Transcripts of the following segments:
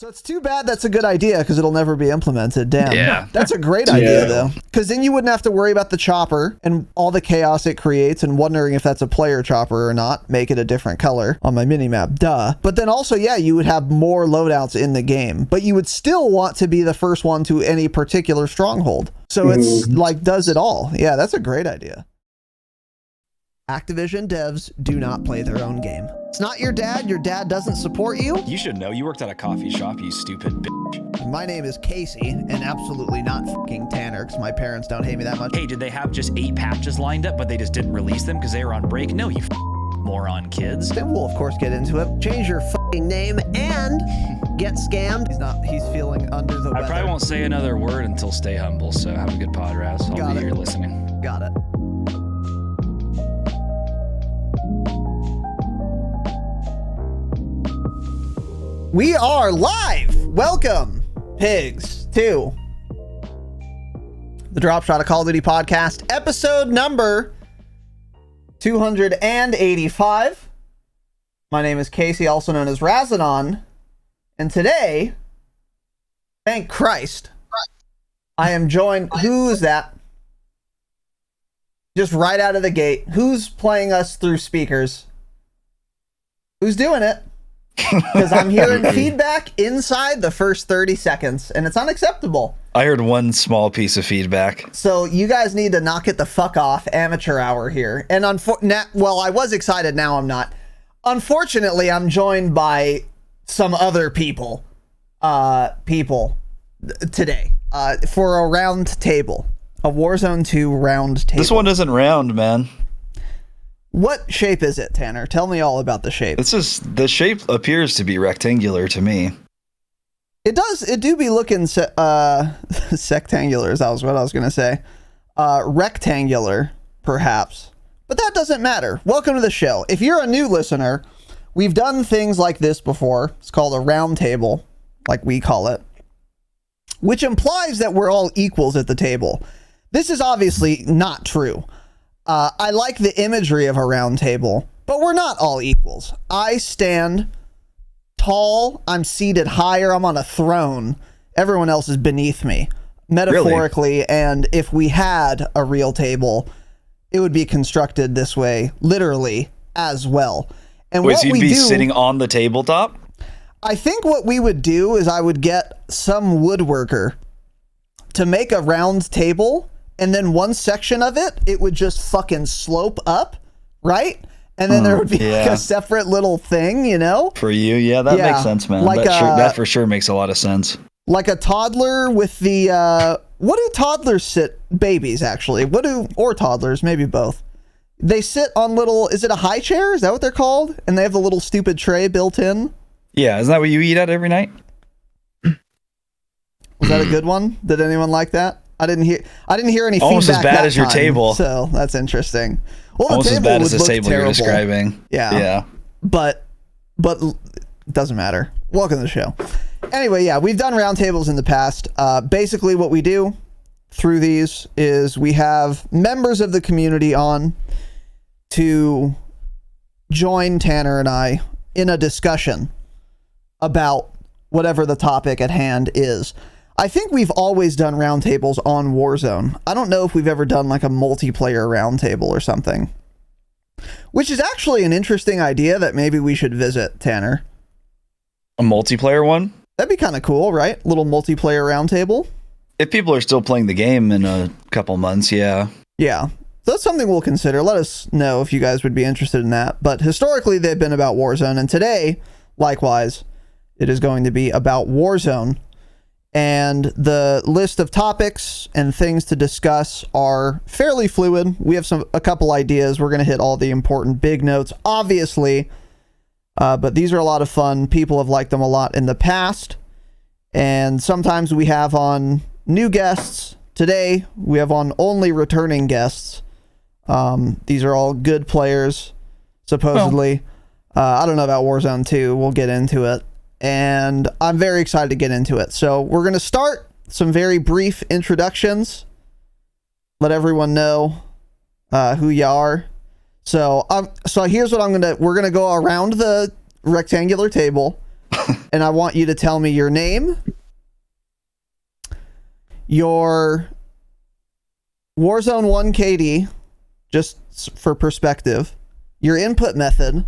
So it's too bad that's a good idea because it'll never be implemented. Damn. Yeah. That's a great idea, though. Because then you wouldn't have to worry about the chopper and all the chaos it creates and wondering if that's a player chopper or not. Make it a different color on my minimap. Duh. But then also, yeah, you would have more loadouts in the game. But you would still want to be the first one to any particular stronghold. So it's like does it all. Yeah, that's a great idea. Activision devs do not play their own game. It's not your dad doesn't support you. You should know. You worked at a coffee shop, you stupid bitch. My name is Casey, and absolutely not fucking Tanner, because my parents don't hate me that much. Hey, did they have just 8 patches lined up, but they just didn't release them because they were on break? No, you moron kids. Then we'll, of course, get into it. Change your fucking name and get scammed. He's feeling under the weather. I probably won't say another word until Stay Humble, so have a good pod, Raz. I'll be here listening. Got it. We are live! Welcome, pigs, to the Dropshot of Call of Duty podcast, episode number 285. My name is Casey, also known as Razinon, and today, thank Christ, I am joined... Who's that? Just right out of the gate. Who's playing us through speakers? Who's doing it? Because I'm hearing feedback inside the first 30 seconds, and it's unacceptable. I heard one small piece of feedback. So you guys need to knock it the fuck off. Amateur hour here. And well, I was excited, now I'm not. Unfortunately, I'm joined by some other people today for a round table. A Warzone 2 round table. This one isn't round, man. What shape is it, Tanner? Tell me all about the shape. The shape appears to be rectangular to me. It does. It do be looking sectangular, is that was what I was going to say. Rectangular, perhaps. But that doesn't matter. Welcome to the show. If you're a new listener, we've done things like this before. It's called a round table, like we call it, which implies that we're all equals at the table. This is obviously not true. I like the imagery of a round table, but we're not all equals. I stand tall. I'm seated higher. I'm on a throne. Everyone else is beneath me, metaphorically. Really? And if we had a real table, it would be constructed this way, literally, as well. And wait, so you'd be sitting on the tabletop? I think what we would do is I would get some woodworker to make a round table, and then one section of it would just fucking slope up, right? And then there would be like a separate little thing, you know? For you, yeah, that makes sense, man. Like that for sure makes a lot of sense. Like a toddler with the, what do toddlers sit? Babies, actually. Or toddlers, maybe both. They sit on little, is it a high chair? Is that what they're called? And they have the little stupid tray built in? Yeah, isn't that what you eat at every night? Was that a good one? Did anyone like that? I didn't hear any almost feedback. Almost as bad as your table. So that's interesting. Well, almost the as bad as the table you're describing. Yeah. But it doesn't matter. Welcome to the show. Anyway, yeah, we've done roundtables in the past. Basically, what we do through these is we have members of the community on to join Tanner and I in a discussion about whatever the topic at hand is. I think we've always done roundtables on Warzone. I don't know if we've ever done like a multiplayer roundtable or something. Which is actually an interesting idea that maybe we should visit, Tanner. A multiplayer one? That'd be kind of cool, right? Little multiplayer roundtable. If people are still playing the game in a couple months, yeah. Yeah. So that's something we'll consider. Let us know if you guys would be interested in that. But historically, they've been about Warzone. And today, likewise, it is going to be about Warzone. And the list of topics and things to discuss are fairly fluid. We have a couple ideas. We're going to hit all the important big notes, obviously. But these are a lot of fun. People have liked them a lot in the past. And sometimes we have on new guests. Today, we have on only returning guests. These are all good players, supposedly. I don't know about Warzone 2. We'll get into it. And I'm very excited to get into it. So we're going to start some very brief introductions. Let everyone know who you are. So here's what we're going to go around the rectangular table. And I want you to tell me your name, your Warzone 1 KD, just for perspective, your input method,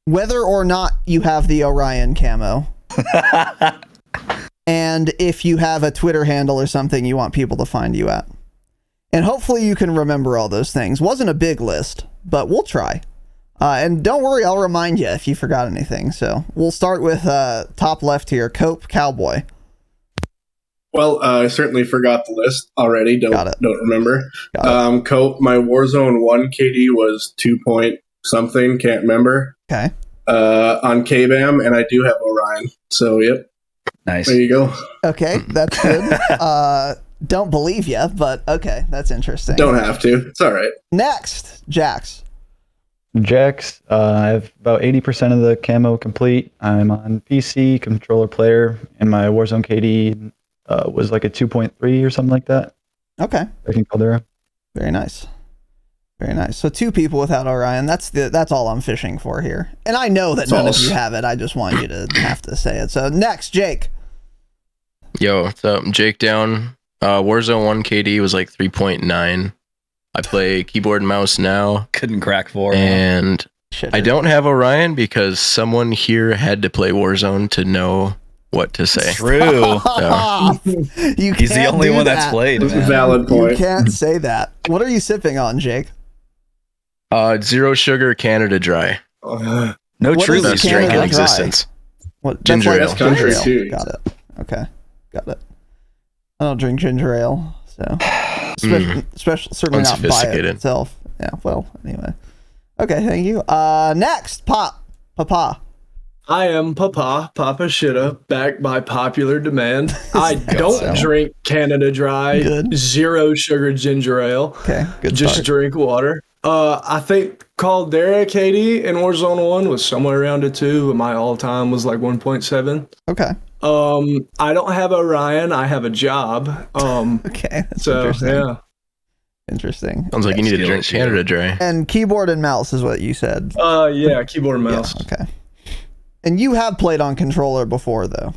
whether or not you have the Orion camo, and if you have a Twitter handle or something you want people to find you at. And hopefully you can remember all those things. Wasn't a big list, but we'll try. And don't worry, I'll remind you if you forgot anything. So we'll start with top left here, Cope Cowboy. Well, I certainly forgot the list already. Don't remember. Cope, my Warzone 1 KD was 2 point something, can't remember. Okay. On KBAM, and I do have Orion. So, yep. Nice. There you go. Okay, that's good. Don't believe you, but okay, that's interesting. Don't have to. It's all right. Next, Jax. Jax, I have about 80% of the camo complete. I'm on PC, controller player, and my Warzone KD was like a 2.3 or something like that. Okay. I can Caldera. Very nice. Very nice. So 2 people without Orion. That's all I'm fishing for here. And I know that none of you have it. I just want you to have to say it. So next, Jake. Yo, what's up? Jake down. Warzone 1 KD was like 3.9. I play keyboard and mouse now. Couldn't crack 4. And I don't have Orion because someone here had to play Warzone to know what to say. True. He's the only one that's played. Man. Valid point. You can't say that. What are you sipping on, Jake? Zero sugar Canada Dry. No What true is Best Canada drink in Dry? existence. What, Ginger ale. Country too. Got it. Okay. Got it. I don't drink ginger ale, so certainly not by Unsophisticated. itself. Yeah. Well, anyway. Okay. Thank you. Next, Papa. I am Papa Shitta, backed by popular demand. I don't drink Canada Dry, Good. Zero sugar ginger ale. Okay. Good. Just start. drink water. I think Caldera KD in Warzone 1 was somewhere around a 2, but my all-time was like 1.7. Okay. I don't have Orion. I have a job. Okay. That's So, interesting. yeah. Interesting. Sounds like you need to drink Canada Dry. And keyboard and mouse is what you said. Yeah, keyboard and mouse. Yeah, okay. And you have played on controller before, though.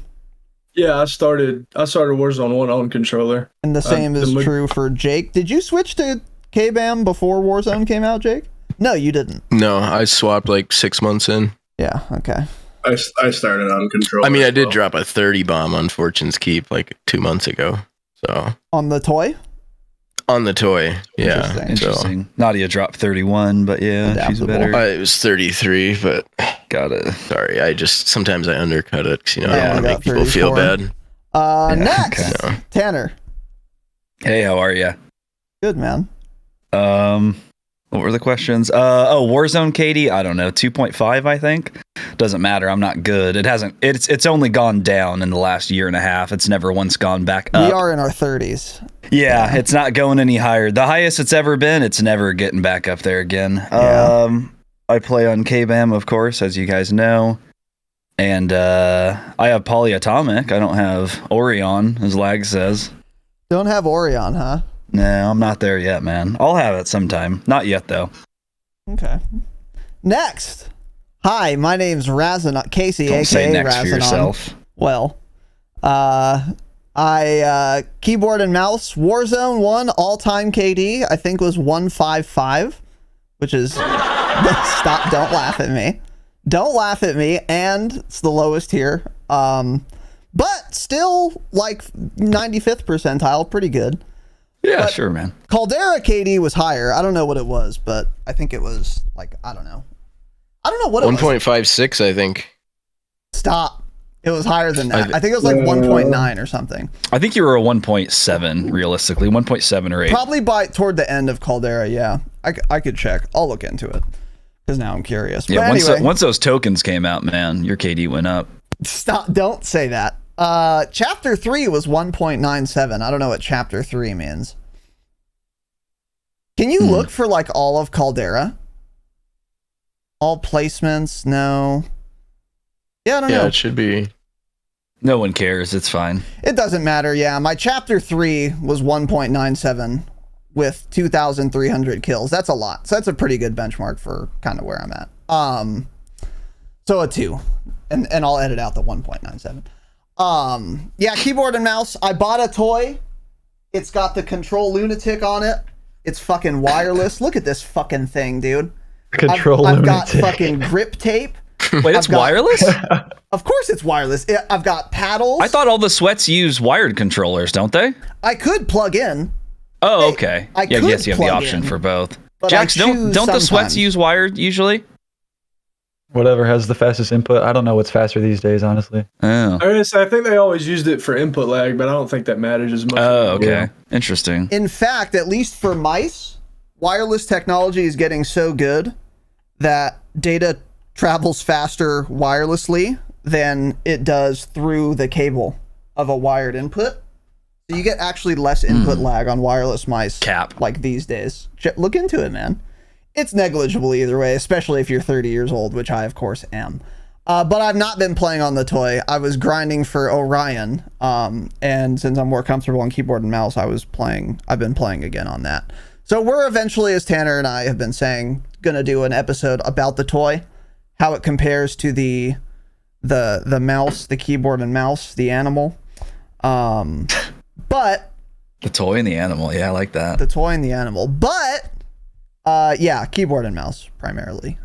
Yeah, I started Warzone 1 on controller. And the same is true for Jake. Did you switch to KBAM before Warzone came out, Jake? No, you didn't. No, I swapped like 6 months in. Yeah, okay. I started on controller. I mean, I did drop a 30 bomb on Fortune's Keep like 2 months ago. So On the toy? on the toy, yeah. Interesting. Nadia dropped 31, but yeah, she's Adaptable. better. It was 33, but Got it. sorry, sometimes I undercut it because, I Yeah, don't want to I make got people feel 34. bad. Next, okay. Tanner. Hey, how are you? Good, man. What were the questions? Warzone KD, I don't know, 2.5, I think. Doesn't matter. I'm not good. It's only gone down in the last year and a half. It's never once gone back up. We are in our 30s. Yeah, it's not going any higher. The highest it's ever been, it's never getting back up there again. Yeah. I play on KBAM, of course, as you guys know. And I have Polyatomic. I don't have Orion, as Lag says. Don't have Orion, huh? No, I'm not there yet, man. I'll have it sometime. Not yet, though. Okay. Next. Hi, my name's Razinon. Casey, Don't aka say next Razinon. for yourself. Well, I keyboard and mouse Warzone 1 all-time KD I think was 155, which is stop, don't laugh at me. Don't laugh at me, and it's the lowest here. But still like 95th percentile, pretty good. Yeah, But sure, man. Caldera KD was higher. I don't know what it was, but I think it was like I don't know what it was. 1.56, I think. Stop. It was higher than that. I think it was like 1.9 or something. I think you were a 1.7, realistically. 1.7 or 8. Probably toward the end of Caldera, yeah. I could check. I'll look into it. Because now I'm curious. Yeah, but anyway, once those tokens came out, man, your KD went up. stop. Don't say that. Chapter 3 was 1.97. I don't know what Chapter 3 means. Can you look for like all of Caldera? All placements? No. Yeah, I don't know. Yeah, it should be. No one cares. It's fine. It doesn't matter. Yeah, my Chapter 3 was 1.97 with 2,300 kills. That's a lot. So that's a pretty good benchmark for kind of where I'm at. So a 2. And I'll edit out the 1.97. Yeah, keyboard and mouse. I bought a toy. It's got the Control Lunatic on it. It's fucking wireless. Look at this fucking thing, dude. Control I've got Lunatic. fucking grip tape. Wait, it's wireless? Of course it's wireless. I've got paddles. I thought all the sweats use wired controllers, don't they? I could plug in. Oh, okay. I Yeah, could yes, you have the plug option in, for both. but Jax, I don't choose the sweats sometimes. use wired usually? Whatever has the fastest input. I don't know what's faster these days, honestly. Oh. I think they always used it for input lag, but I don't think that matters as much. Oh, okay. Yeah. Interesting. In fact, at least for mice, wireless technology is getting so good that data travels faster wirelessly than it does through the cable of a wired input. So you get actually less input lag on wireless mice. Cap. Like these days. Look into it, man. It's negligible either way, especially if you're 30 years old, which I, of course, am. But I've not been playing on the toy. I was grinding for Orion, and since I'm more comfortable on keyboard and mouse, I've been playing again on that. So we're eventually, as Tanner and I have been saying, going to do an episode about the toy, how it compares to the mouse, the keyboard and mouse, the animal. But The toy and the animal. Yeah, I like that. the toy and the animal. But yeah, keyboard and mouse primarily.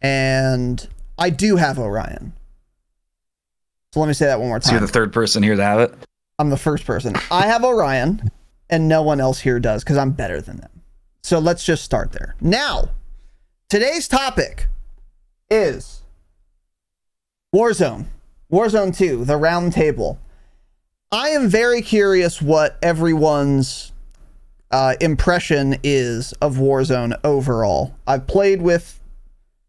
And I do have Orion. So let me say that one more So you're time. the third person here to have it? I'm the first person. I have Orion, and no one else here does because I'm better than them. So let's just start there. Now, today's topic is Warzone. Warzone 2, the round table. I am very curious what everyone's impression is of Warzone overall. I've played with,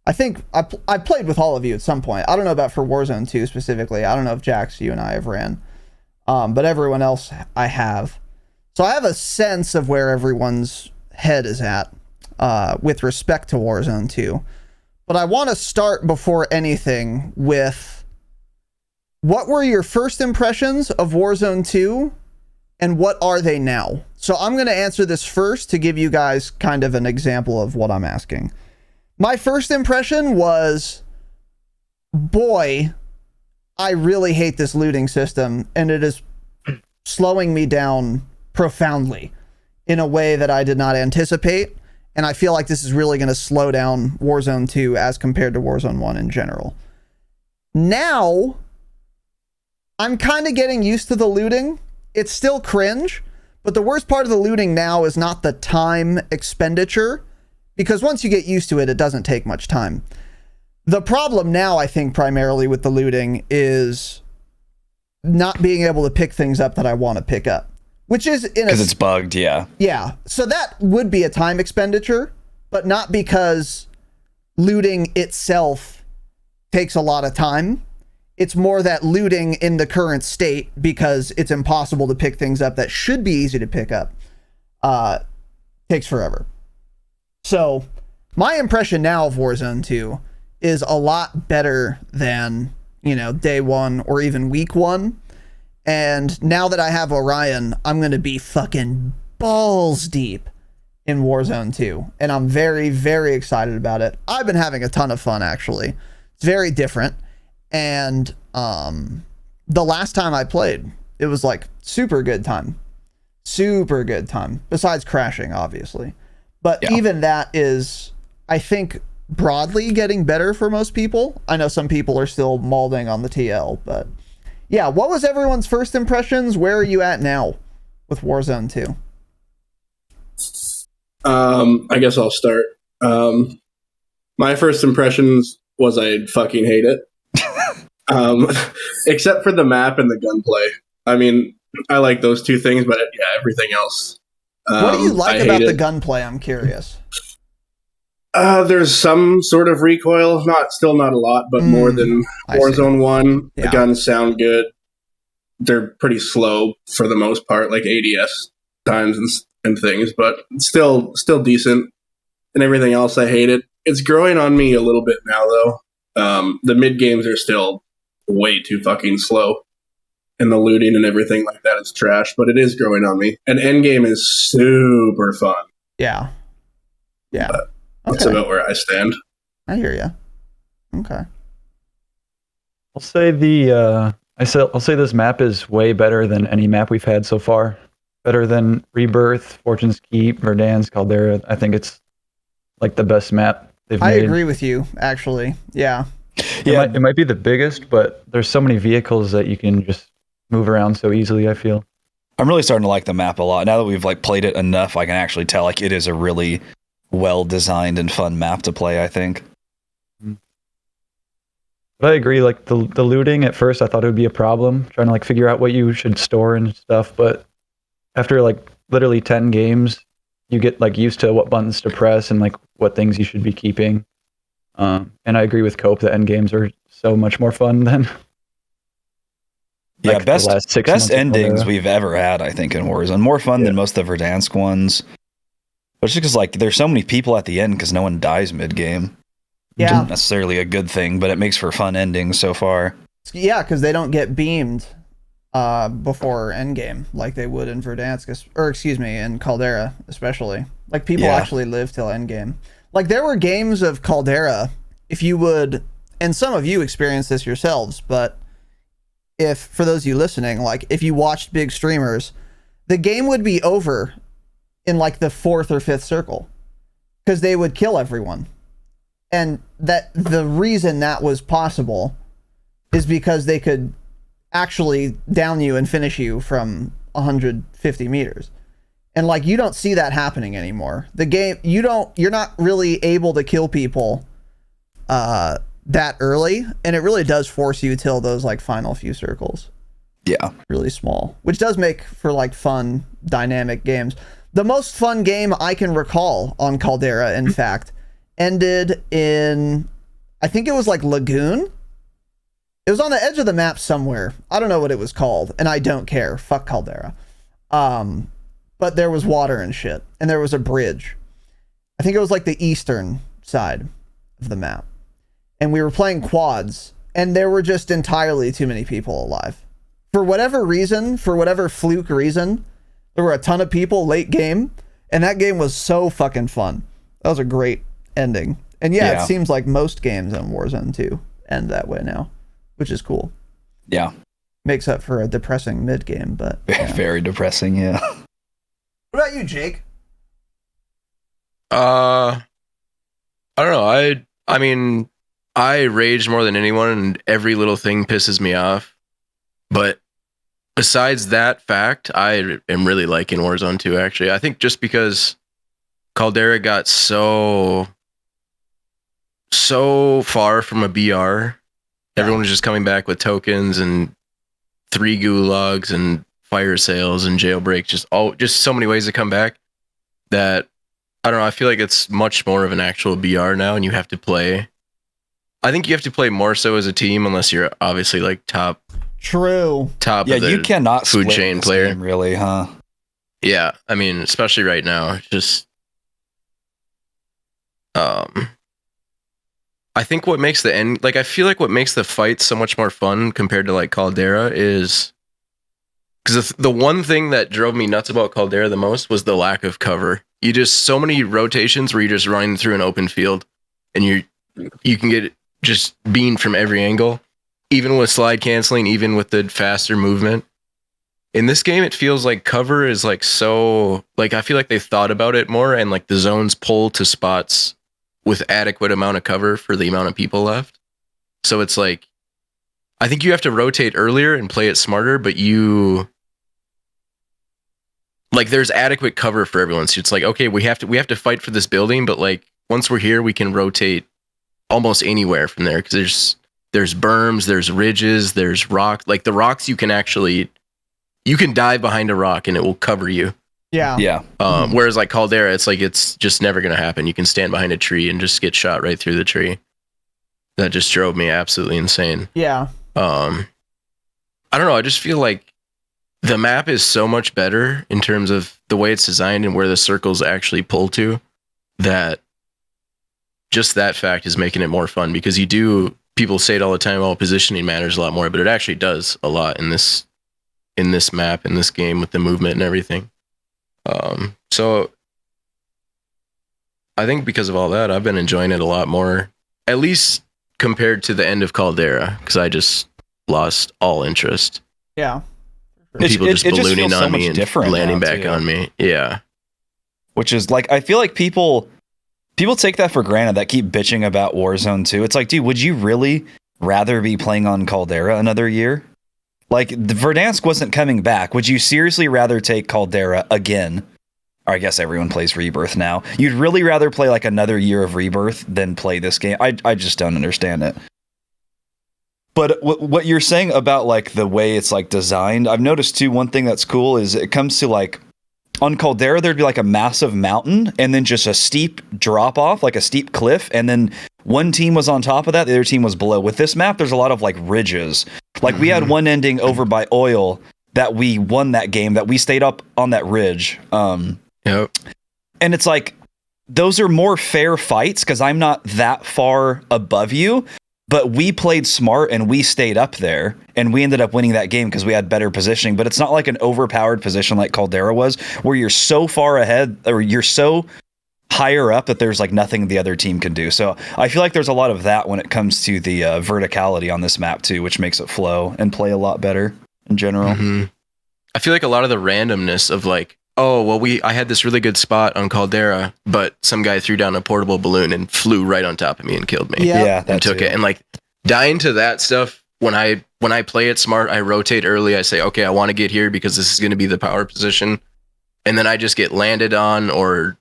I think I've played with all of you at some point. I don't know about for Warzone 2 specifically. I don't know if Jax, you and I have ran, but everyone else I have. So I have a sense of where everyone's head is at with respect to Warzone 2. But I want to start before anything with what were your first impressions of Warzone 2 and what are they now? So I'm going to answer this first to give you guys kind of an example of what I'm asking. My first impression was, boy, I really hate this looting system and it is slowing me down profoundly in a way that I did not anticipate. And I feel like this is really going to slow down Warzone 2 as compared to Warzone 1 in general. Now, I'm kind of getting used to the looting. It's still cringe, but the worst part of the looting now is not the time expenditure, because once you get used to it, it doesn't take much time. The problem now, I think, primarily with the looting is not being able to pick things up that I want to pick up, which is Because it's bugged, yeah. Yeah, so that would be a time expenditure, but not because looting itself takes a lot of time. It's more that looting in the current state, because it's impossible to pick things up that should be easy to pick up, takes forever. So my impression now of Warzone 2 is a lot better than, you know, day one or even week one. And now that I have Orion, I'm going to be fucking balls deep in Warzone 2. And I'm very, very excited about it. I've been having a ton of fun, actually. It's very different. And the last time I played, it was like super good time. Super good time. Besides crashing, obviously. But Yeah. even that is, I think, broadly getting better for most people. I know some people are still mauling on the TL, but yeah, what was everyone's first impressions? Where are you at now with Warzone 2? I guess I'll start. My first impressions was I fucking hate it. Except for the map and the gunplay. I mean, I like those two things, but yeah, everything else. What do you like I about hate the it. gunplay? I'm curious. There's some sort of recoil, still not a lot, but more than I see. Warzone 1. Yeah. The guns sound good. They're pretty slow for the most part, like ADS times and things, but still decent. And everything else, I hate it. It's growing on me a little bit now, though. The mid games are still way too fucking slow, and the looting and everything like that is trash. But it is growing on me. And end game is super fun. Yeah. Yeah. That's Okay. about where I stand. I hear you. Okay. I'll say I'll say this map is way better than any map we've had so far. Better than Rebirth, Fortune's Keep, Verdansk, Caldera. I think it's like the best map they've I made. agree with you, actually. Yeah. It might be the biggest, but there's so many vehicles that you can just move around so easily, I feel. I'm really starting to like the map a lot. Now that we've like played it enough, I can actually tell like it is a really well designed and fun map to play, I think. But I agree, like the looting at first I thought it would be a problem, trying to like figure out what you should store and stuff, but after like literally 10 games, you get like used to what buttons to press and like what things you should be keeping. And I agree with Cope that end games are so much more fun than Yeah, like, the last 6 months best of endings Caldera. we've ever had, I think, in Warzone. More fun than most of the Verdansk ones. But it's just because like there's so many people at the end because no one dies mid game. Yeah. Not necessarily a good thing, but it makes for fun endings so far. Yeah, because they don't get beamed before endgame like they would in Verdansk, or excuse me, in Caldera especially. Like people actually live till endgame. Like there were games of Caldera, if you would, and some of you experienced this yourselves, but if for those of you listening, like if you watched big streamers, the game would be over in like the 4th or 5th circle because they would kill everyone. And that the reason that was possible is because they could actually down you and finish you from 150 meters. And like you don't see that happening anymore. The game you're not really able to kill people that early, and it really does force you till those like final few circles. Yeah. Really small, which does make for like fun dynamic games. The most fun game I can recall on Caldera, in fact, ended in, I think it was like Lagoon. It was on the edge of the map somewhere. I don't know what it was called, and I don't care. Fuck Caldera. But there was water and shit, and there was a bridge. I think it was like the eastern side of the map. And we were playing quads, and there were just entirely too many people alive. For whatever reason, for whatever fluke reason, there were a ton of people late game, and that game was so fucking fun. That was a great ending. And yeah, it seems like most games on Warzone 2 end that way now, which is cool. Yeah. Makes up for a depressing mid game, but yeah. Very depressing, yeah. What about you, Jake? I don't know. I mean, I rage more than anyone, and every little thing pisses me off. But besides that fact, I am really liking Warzone 2, actually. I think just because Caldera got so far from a BR, everyone was just coming back with tokens and 3 gulags and fire sales and jailbreak, just so many ways to come back that I don't know. I feel like it's much more of an actual BR now, and you have to play. I think you have to play more so as a team, unless you're obviously like top. True. Top. Yeah, of the you cannot food split chain this player, game, really, huh? Yeah, I mean, especially right now, just. I think what makes the end, like, I feel like what makes the fight so much more fun compared to like Caldera is because the one thing that drove me nuts about Caldera the most was the lack of cover. You just so many rotations where you're just running through an open field, and you can get just beamed from every angle, even with slide canceling, even with the faster movement. In this game, it feels like cover is like so, like, I feel like they thought about it more, and like the zones pull to spots with adequate amount of cover for the amount of people left. So it's like, I think you have to rotate earlier and play it smarter, but like there's adequate cover for everyone. So it's like, okay, we have to fight for this building, but like once we're here, we can rotate almost anywhere from there, because there's berms, there's ridges, there's rock. Like the rocks, you can dive behind a rock and it will cover you. Yeah. Yeah. Whereas like Caldera, it's like it's just never gonna happen. You can stand behind a tree and just get shot right through the tree. That just drove me absolutely insane. Yeah. I don't know. I just feel like the map is so much better in terms of the way it's designed and where the circles actually pull to, that just that fact is making it more fun, because people say it all the time, oh, positioning matters a lot more, but it actually does a lot in this map, in this game, with the movement and everything. So I think because of all that, I've been enjoying it a lot more, at least compared to the end of Caldera, because I just lost all interest. Yeah. People just ballooning feels so on me much and different landing now, back too. on me. Yeah. Which is like, I feel like people take that for granted that keep bitching about Warzone 2. It's like, dude, would you really rather be playing on Caldera another year? Like, the Verdansk wasn't coming back. Would you seriously rather take Caldera again? Or I guess everyone plays Rebirth now. You'd really rather play like another year of Rebirth than play this game? I just don't understand it. But what you're saying about like the way it's like designed, I've noticed too, one thing that's cool is it comes to like, on Caldera, there'd be like a massive mountain and then just a steep drop off, like a steep cliff. And then one team was on top of that. The other team was below. With this map, there's a lot of like ridges. Like we had one ending over by oil that we won that game, that we stayed up on that ridge. Yep. And it's like, those are more fair fights because I'm not that far above you. But we played smart and we stayed up there and we ended up winning that game because we had better positioning. But it's not like an overpowered position like Caldera was, where you're so far ahead or you're so higher up that there's like nothing the other team can do. So I feel like there's a lot of that when it comes to the verticality on this map too, which makes it flow and play a lot better in general. Mm-hmm. I feel like a lot of the randomness of like, oh, well, I had this really good spot on Caldera, but some guy threw down a portable balloon and flew right on top of me and killed me. Yeah. And took it. And like dying to that stuff, when I play it smart, I rotate early. I say, okay, I want to get here because this is going to be the power position. And then I just get landed on, or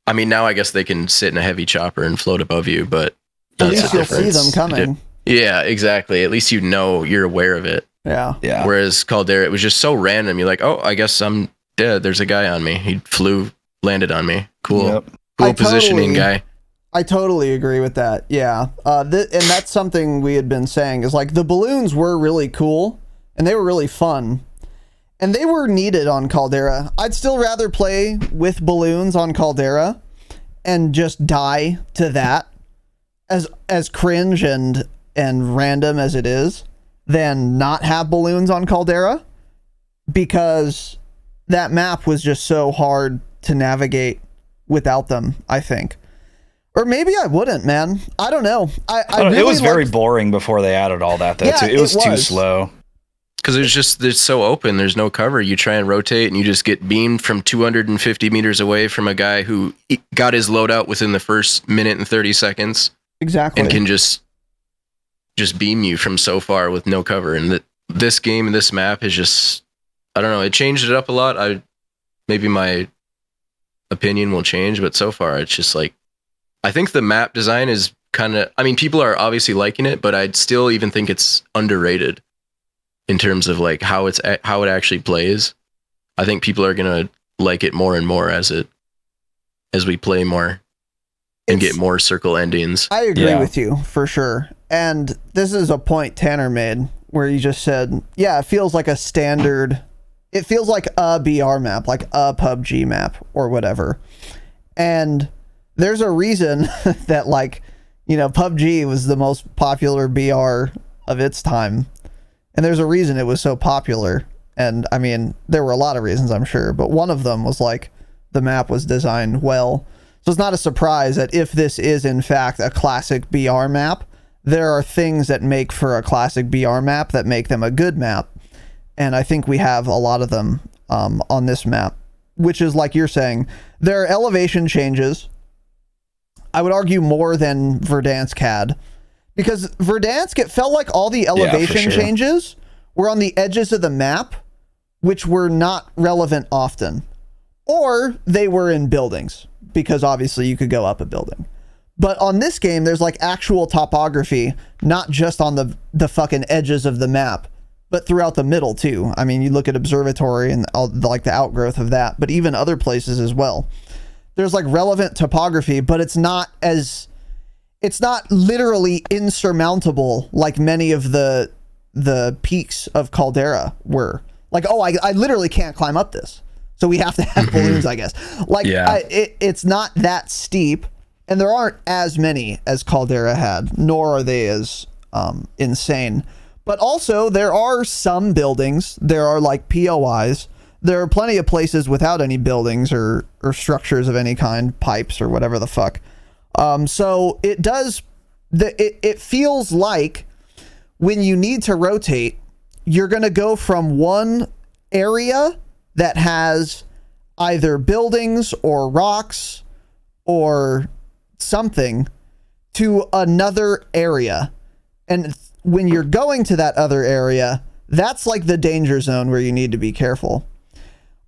I mean, now I guess they can sit in a heavy chopper and float above you, but At that's least the you'll see difference. them coming. Yeah, exactly. At least you're aware of it. Yeah. Yeah. Whereas Caldera, it was just so random. You're like, oh, I guess I'm dead. There's a guy on me. He landed on me. Cool. Yep. Cool positioning guy. I totally agree with that. Yeah. And that's something we had been saying is like the balloons were really cool and they were really fun and they were needed on Caldera. I'd still rather play with balloons on Caldera and just die to that, as cringe and random as it is, than not have balloons on Caldera, because that map was just so hard to navigate without them, I think. Or maybe I wouldn't, man. I don't know. I really it was very liked- boring before they added all that, though. Yeah, too. It was too was. slow. Because it's so open. There's no cover. You try and rotate and you just get beamed from 250 meters away from a guy who got his loadout within the first minute and 30 seconds. Exactly. And can just beam you from so far with no cover. And this game and this map is just, I don't know, it changed it up a lot. Maybe my opinion will change, but so far it's just like, I think the map design is kind of, I mean, people are obviously liking it, but I'd still even think it's underrated in terms of like how it actually plays. I think people are going to like it more and more as we play more and get more circle endings. I agree with you for sure. And this is a point Tanner made where you just said, yeah, it feels like a standard, it feels like a BR map, like a PUBG map or whatever. And there's a reason that, like, you know, PUBG was the most popular BR of its time. And there's a reason it was so popular. And I mean, there were a lot of reasons, I'm sure, but one of them was like the map was designed well. So it's not a surprise that if this is in fact a classic BR map, there are things that make for a classic BR map that make them a good map. And I think we have a lot of them on this map, which is like you're saying, there are elevation changes. I would argue more than Verdansk had, because Verdansk, it felt like all the elevation changes were on the edges of the map, which were not relevant often, or they were in buildings, because obviously you could go up a building. But on this game, there's like actual topography, not just on the fucking edges of the map, but throughout the middle too. I mean, you look at Observatory and all, like the outgrowth of that, but even other places as well. There's like relevant topography, but it's not literally insurmountable like many of the peaks of Caldera were. Like, oh, I literally can't climb up this, so we have to have balloons, I guess. Like, it's not that steep, and there aren't as many as Caldera had, nor are they as insane. But also, there are some buildings. There are like POIs. There are plenty of places without any buildings or structures of any kind, pipes or whatever the fuck. So it does it feels like when you need to rotate, you're going to go from one area that has either buildings or rocks or something to another area. And when you're going to that other area, that's like the danger zone where you need to be careful.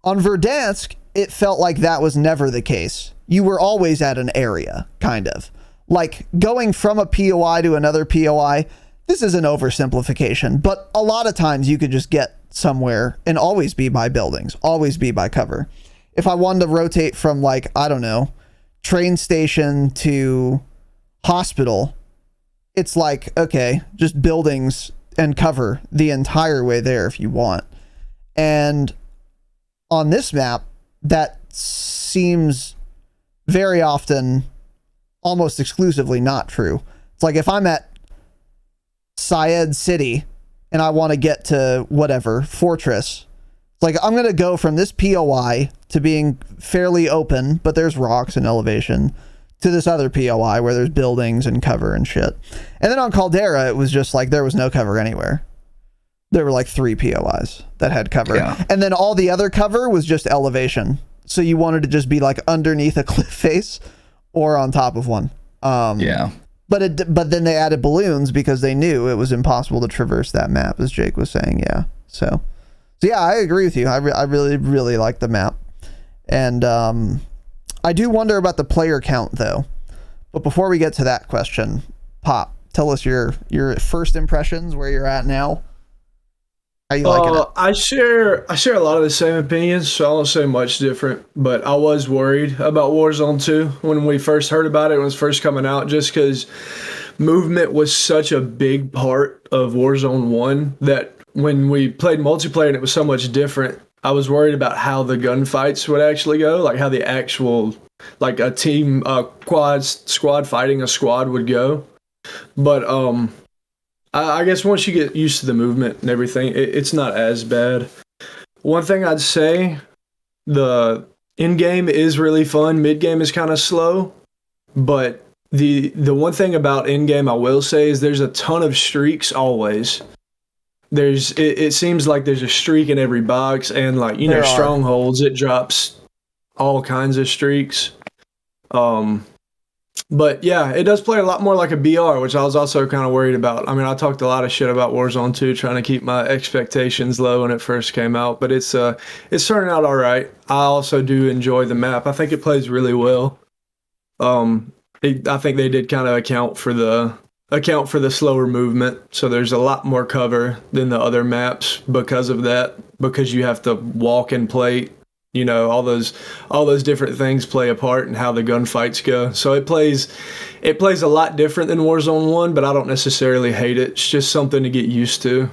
On Verdansk, it felt like that was never the case. You were always at an area, kind of. Like going from a POI to another POI, this is an oversimplification, but a lot of times you could just get somewhere and always be by buildings, always be by cover. If I wanted to rotate from, like, I don't know, train station to hospital, it's like, okay, just buildings and cover the entire way there if you want. And on this map, that seems very often almost exclusively not true. It's like if I'm at Syed City and I want to get to whatever fortress, it's like I'm going to go from this POI to being fairly open, but there's rocks and elevation, to this other POI where there's buildings and cover and shit. And then on Caldera, it was just like there was no cover anywhere. There were like 3 POIs that had cover. Yeah. And then all the other cover was just elevation. So you wanted to just be like underneath a cliff face or on top of one. Yeah. But then they added balloons because they knew it was impossible to traverse that map, as Jake was saying. Yeah. So yeah, I agree with you. I really, really like the map. And I do wonder about the player count, though. But before we get to that question, Pop, tell us your first impressions, where you're at now. How you liking it? I share a lot of the same opinions, so I won't say much different. But I was worried about Warzone 2 when we first heard about it, when it was first coming out, just because movement was such a big part of Warzone 1 that when we played multiplayer and it was so much different, I was worried about how the gunfights would actually go, like how the actual, like a team, squad fighting a squad would go. But I guess once you get used to the movement and everything, it's not as bad. One thing I'd say, the in-game is really fun. Mid-game is kind of slow. But the one thing about in-game I will say is there's a ton of streaks always. It seems like there's a streak in every box, and like, you know, strongholds, it drops all kinds of streaks. But yeah, it does play a lot more like a BR, which I was also kind of worried about. I mean, I talked a lot of shit about Warzone 2, trying to keep my expectations low when it first came out, but it's turning out all right. I also do enjoy the map. I think it plays really well. I think they did kind of account for the slower movement, so there's a lot more cover than the other maps because of that, because you have to walk and plate. You know, all those different things play a part in how the gunfights go. So it plays a lot different than Warzone 1, but I don't necessarily hate it. It's just something to get used to.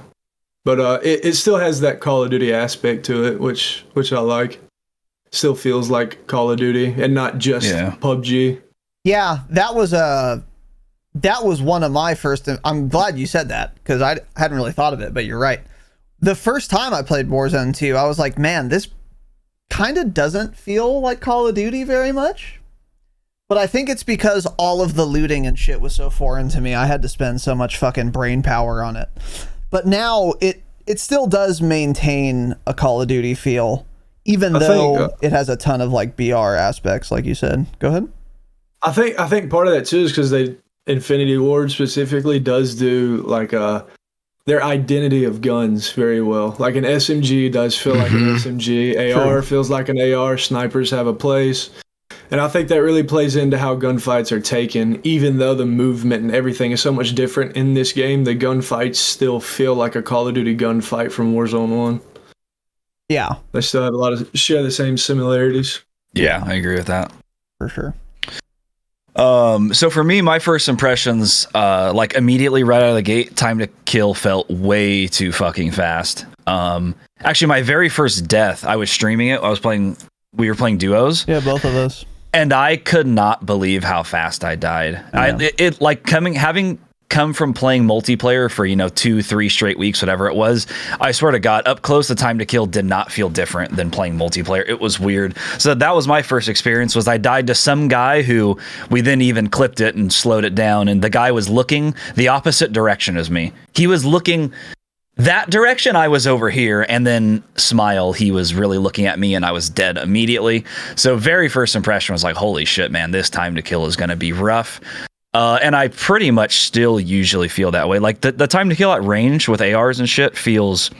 But it still has that Call of Duty aspect to it, which I like. Still feels like Call of Duty and not just PUBG. Yeah, that was one of my first. I'm glad you said that because I hadn't really thought of it, but you're right. The first time I played Warzone 2, I was like, man, this kind of doesn't feel like Call of Duty very much. But I think it's because all of the looting and shit was so foreign to me. I had to spend so much fucking brain power on it. But now it still does maintain a Call of Duty feel, even though it has a ton of like BR aspects, like you said. Go ahead. I think part of that too is because Infinity Ward specifically does do like their identity of guns very well. Like an SMG does feel like an SMG. AR feels like an AR. Snipers have a place. And I think that really plays into how gunfights are taken. Even though the movement and everything is so much different in this game, the gunfights still feel like a Call of Duty gunfight from Warzone 1. Yeah. They still have share the same similarities. Yeah, I agree with that. For sure. So for me, my first impressions, like immediately right out of the gate, time to kill felt way too fucking fast. Actually, my very first death, I was streaming it. We were playing duos. Yeah, both of us. And I could not believe how fast I died. Yeah. Having come from playing multiplayer for, 2-3 straight weeks, whatever it was. I swear to God, up close, the time to kill did not feel different than playing multiplayer. It was weird. So that was my first experience, was I died to some guy who we then even clipped it and slowed it down. And the guy was looking the opposite direction as me. He was looking that direction, I was over here, and then smile, he was really looking at me and I was dead immediately. So very first impression was like, holy shit, man, this time to kill is going to be rough. And I pretty much still usually feel that way. Like the time to kill at range with ARs and shit feels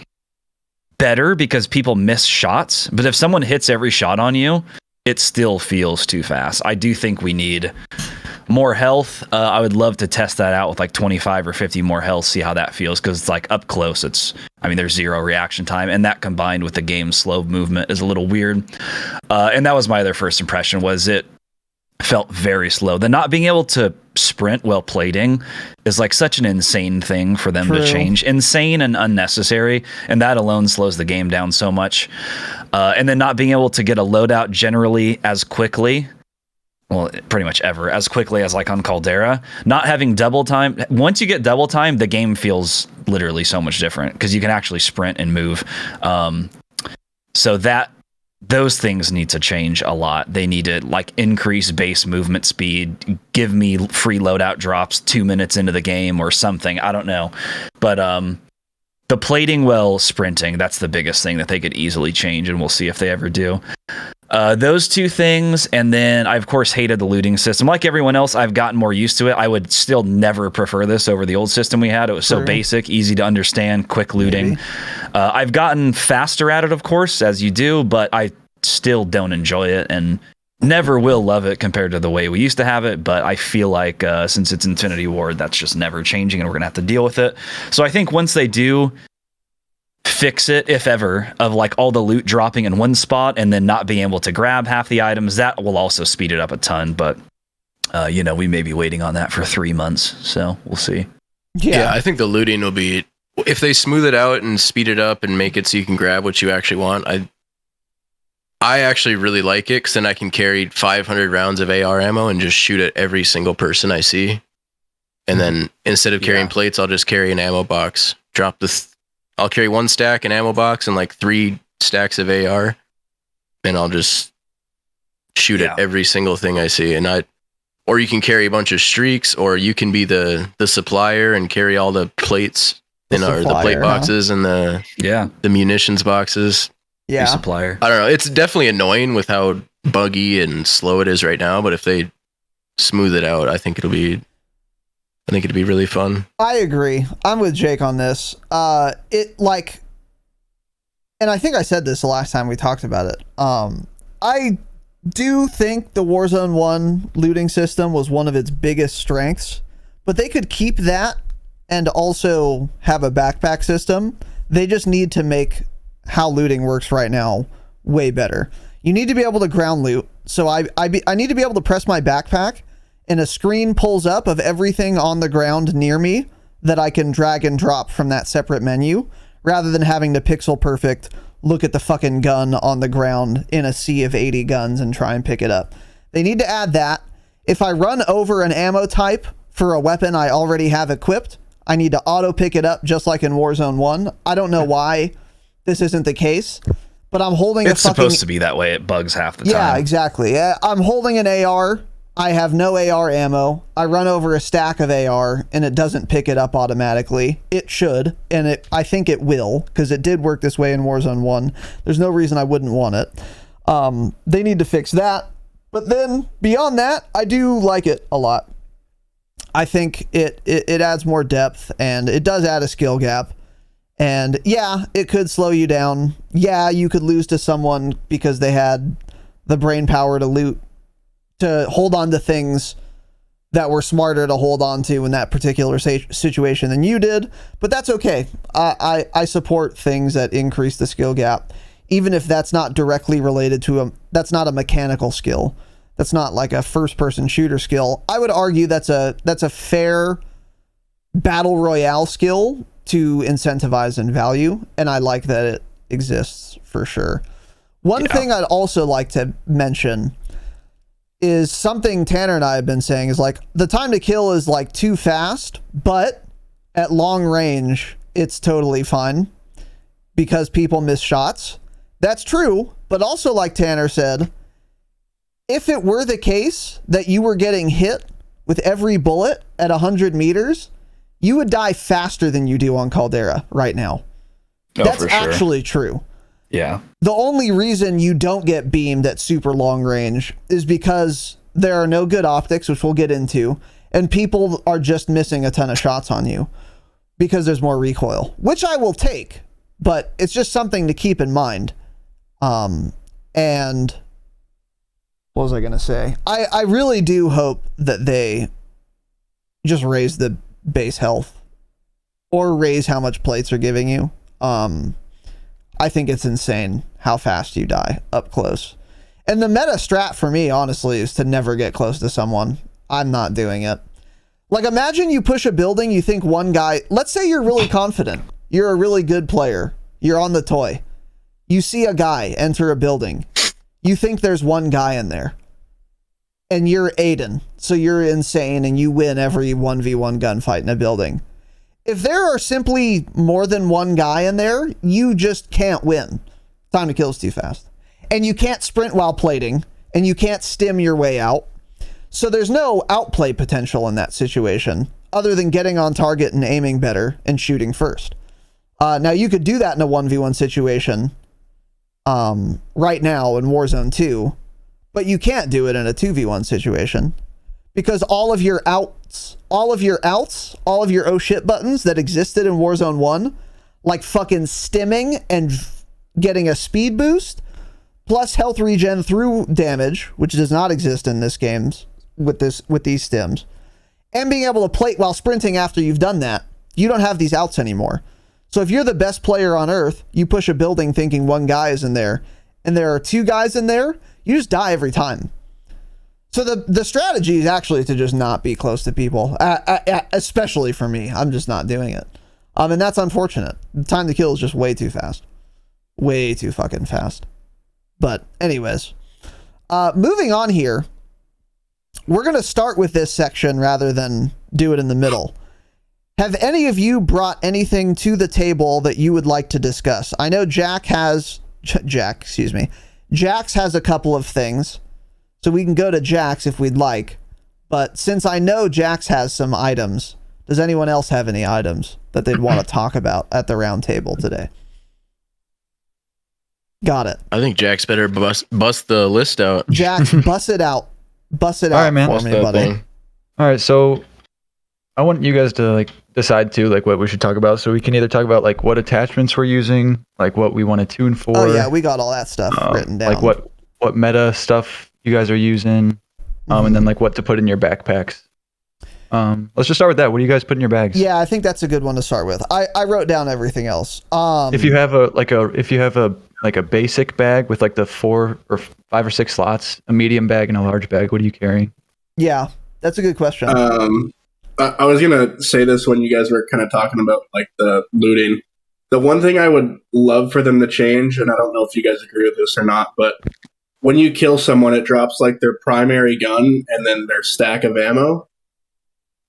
better because people miss shots. But if someone hits every shot on you, it still feels too fast. I do think we need more health. I would love to test that out with like 25 or 50 more health, see how that feels, because it's like up close, there's 0 reaction time, and that combined with the game's slow movement is a little weird. And that was my other first impression, was it felt very slow. The not being able to sprint while plating is like such an insane thing for them to change. Insane and unnecessary, and that alone slows the game down so much. And then not being able to get a loadout generally as quickly, well, pretty much ever, as quickly as like on Caldera. Not having double time. Once you get double time, the game feels literally so much different because you can actually sprint and move. So those things need to change a lot. They need to like increase base movement speed, give me free loadout drops 2 minutes into the game or something. I don't know. But the plating while sprinting, that's the biggest thing that they could easily change, and we'll see if they ever do. Those two things, and then I of course hated the looting system. Like everyone else, I've gotten more used to it. I would still never prefer this over the old system we had. It was so basic, easy to understand, quick looting. I've gotten faster at it, of course, as you do, but I still don't enjoy it and never will love it compared to the way we used to have it. But I feel like since it's Infinity Ward, that's just never changing, and we're gonna have to deal with it. So I think once they do fix it, if ever, of like all the loot dropping in one spot and then not being able to grab half the items, that will also speed it up a ton. But we may be waiting on that for 3 months, so we'll see. Yeah, I think the looting will be, if they smooth it out and speed it up and make it so you can grab what you actually want. I actually really like it, because then I can carry 500 rounds of AR ammo and just shoot at every single person I see. And then instead of carrying plates, I'll just carry an ammo box. I'll carry 1 stack, an ammo box, and like 3 stacks of AR, and I'll just shoot at every single thing I see. Or you can carry a bunch of streaks, or you can be the supplier and carry all the plates, or the plate boxes and the munitions boxes. Yeah, supplier. I don't know. It's definitely annoying with how buggy and slow it is right now, but if they smooth it out, I think it'd be really fun. I agree. I'm with Jake on this. And I think I said this the last time we talked about it. I do think the Warzone 1 looting system was one of its biggest strengths, but they could keep that and also have a backpack system. They just need to make how looting works right now way better. You need to be able to ground loot. So I need to be able to press my backpack and a screen pulls up of everything on the ground near me that I can drag and drop from that separate menu, rather than having to pixel perfect look at the fucking gun on the ground in a sea of 80 guns and try and pick it up. They need to add that. If I run over an ammo type for a weapon I already have equipped, I need to auto pick it up just like in Warzone 1. I don't know why this isn't the case, but I'm holding it's supposed to be that way. It bugs half the time. Yeah, exactly. I'm holding an AR. I have no AR ammo. I run over a stack of AR and it doesn't pick it up automatically. It should, and I think it will, because it did work this way in Warzone 1. There's no reason I wouldn't want it. They need to fix that. But then beyond that, I do like it a lot. I think it adds more depth, and it does add a skill gap. And yeah, it could slow you down. Yeah, you could lose to someone because they had the brain power to hold on to things that were smarter to hold on to in that particular situation than you did. But that's okay. I support things that increase the skill gap, even if that's not directly related to that's not a mechanical skill. That's not like a first-person shooter skill. I would argue that's a fair battle royale skill to incentivize and value, and I like that it exists for sure. One thing I'd also like to mention is something Tanner and I have been saying is like the time to kill is like too fast, but at long range, it's totally fine because people miss shots. That's true, but also like Tanner said, if it were the case that you were getting hit with every bullet at 100 meters, you would die faster than you do on Caldera right now. Oh, That's for sure. actually true. Yeah. The only reason you don't get beamed at super long range is because there are no good optics, which we'll get into, and people are just missing a ton of shots on you because there's more recoil, which I will take, but it's just something to keep in mind. And what was I going to say? I really do hope that they just raise the base health or raise how much plates are giving you. I think it's insane how fast you die up close. And the meta strat for me, honestly, is to never get close to someone. I'm not doing it. Like, imagine you push a building, you think one guy, let's say you're really confident. You're a really good player. You're on the toy. You see a guy enter a building. You think there's one guy in there. And you're Aiden. So you're insane and you win every 1v1 gunfight in a building. If there are simply more than one guy in there, you just can't win. Time to kill is too fast. And you can't sprint while plating, and you can't stim your way out. So there's no outplay potential in that situation, other than getting on target and aiming better and shooting first. Now, you could do that in a 1v1 situation right now in Warzone 2, but you can't do it in a 2v1 situation because all of your outs, all of your oh shit buttons that existed in Warzone 1, like fucking stimming and getting a speed boost, plus health regen through damage, which does not exist in this games with these stims, and being able to plate while sprinting after you've done that, you don't have these outs anymore. So if you're the best player on Earth, you push a building thinking one guy is in there, and there are two guys in there, you just die every time. So the strategy is actually to just not be close to people, especially for me. I'm just not doing it. And that's unfortunate. The time to kill is just way too fast. Way too fucking fast. But anyways, moving on here, we're going to start with this section rather than do it in the middle. Have any of you brought anything to the table that you would like to discuss? I know Jax has a couple of things, so we can go to Jax if we'd like. But since I know Jax has some items, does anyone else have any items that they'd want to talk about at the round table today? Got it. I think Jax better bust the list out. Jax, bust it out. Bust it All out right, man. for Bust me, that buddy. thing. All right, so I want you guys to decide too what we should talk about. So we can either talk about what attachments we're using, what we want to tune for. Oh yeah, we got all that stuff written down. What meta stuff you guys are using, and then what to put in your backpacks. Let's just start with that. What do you guys put in your bags? Yeah, I think that's a good one to start with. I wrote down everything else. If you have a basic bag with the 4 or 5 or 6 slots, a medium bag and a large bag, what are you carrying? Yeah, that's a good question. I was gonna say this when you guys were kind of talking about the looting. The one thing I would love for them to change, and I don't know if you guys agree with this or not, but when you kill someone, it drops their primary gun and then their stack of ammo.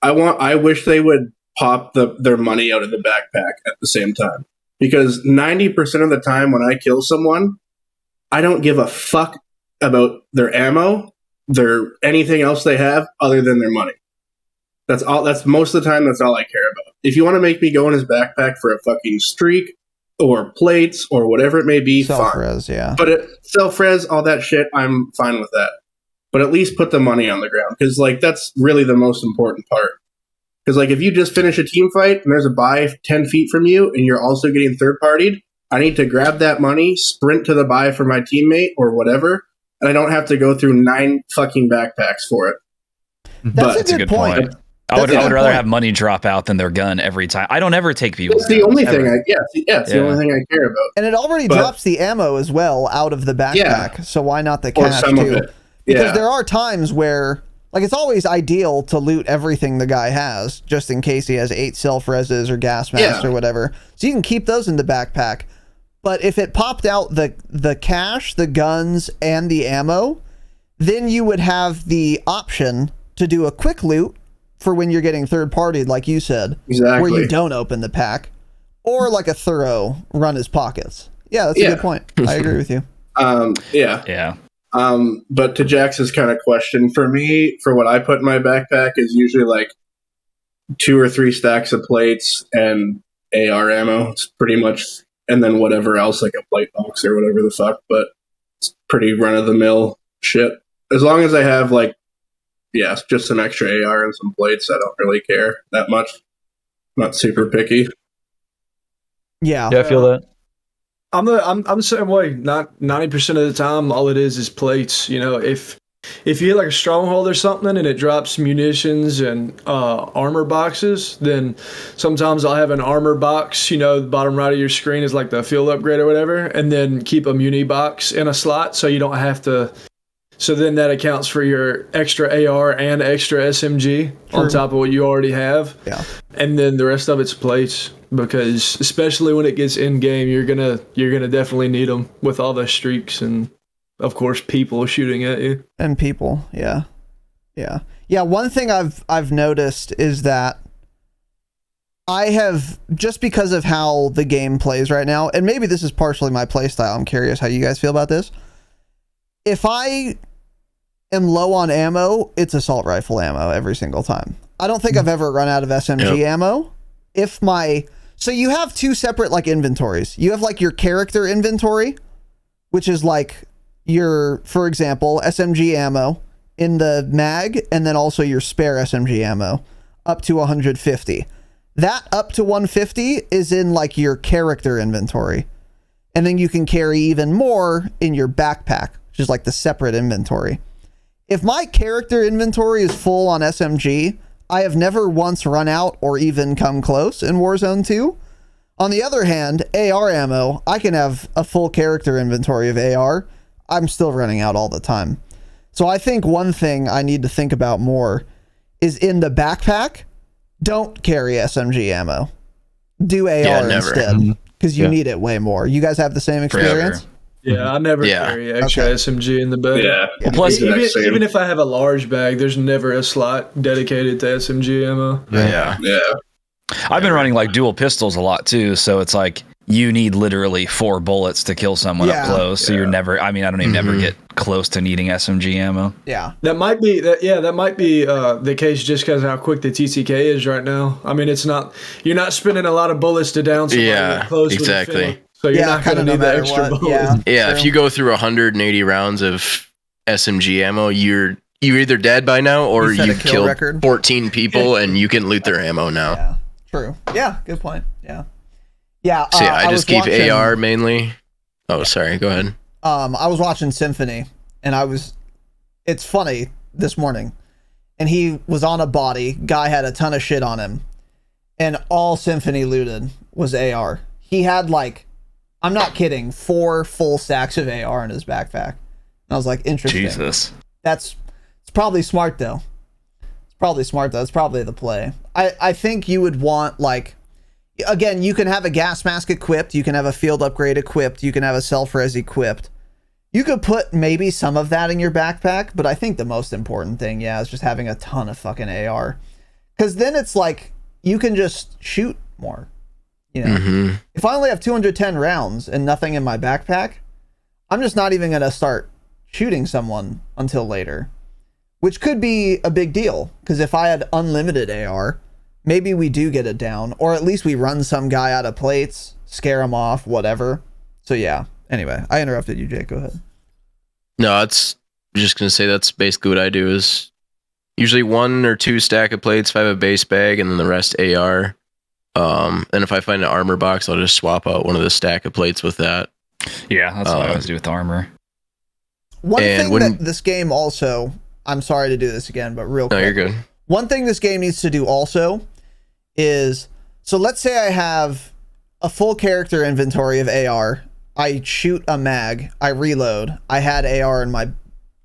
I wish they would pop their money out of the backpack at the same time, because 90% of the time when I kill someone, I don't give a fuck about their ammo, their anything else they have other than their money. That's all. That's most of the time. That's all I care about. If you want to make me go in his backpack for a fucking streak or plates or whatever it may be, Self-res, fine. yeah. But self-res, all that shit, I'm fine with that. But at least put the money on the ground, because that's really the most important part. Because if you just finish a team fight and there's a buy 10 feet from you and you're also getting third-partied, I need to grab that money, sprint to the buy for my teammate or whatever, and I don't have to go through 9 fucking backpacks for it. That's a good point. I would rather have money drop out than their gun every time. I don't ever take people's It's the only thing the only thing I care about. And it already drops the ammo as well out of the backpack. So why not the Or cash some too? of it. Because there are times where it's always ideal to loot everything the guy has, just in case he has 8 self-reses or gas masks or whatever. So you can keep those in the backpack. But if it popped out the cash, the guns, and the ammo, then you would have the option to do a quick loot for when you're getting third-partied, like you said, Exactly. where you don't open the pack, or like a thorough run his pockets. Yeah, that's a good point. I agree with you. Yeah. But to Jax's kind of question, for me, for what I put in my backpack is usually like 2 or 3 stacks of plates and AR ammo. It's pretty much, and then whatever else, like a plate box or whatever the fuck. But it's pretty run of the mill shit. As long as I have like, just some extra AR and some plates, I don't really care that much. I'm not super picky. Yeah. Yeah, I feel that. I'm the same way. Not 90% of the time, all it is plates. You know, if you hit like a stronghold or something and it drops munitions and armor boxes, then sometimes I'll have an armor box. You know, the bottom right of your screen is like the field upgrade or whatever, and then keep a muni box in a slot so you don't have to. So then that accounts for your extra AR and extra SMG on top of what you already have. Yeah. And then the rest of it's plates, because especially when it gets in game, you're gonna definitely need them with all the streaks and of course people shooting at you. And people, yeah. One thing I've noticed is that I have, just because of how the game plays right now, and maybe this is partially my play style, I'm curious how you guys feel about this. If I am low on ammo, it's assault rifle ammo every single time. I don't think I've ever run out of SMG ammo. So you have 2 separate like inventories. You have like your character inventory, which is like your, for example, SMG ammo in the mag, and then also your spare SMG ammo up to 150. That up to 150 is in like your character inventory. And then you can carry even more in your backpack, which is like the separate inventory. If my character inventory is full on SMG, I have never once run out or even come close in Warzone 2. On the other hand, AR ammo, I can have a full character inventory of AR. I'm still running out all the time. So I think one thing I need to think about more is in the backpack, don't carry SMG ammo. Do AR instead, because you need it way more. You guys have the same experience? Yeah, I never carry extra SMG in the bag. Yeah. Well, plus, even if I have a large bag, there's never a slot dedicated to SMG ammo. Yeah. I've been running like dual pistols a lot too, so it's like you need literally 4 bullets to kill someone up close. So you're never, I mean, I don't even ever get close to needing SMG ammo. Yeah. That might be the case just because how quick the TTK is right now. I mean, it's not, you're not spending a lot of bullets to down somebody close exactly. with a film. So you're not going to need the extra bullets. Yeah, if you go through 180 rounds of SMG ammo, you're either dead by now or you've killed 14 people and you can loot their ammo now. Yeah, true. Yeah, good point. Yeah. Yeah. So I just keep AR mainly. Oh, sorry. Go ahead. I was watching Symphony, and it's funny, this morning, and he was on a body. Guy had a ton of shit on him, and all Symphony looted was AR. He had like, I'm not kidding, 4 full stacks of AR in his backpack. And I was like, interesting. Jesus. It's probably smart though. It's probably the play. I think you would want, like, again, you can have a gas mask equipped, you can have a field upgrade equipped, you can have a self-res equipped. You could put maybe some of that in your backpack, but I think the most important thing, is just having a ton of fucking AR. Because then it's like, you can just shoot more. You know, if I only have 210 rounds and nothing in my backpack, I'm just not even going to start shooting someone until later, which could be a big deal. Because if I had unlimited AR, maybe we do get it down, or at least we run some guy out of plates, scare him off, whatever. So yeah. Anyway, I interrupted you, Jake. Go ahead. No, it's just going to say that's basically what I do is usually 1 or 2 stack of plates if I have a base bag, and then the rest AR. And if I find an armor box, I'll just swap out one of the stack of plates with that. Yeah, that's what I always do with armor. One thing that this game also, I'm sorry to do this again, but real quick. No, you're good. One thing this game needs to do also is, so let's say I have a full character inventory of AR. I shoot a mag, I reload, I had AR in my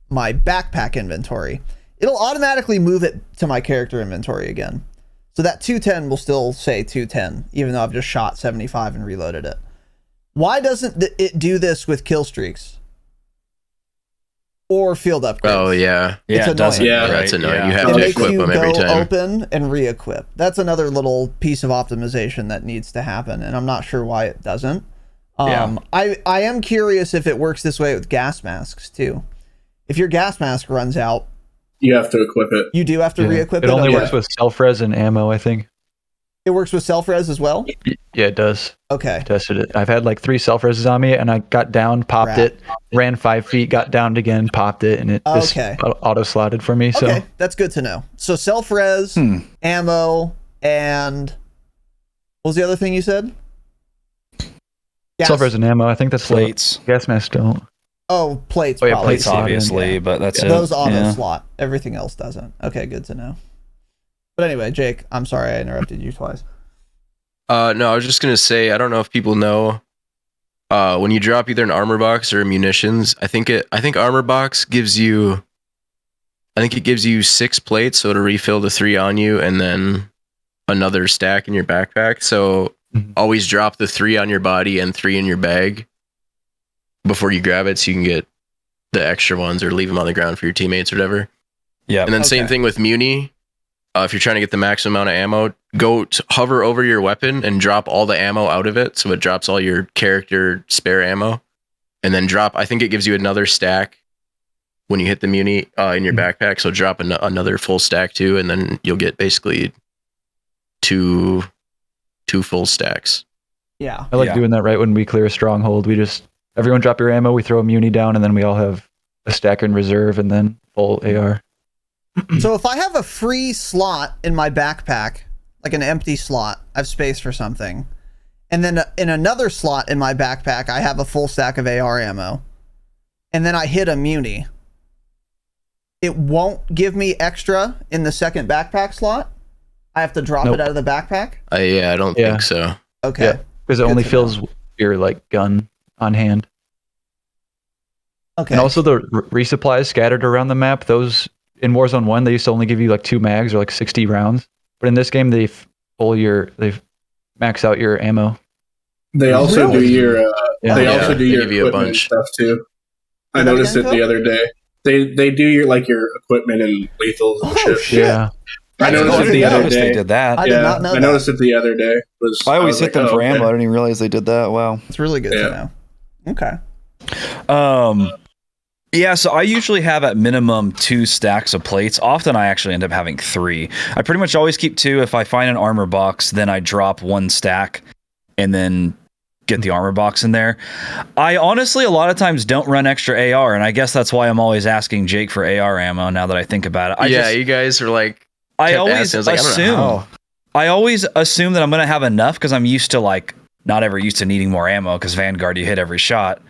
backpack inventory. It'll automatically move it to my character inventory again. So that 210 will still say 210, even though I've just shot 75 and reloaded it. Why doesn't it do this with kill streaks? or field upgrades. Oh yeah, It's Yeah, it doesn't. annoying. yeah, that's annoying. You have It to makes equip you them every go time. open and re-equip. That's another little piece of optimization that needs to happen, and I'm not sure why it doesn't. I am curious if it works this way with gas masks too. If your gas mask runs out, You have to equip it. you do have to re-equip it. It only Okay. works with self-res and ammo, I think. It works with self-res as well? Yeah, it does. Okay. Tested it. I've had like 3 self-reses on me, and I got down, popped Crap. it, ran 5 feet, got downed again, popped it, and it just Okay. auto-slotted for me. So Okay, that's good to know. So self-res, ammo, and what was the other thing you said? Gas. self-res and ammo, I think that's Plates. Gas masks don't. Oh, plates. Oh, yeah, probably. Plates, slot in, obviously, yeah. but that's it. Those auto Yeah. slot. Everything else doesn't. Okay, good to know. But anyway, Jake, I'm sorry I interrupted you twice. No, I was just gonna say, I don't know if people know, when you drop either an armor box or munitions, I think armor box gives you, I think it gives you 6 plates, so to refill the 3 on you, and then another stack in your backpack. So always drop the 3 on your body and 3 in your bag before you grab it, so you can get the extra ones or leave them on the ground for your teammates or whatever. Yeah. And then same Okay. thing with muni. If you're trying to get the maximum amount of ammo, hover over your weapon and drop all the ammo out of it, so it drops all your character spare ammo, and then drop. I think it gives you another stack when you hit the muni in your backpack. So drop another full stack too, and then you'll get basically two full stacks. Yeah. I like Yeah. doing that right when we clear a stronghold. We just, everyone drop your ammo, we throw a muni down, and then we all have a stack in reserve and then full AR. So if I have a free slot in my backpack, like an empty slot, I've space for something, and then in another slot in my backpack, I have a full stack of AR ammo, and then I hit a muni, it won't give me extra in the second backpack slot? I have to drop Nope. it out of the backpack? I don't think so. Okay. Yeah. Because it Good only to fills your like gun on hand. Okay. And also the resupplies scattered around the map, those in Warzone 1, they used to only give you like 2 mags or like 60 rounds. But in this game, they max out your ammo. They also Really? do your Yeah. they Yeah, also do they your give you a equipment bunch. stuff too. I Say that noticed again, it the Phil? other day. They do your equipment and lethals and Oh, shit. shit. Yeah. I That's noticed cool. it the I other noticed they day. did that. I did not know I that. noticed it the other day. I always was hit like, them oh, for ammo. I okay. didn't even realize they did that. Wow. It's really good Yeah. to know. Okay. Yeah, so I usually have at minimum 2 stacks of plates. Often I actually end up having 3. I pretty much always keep 2. If I find an armor box, then I drop 1 stack and then get the armor box in there. I honestly a lot of times don't run extra AR, and I guess that's why I'm always asking Jake for AR ammo now that I think about it. You guys are like, I kept always asking. I was like, I don't know assume how. I always assume that I'm going to have enough because I'm used to like not ever used to needing more ammo because Vanguard you hit every shot.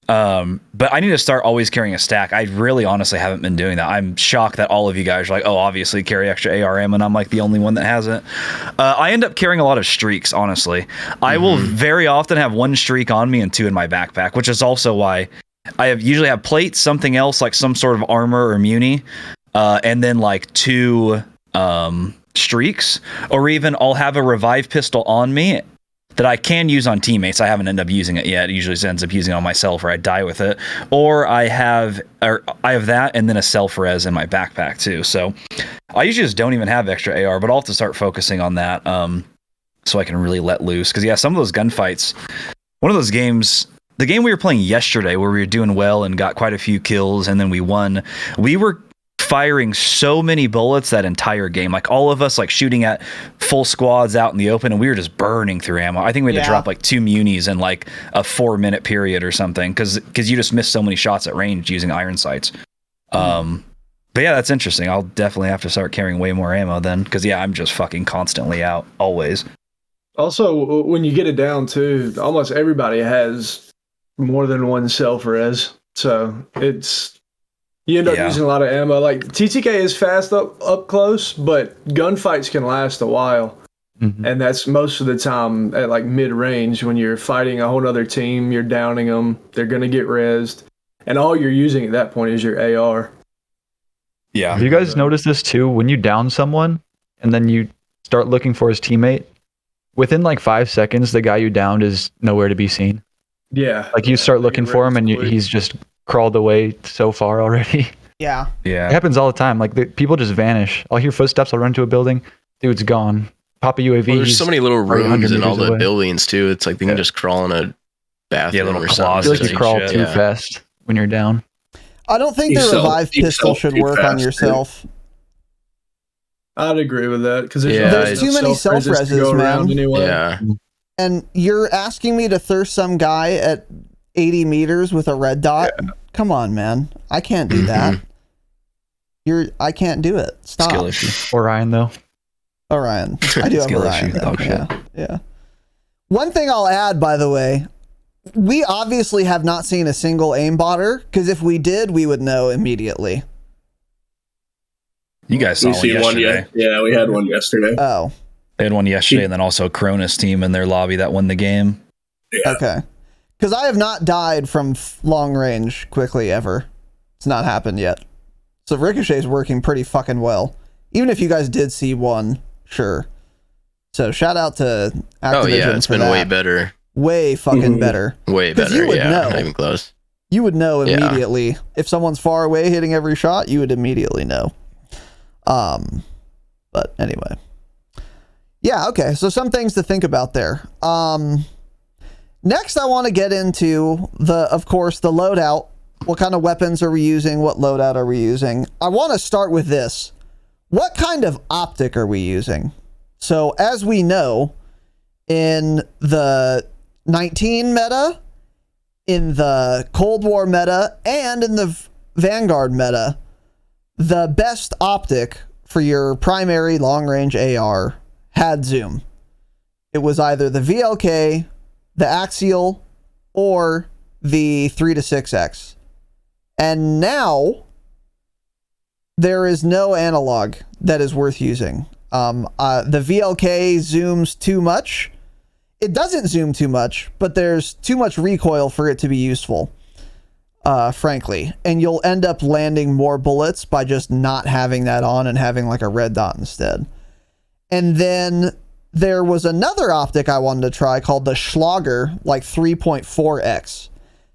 But I need to start always carrying a stack. I really honestly haven't been doing that. I'm shocked that all of you guys are like, oh, obviously carry extra AR ammo, and I'm like the only one that hasn't. I end up carrying a lot of streaks, honestly. I will very often have 1 streak on me and 2 in my backpack, which is also why I usually have plates, something else like some sort of armor or muni, and then like 2 streaks, or even I'll have a revive pistol on me that I can use on teammates. I haven't ended up using it yet. It usually ends up using it on myself or I die with it. Or I have that and then a self-res in my backpack too. So I usually just don't even have extra AR, but I'll have to start focusing on that so I can really let loose. Because yeah, some of those gunfights, one of those games, the game we were playing yesterday where we were doing well and got quite a few kills and then we won, we were firing so many bullets that entire game, like all of us like shooting at full squads out in the open, and we were just burning through ammo. I think we had to drop like 2 munis in like a 4-minute period or something because you just missed so many shots at range using iron sights. But yeah, that's interesting. I'll definitely have to start carrying way more ammo then, because yeah, I'm just fucking constantly out always. Also, when you get it down too, almost everybody has more than 1 self-res, so you end up using a lot of ammo. Like TTK is fast up close, but gunfights can last a while. And that's most of the time at like mid-range when you're fighting a whole other team, you're downing them, they're going to get rezzed, and all you're using at that point is your AR. Yeah. Have you guys noticed this too? When you down someone and then you start looking for his teammate, within like 5 seconds, the guy you downed is nowhere to be seen. Yeah. Like you start looking Get for him and rezzed quick. he's just crawled away so far already. Yeah. It happens all the time. Like people just vanish. I'll hear footsteps. I'll run to a building. Dude's gone. Pop a UAV. Well, there's so many little probably 100 rooms in all meters the away. buildings too. It's like they can just crawl in a bathroom little or I something. feel like closet you crawl shit. too fast when you're down. I don't think the You sell- revive you pistol sell should too work on fast, yourself. I'd agree with that because Yeah, There's too many self-reses, man. Anyway. Yeah. And you're asking me to thirst some guy at 80 meters with a red dot? Come on, man. I can't do that. I can't do it. Stop. Skill issue. Orion though. Orion. I do have Skill Orion. issue. though. Oh, shit. Yeah. One thing I'll add, by the way, we obviously have not seen a single aimbotter, because if we did, we would know immediately. You guys saw We one see one yesterday. yeah, we had one yesterday. Oh, They had one yesterday, and then also Cronus team in their lobby that won the game. Yeah. okay. Because I have not died from long range quickly ever. It's not happened yet. So Ricochet's working pretty fucking well. Even if you guys did see one, sure. So shout out to Activision. Oh yeah, it's for been that. way better. Way fucking better. Way 'Cause better. you would Yeah, know. not even close. You would know Yeah. immediately. If someone's far away hitting every shot, you would immediately know. But anyway. Yeah, okay. So some things to think about there. Next I want to get into of course, the loadout. What kind of weapons are we using? What loadout are we using? I want to start with this. What kind of optic are we using? So as we know, in the 19 meta, in the Cold War meta, and in the Vanguard meta, the best optic for your primary long-range AR had zoom. It was either the VLK, the Axial, or the 3 to 6x. And now there is no analog that is worth using. The VLK zooms too much. It doesn't zoom too much, but there's too much recoil for it to be useful, frankly. And you'll end up landing more bullets by just not having that on and having like a red dot instead. And then there was another optic I wanted to try called the Schlager, like 3.4x.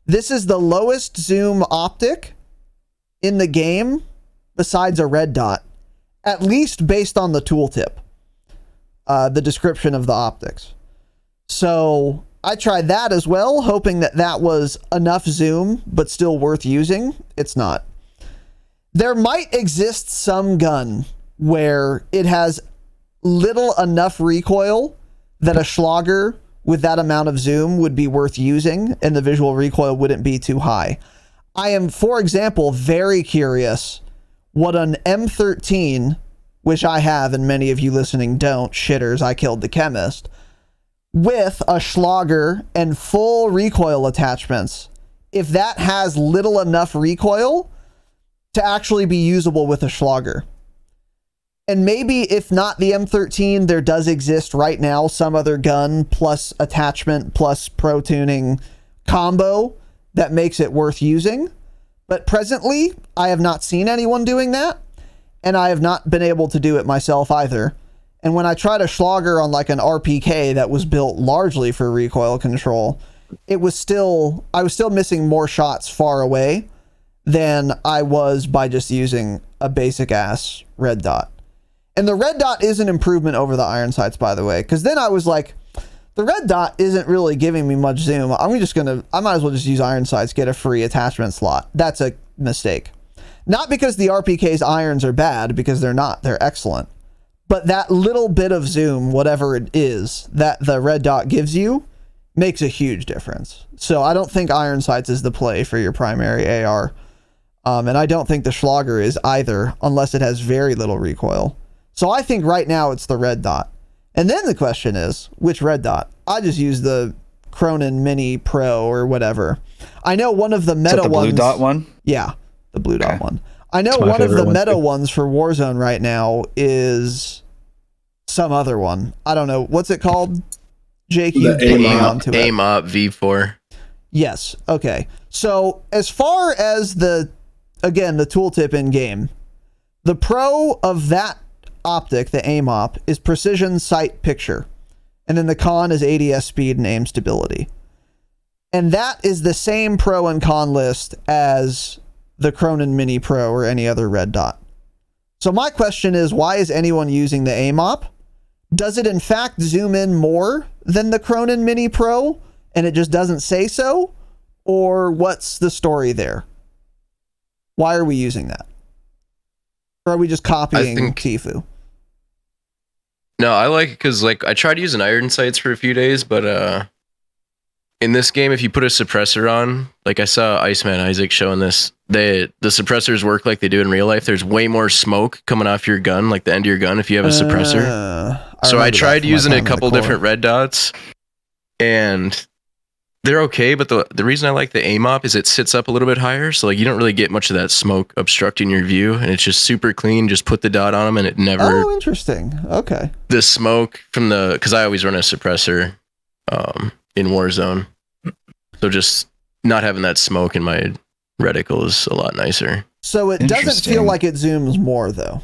This is the lowest zoom optic in the game besides a red dot, at least based on the tooltip, the description of the optics. So I tried that as well, hoping that that was enough zoom, but still worth using. It's not. There might exist some gun where it has little enough recoil that a Schlager with that amount of zoom would be worth using, and the visual recoil wouldn't be too high. I am, for example, very curious what an M13, which I have and many of you listening don't, shitters, I killed the chemist, with a Schlager and full recoil attachments, if that has little enough recoil to actually be usable with a Schlager. And maybe if not the M13, there does exist right now some other gun plus attachment plus pro tuning combo that makes it worth using. But presently, I have not seen anyone doing that, and I have not been able to do it myself either. And when I tried a Schlager on like an RPK that was built largely for recoil control, I was still missing more shots far away than I was by just using a basic ass red dot. And the red dot is an improvement over the iron sights, by the way, because then I was like, the red dot isn't really giving me much zoom. I might as well just use iron sights, get a free attachment slot. That's a mistake. Not because the RPK's irons are bad, because they're not. They're excellent. But that little bit of zoom, whatever it is, that the red dot gives you, makes a huge difference. So I don't think iron sights is the play for your primary AR. And I don't think the Schlager is either, unless it has very little recoil. So I think right now it's the red dot. And then the question is, which red dot? I just use the Cronin Mini Pro or whatever. I know one of the meta Is that the ones. blue dot one? Yeah, the blue dot one. I know It's my one of the favorite one, meta too. ones for Warzone right now is some other one. I don't know. What's it called? Jake, you The put me AIM-OP. onto it. Aim up V4. Yes. Okay. So as far as the tooltip in game, the pro of that optic, the aim-op, is precision sight picture. And then the con is ADS speed and aim stability. And that is the same pro and con list as the Cronin Mini Pro or any other red dot. So my question is, why is anyone using the AMOP? Does it in fact zoom in more than the Cronin Mini Pro and it just doesn't say so? Or what's the story there? Why are we using that? Or are we just copying Tfue? No, I like it because like I tried using iron sights for a few days, but in this game, if you put a suppressor on, like I saw Iceman Isaac showing this, the suppressors work like they do in real life. There's way more smoke coming off your gun, like the end of your gun, if you have a suppressor. So I tried using a couple different red dots, and they're okay. But the reason I like the AMOP is it sits up a little bit higher, so like you don't really get much of that smoke obstructing your view, and it's just super clean. Just put the dot on them, and it never. Oh, interesting. Okay. The smoke from because I always run a suppressor in Warzone, so just not having that smoke in my reticle is a lot nicer. So it doesn't feel like it zooms more, though.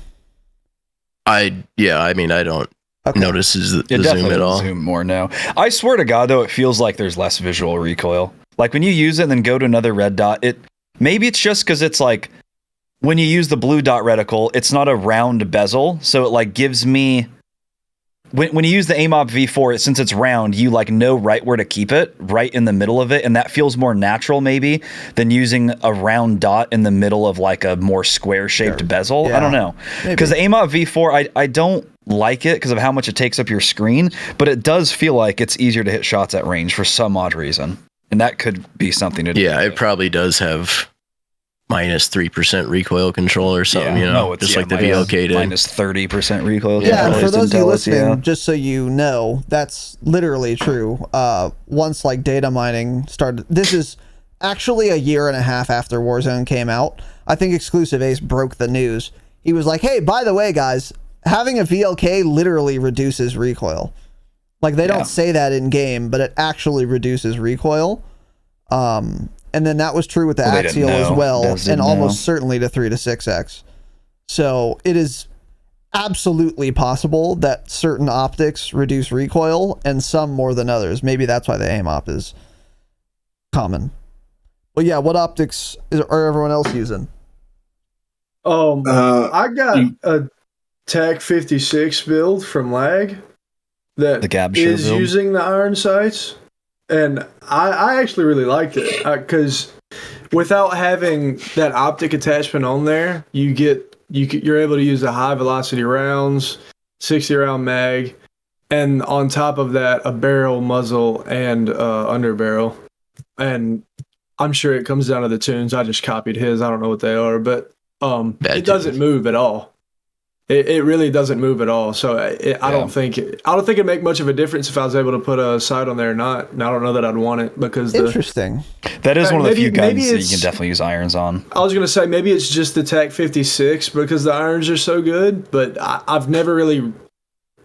I don't notice the zoom at all. Zoom more now. I swear to God, though, it feels like there's less visual recoil. Like when you use it and then go to another red dot, maybe it's just because it's like when you use the blue dot reticle, it's not a round bezel, so it like gives me. When you use the AMOP V4, since it's round, you like know right where to keep it, right in the middle of it, and that feels more natural maybe than using a round dot in the middle of like a more square-shaped bezel. Yeah, I don't know. Because the AMOP V4, I don't like it because of how much it takes up your screen, but it does feel like it's easier to hit shots at range for some odd reason. And that could be something to do. Yeah, it probably does have minus 3% recoil control or something, just like the VLK did. Minus 30% recoil. Yeah, and for those of you listening, just so you know, that's literally true. Once like data mining started, this is actually a year and a half after Warzone came out. I think Exclusive Ace broke the news. He was like, hey, by the way, guys, having a VLK literally reduces recoil. Like they don't say that in game, but it actually reduces recoil. And then that was true with the Axial as well, and almost certainly to 3 to 6x. So it is absolutely possible that certain optics reduce recoil and some more than others. Maybe that's why the AMOP is common. Well, yeah, what optics are everyone else using? I got a TAC 56 build from Lag that is using the iron sights. And I actually really liked it because without having that optic attachment on there, you're able to use the high velocity rounds, 60 round mag, and on top of that, a barrel, muzzle, and under barrel. And I'm sure it comes down to the tunes. I just copied his. I don't know what they are, but it doesn't move at all. It really doesn't move at all. So I don't think it'd make much of a difference if I was able to put a sight on there or not. And I don't know that I'd want it because interesting. That is one of the few guns that you can definitely use irons on. I was gonna say maybe it's just the TAC 56 because the irons are so good, but I've never really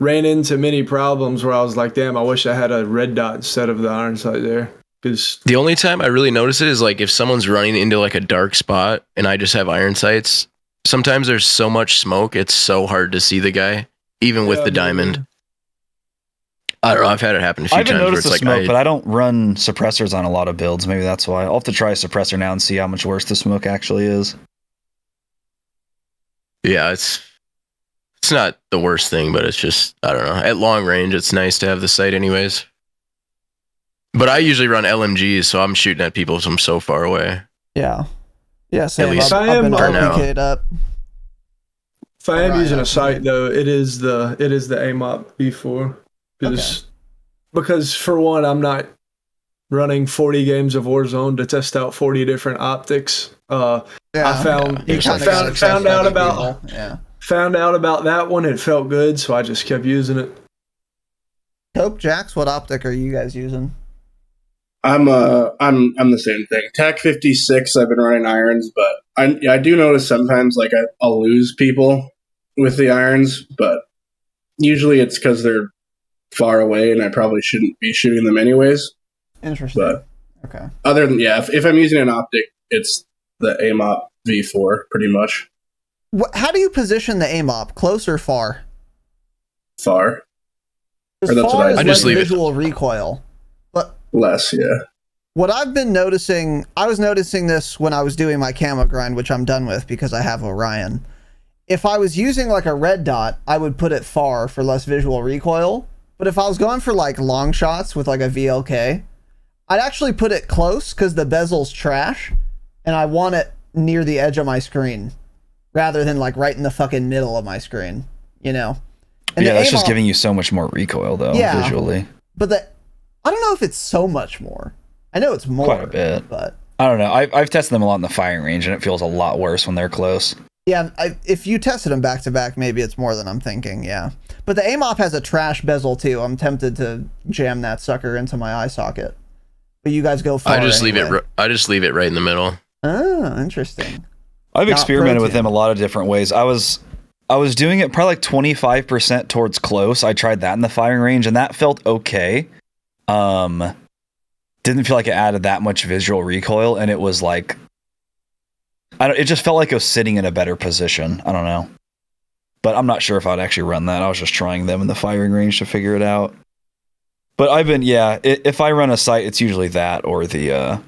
ran into many problems where I was like, damn, I wish I had a red dot instead of the iron sight there. Because the only time I really notice it is like if someone's running into like a dark spot and I just have iron sights. Sometimes there's so much smoke, it's so hard to see the guy, even with the diamond. I don't know, I've had it happen a few times. I haven't noticed the smoke, but I don't run suppressors on a lot of builds. Maybe that's why. I'll have to try a suppressor now and see how much worse the smoke actually is. Yeah, it's not the worst thing, but it's just, I don't know. At long range, it's nice to have the sight anyways. But I usually run LMGs, so I'm shooting at people from so far away. Yeah. Yeah, same. At least I've been RPK'd up. If I am using a sight though, it is the AMOP V4 because for one, I'm not running 40 games of Warzone to test out 40 different optics. I found out about that one. It felt good, so I just kept using it. Cope, Jax, what optic are you guys using? I'm the same thing. TAC 56. I've been running irons, but I do notice sometimes like I'll lose people with the irons, but usually it's because they're far away and I probably shouldn't be shooting them anyways. Interesting. But okay. Other than if I'm using an optic, it's the AMOP V4 pretty much. How do you position the AMOP? Close or far? Far. As far as I just leave visual recoil. Less, yeah. What I've been noticing, I was noticing this when I was doing my camo grind, which I'm done with because I have Orion. If I was using like a red dot, I would put it far for less visual recoil. But if I was going for like long shots with like a VLK, I'd actually put it close because the bezel's trash and I want it near the edge of my screen rather than like right in the fucking middle of my screen, you know? And yeah, that's just giving you so much more recoil though, visually. But I don't know if it's so much more. I know it's more. Quite a bit. But I don't know. I've tested them a lot in the firing range and it feels a lot worse when they're close. yeah, if you tested them back to back, maybe it's more than I'm thinking, yeah. But the AMOP has a trash bezel too. I'm tempted to jam that sucker into my eye socket. But you guys go far. I just anyway. leave it right in the middle. Oh, interesting. I've Not experimented with protein. them a lot of different ways. I was doing it probably like 25% towards close. I tried that in the firing range and that felt okay. Didn't feel like it added that much visual recoil, and it was like, it just felt like it was sitting in a better position. I don't know, but I'm not sure if I'd actually run that. I was just trying them in the firing range to figure it out. But I've been, if I run a sight, it's usually that or the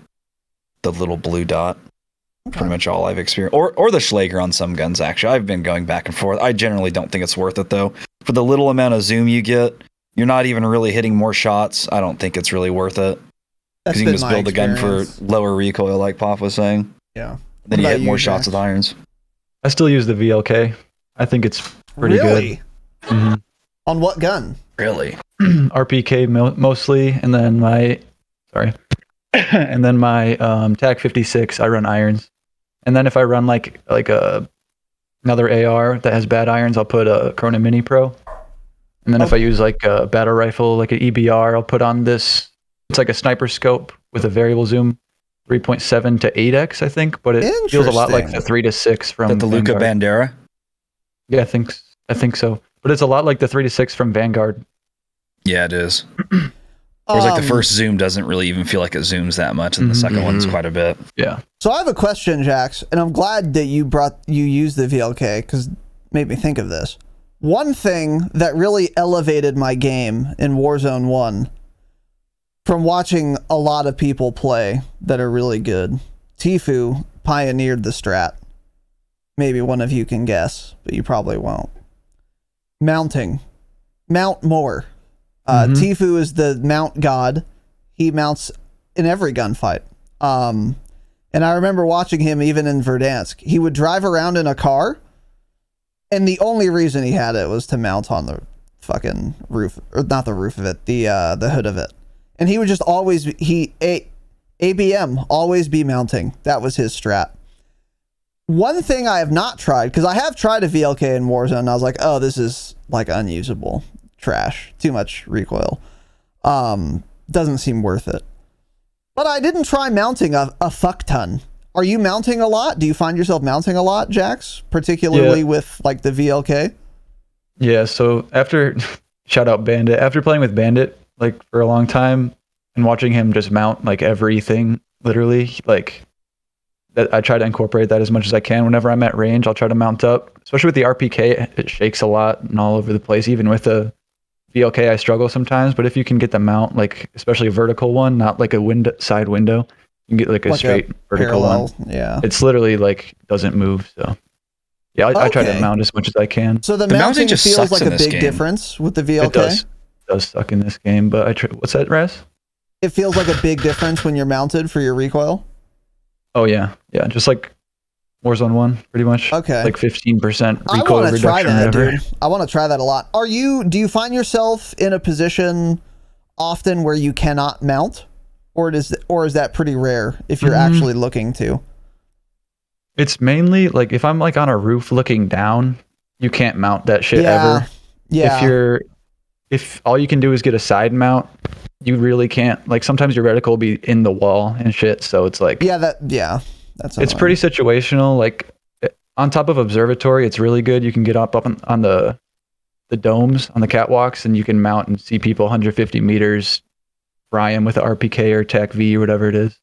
little blue dot. Okay. Pretty much all I've experienced, or the Schlager on some guns. Actually, I've been going back and forth. I generally don't think it's worth it though. For the little amount of zoom you get, you're not even really hitting more shots. I don't think it's really worth it. Because you can just build a gun for lower recoil, like Pop was saying. Yeah. Then you hit more shots with irons. I still use the VLK. I think it's pretty Really? good. Mm-hmm. On what gun? Really? RPK mostly, and then my TAC 56. I run irons, and then if I run like another AR that has bad irons, I'll put a Corona Mini Pro. And then if I use like a battle rifle, like an EBR, I'll put on this. It's like a sniper scope with a variable zoom, 3.7 to 8x, I think, but it feels a lot like the 3 to 6 from the Luca Bandera. Yeah, I think so. But it's a lot like the 3 to 6 from Vanguard. Yeah, it is. Whereas like the first zoom doesn't really even feel like it zooms that much, and the second one's quite a bit. Yeah. So I have a question, Jax, and I'm glad that you used the VLK because it made me think of this. One thing that really elevated my game in Warzone 1 from watching a lot of people play that are really good, Tfue pioneered the strat. Maybe one of you can guess, but you probably won't. Mounting. Mount more. Tfue is the mount god. He mounts in every gunfight. And I remember watching him even in Verdansk. He would drive around in a car, and the only reason he had it was to mount on the fucking roof, or not the roof of it, the hood of it. And he would just always ABM always be mounting. That was his strat. One thing I have not tried, because I have tried a VLK in Warzone, and I was like, oh, this is like unusable. Trash. Too much recoil. Doesn't seem worth it. But I didn't try mounting a fuck ton. Are you mounting a lot? Do you find yourself mounting a lot, Jax? Particularly with like the VLK? Yeah, so shout out Bandit. After playing with Bandit like for a long time and watching him just mount like everything, literally, like that, I try to incorporate that as much as I can. Whenever I'm at range, I'll try to mount up. Especially with the RPK, it shakes a lot and all over the place. Even with the VLK, I struggle sometimes. But if you can get the mount, like especially a vertical one, not like a side window, you can get like a straight vertical parallel one. Yeah, it's literally like doesn't move. So yeah, I try to mount as much as I can. So the mounting just feels like a big difference with the VLK. It does suck in this game, but what's that, Raz? It feels like a big difference when you're mounted for your recoil. Oh yeah, just like Warzone 1, pretty much. Okay, like 15% recoil I want to try that, whatever. dude. I want to try that a lot. Do you find yourself in a position often where you cannot mount, or is that pretty rare if you're actually looking to? It's mainly like if I'm like on a roof looking down, you can't mount that shit ever. Yeah. If all you can do is get a side mount, you really can't. Like sometimes your reticle will be in the wall and shit, so it's like that's annoying. It's pretty situational. Like on top of observatory, it's really good. You can get up on the domes on the catwalks, and you can mount and see people 150 meters, fry them with the RPK or TAC V or whatever it is.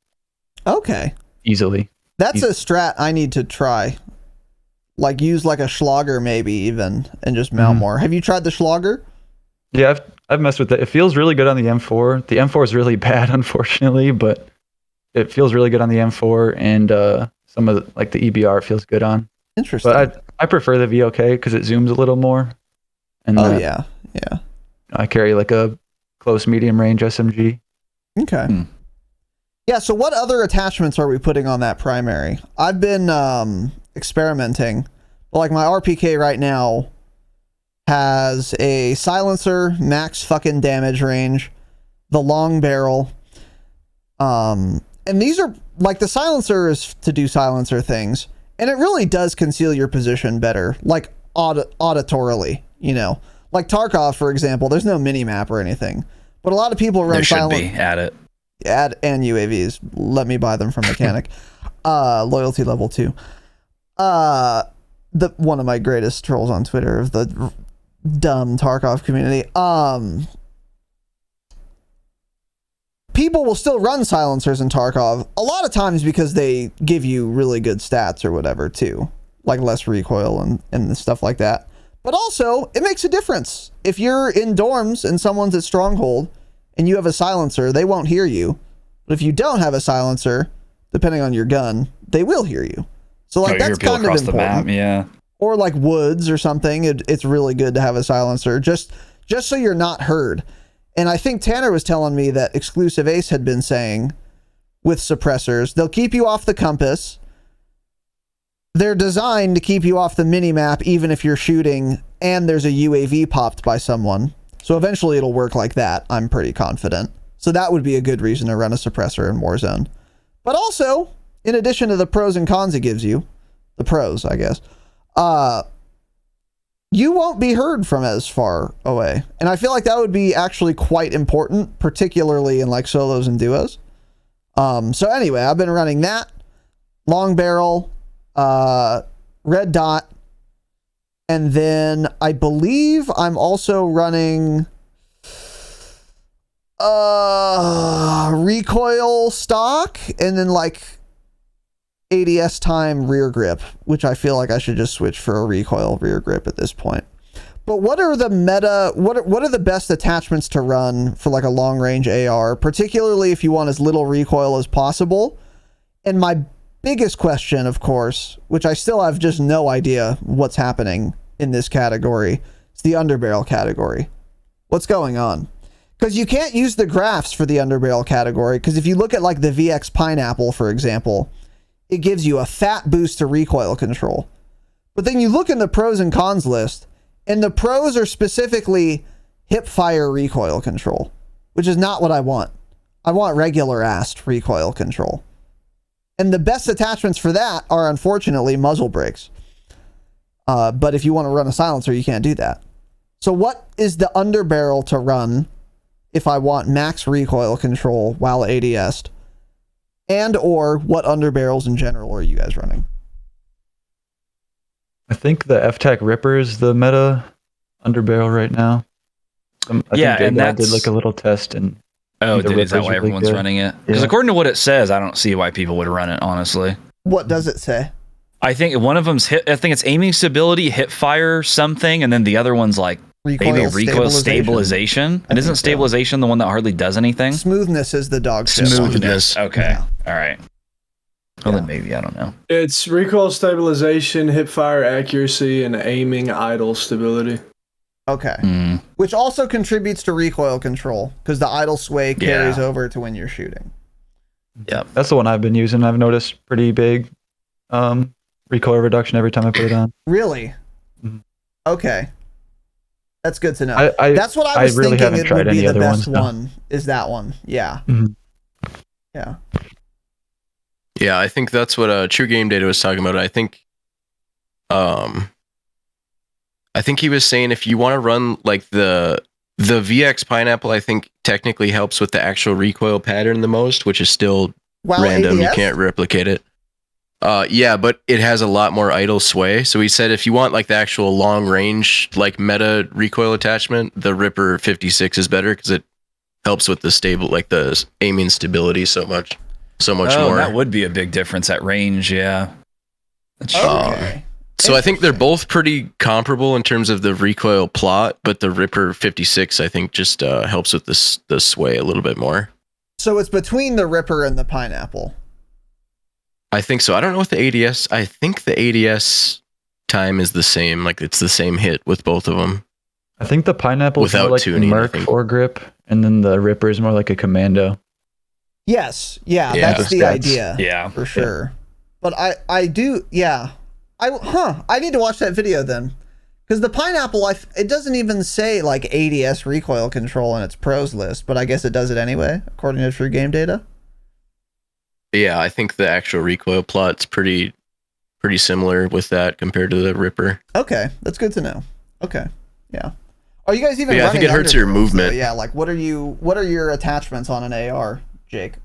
Okay, easily. That's a strat I need to try. Like use like a Schlager maybe even, and just mount more. Have you tried the Schlager? Yeah, I've messed with it. It feels really good on the M4. The M4 is really bad, unfortunately, but it feels really good on the M4, and some of the, like the EBR feels good on. Interesting. But I prefer the VOK because it zooms a little more. And yeah. I carry like a close medium range SMG. Okay. Yeah, so what other attachments are we putting on that primary? I've been experimenting. Like my RPK right now has a silencer, max fucking damage range, the long barrel. And these are like the silencer is to do silencer things, and it really does conceal your position better, like auditorily, you know. Like Tarkov, for example, there's no mini map or anything, but a lot of people run There should silent. be at it. And UAVs. Let me buy them from Mechanic. Loyalty level 2. One of my greatest trolls on Twitter of the dumb Tarkov community. People will still run silencers in Tarkov a lot of times because they give you really good stats or whatever too, like less recoil and stuff like that. But also, it makes a difference. If you're in dorms and someone's at Stronghold and you have a silencer, they won't hear you. But if you don't have a silencer, depending on your gun, they will hear you. So like that's kind of important. Yeah. Or like woods or something, it's really good to have a silencer just so you're not heard. And I think Tanner was telling me that Exclusive Ace had been saying with suppressors, they'll keep you off the compass. They're designed to keep you off the mini-map even if you're shooting and there's a UAV popped by someone. So eventually it'll work like that, I'm pretty confident. So that would be a good reason to run a suppressor in Warzone. But also, in addition to the pros and cons it gives you, the pros, I guess, you won't be heard from as far away. And I feel like that would be actually quite important, particularly in like solos and duos. So anyway, I've been running that, long barrel, red dot, and then I believe I'm also running recoil stock, and then like ADS time rear grip, which I feel like I should just switch for a recoil rear grip at this point. But what are the meta, what are the best attachments to run for like a long range AR, particularly if you want as little recoil as possible? And my biggest question, of course, which I still have just no idea what's happening in this category, is the underbarrel category. What's going on? Because you can't use the graphs for the underbarrel category, because if you look at like the VX Pineapple, for example, it gives you a fat boost to recoil control. But then you look in the pros and cons list, and the pros are specifically hip fire recoil control, which is not what I want. I want regular ass recoil control. And the best attachments for that are unfortunately muzzle brakes. But if you want to run a silencer, you can't do that. So what is the underbarrel to run if I want max recoil control while ADS'd? And or what underbarrels in general are you guys running? I think the FTAC Ripper is the meta underbarrel right now. I Yeah, think and J-Dog that's did like a little test, and Oh, the dude, is that Ripper's why really everyone's good. running it? Because Yeah. according to what it says, I don't see why people would run it, honestly. What does it say? I think one of them's I think it's aiming stability, hip fire, something, and then the other one's like maybe recoil stabilization. And isn't stabilization the one that hardly does anything? Smoothness is the dog shit. Smoothness. Okay. Yeah. All right. Well, then maybe, I don't know. It's recoil stabilization, hip fire accuracy, and aiming idle stability. Okay. Which also contributes to recoil control, because the idle sway carries over to when you're shooting. Yep. That's the one I've been using. I've noticed pretty big recoil reduction every time I put it on. Really? Mhm. Okay. That's good to know. That's what I was really thinking haven't it tried would be any the other best ones, no. one, is that one. Yeah. Mhm. Yeah. Yeah, I think that's what True Game Data was talking about. I think he was saying if you want to run like the VX Pineapple, I think technically helps with the actual recoil pattern the most, which is still random. ADS? You can't replicate it. Yeah, but it has a lot more idle sway. So he said if you want like the actual long range like meta recoil attachment, the Ripper 56 is better because it helps with the stable, like the aiming stability so much more. That would be a big difference at range, yeah. That's true. Okay. So I think they're both pretty comparable in terms of the recoil plot, but the Ripper 56 I think just helps with the sway a little bit more. So it's between the Ripper and the Pineapple. I think so. I don't know what the ADS. I think the ADS time is the same. Like it's the same hit with both of them. I think the Pineapple is Without more like tuning, a I Merc think. foregrip, and then the Ripper is more like a Commando. Yes, yeah, Yeah. that's the Stats. idea. Yeah. For sure. But I do, yeah. I need to watch that video then. Because the Pineapple, it doesn't even say like ADS recoil control in its pros list, but I guess it does it anyway, according to True Game Data. Yeah, I think the actual recoil plot's pretty similar with that compared to the Ripper. Okay, that's good to know. Okay, yeah. Are you guys even? Yeah, I think running it hurts your underbarrels, movement. though? Yeah, like what are your attachments on an AR, Jake?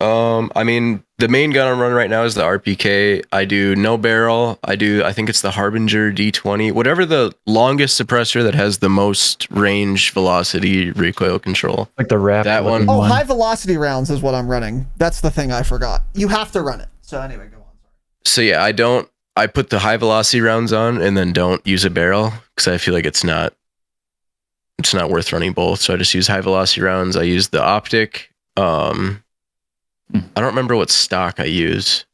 I mean, the main gun I'm running right now is the RPK. I do no barrel. I think it's the Harbinger D20. Whatever the longest suppressor that has the most range, velocity, recoil control. Like the wrap. That looking one. Oh, high velocity rounds is what I'm running. That's the thing I forgot. You have to run it. So anyway, go on. So yeah, I put the high velocity rounds on and then don't use a barrel because I feel like it's not worth running both. So I just use high velocity rounds. I use the optic. I don't remember what stock I use.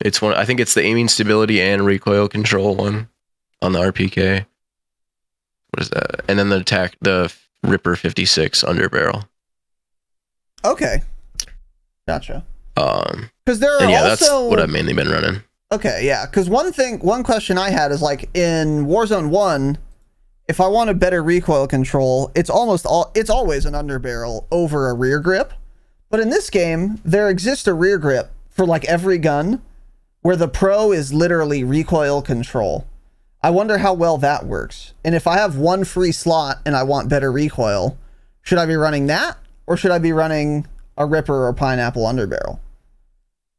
It's one. I think it's the aiming stability and recoil control one on the RPK. What is that? And then the Ripper 56 underbarrel. Okay, gotcha. Because there are And yeah, also that's what I've mainly been running. Okay, yeah. Because one question I had is like in Warzone 1, if I want a better recoil control, it's always an underbarrel over a rear grip. But in this game, there exists a rear grip for like every gun where the pro is literally recoil control. I wonder how well that works. And if I have one free slot and I want better recoil, should I be running that or should I be running a Ripper or Pineapple underbarrel?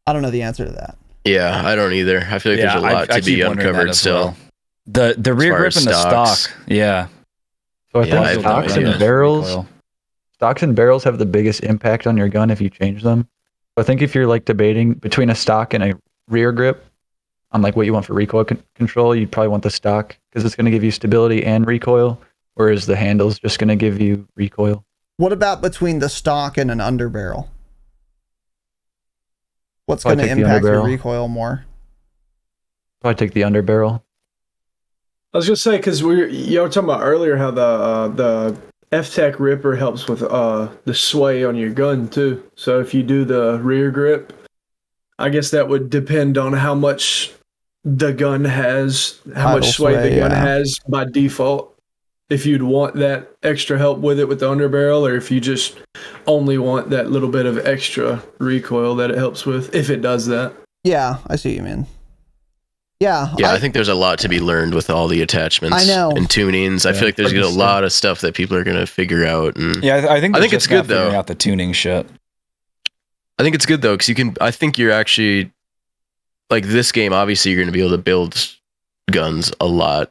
I don't know the answer to that. Yeah, I don't either. I feel like there's a lot to be keep wondering that uncovered as still. well. The rear far grip as and the stocks. stock. Yeah. So I Yeah, think I've stocks never and done barrels. Recoil. Stocks and barrels have the biggest impact on your gun if you change them. So I think if you're like debating between a stock and a rear grip on like what you want for recoil control, you'd probably want the stock because it's going to give you stability and recoil, whereas the handle's just going to give you recoil. What about between the stock and an underbarrel? What's Probably going to take the impact your underbarrel. recoil more? Probably take the underbarrel. I was gonna say because you were talking about earlier how the F-Tech Ripper helps with the sway on your gun too. So if you do the rear grip, I guess that would depend on how much the gun has, how Idle much sway the sway, gun yeah. has by default. If you'd want that extra help with it with the underbarrel, or if you just only want that little bit of extra recoil that it helps with, if it does that. Yeah, I see what you mean. Yeah, Yeah, I think there's a lot to be learned with all the attachments I know. and tunings. I feel like there's like a you lot of stuff that people are going to figure out. And Yeah, I think I they're think it's just now good, though. figuring out the tuning shit. I think it's good though, because I think you're actually, like this game, obviously you're going to be able to build guns a lot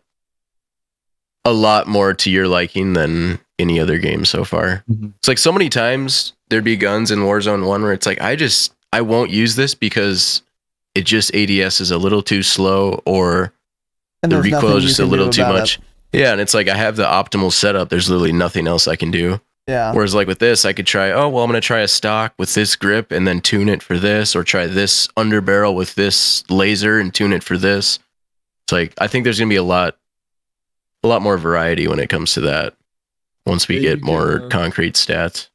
more to your liking than any other game so far. Mhm. It's like so many times there'd be guns in Warzone 1 where it's like, I won't use this because it just ADS is a little too slow or and the there's recoil nothing is you just a can little do too about it. much. Yeah, and it's like I have the optimal setup. There's literally nothing else I can do. Yeah. Whereas like with this, I could try, I'm going to try a stock with this grip and then tune it for this, or try this underbarrel with this laser and tune it for this. It's like, I think there's going to be a lot more variety when it comes to that once we Yeah, get you more can, concrete stats.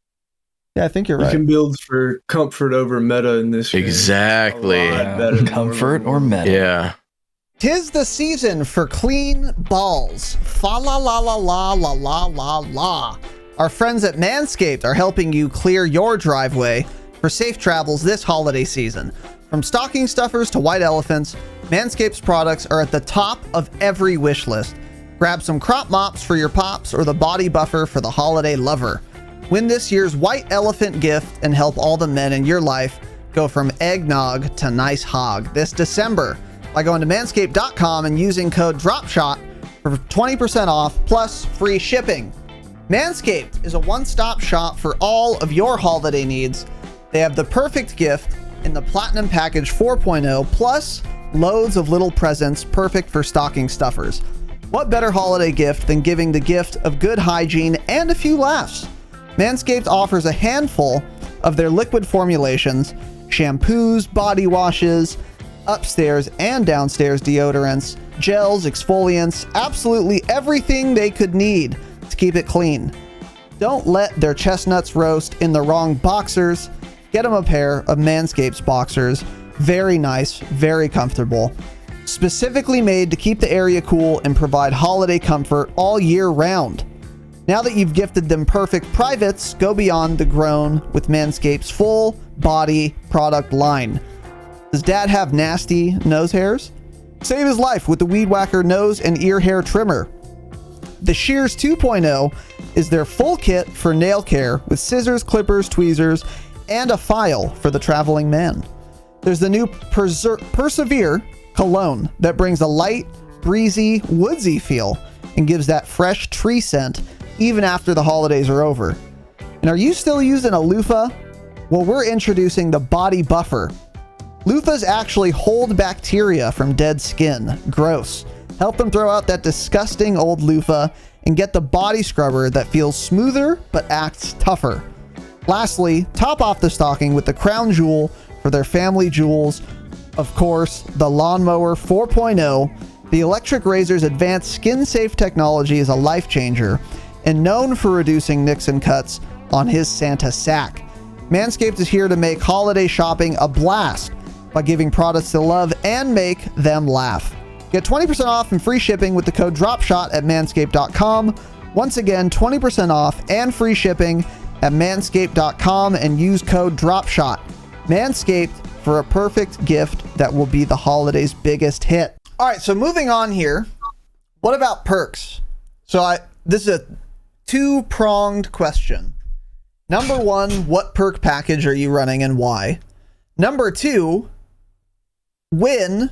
Yeah, I think you're You right. can build for comfort over meta in this game. Exactly. A lot better than Comfort Warzone or 1. meta? Yeah. 'Tis the season for clean balls. Fa la la la la la la la la. Our friends at MANSCAPED are helping you clear your driveway for safe travels this holiday season. From stocking stuffers to white elephants, MANSCAPED's products are at the top of every wish list. Grab some crop mops for your pops or the body buffer for the holiday lover. Win this year's white elephant gift and help all the men in your life go from eggnog to nice hog this December by going to manscaped.com and using code DROPSHOT for 20% off plus free shipping. Manscaped is a one-stop shop for all of your holiday needs. They have the perfect gift in the Platinum Package 4.0 plus loads of little presents perfect for stocking stuffers. What better holiday gift than giving the gift of good hygiene and a few laughs? Manscaped offers a handful of their liquid formulations, shampoos, body washes, upstairs and downstairs deodorants, gels, exfoliants, absolutely everything they could need to keep it clean. Don't let their chestnuts roast in the wrong boxers. Get them a pair of Manscaped's boxers. Very nice, very comfortable. Specifically made to keep the area cool and provide holiday comfort all year round. Now that you've gifted them perfect privates, go beyond the grown with Manscaped's full body product line. Does dad have nasty nose hairs? Save his life with the Weed Whacker nose and ear hair trimmer. The Shears 2.0 is their full kit for nail care with scissors, clippers, tweezers, and a file for the traveling man. There's the new Persevere cologne that brings a light, breezy, woodsy feel and gives that fresh tree scent even after the holidays are over. And are you still using a loofah? Well, we're introducing the Body Buffer. Loofahs actually hold bacteria from dead skin. Gross. Help them throw out that disgusting old loofah and get the body scrubber that feels smoother but acts tougher. Lastly, top off the stocking with the crown jewel for their family jewels. Of course, the Lawnmower 4.0. The electric razor's advanced skin-safe technology is a life changer and known for reducing nicks and cuts on his Santa sack. Manscaped is here to make holiday shopping a blast by giving products to love and make them laugh. Get 20% off and free shipping with the code DROPSHOT at manscaped.com. Once again, 20% off and free shipping at manscaped.com and use code DROPSHOT. Manscaped, for a perfect gift that will be the holidays' biggest hit. All right, so moving on here. What about perks? So this is a two-pronged question. Number one, what perk package are you running and why? Number two, when,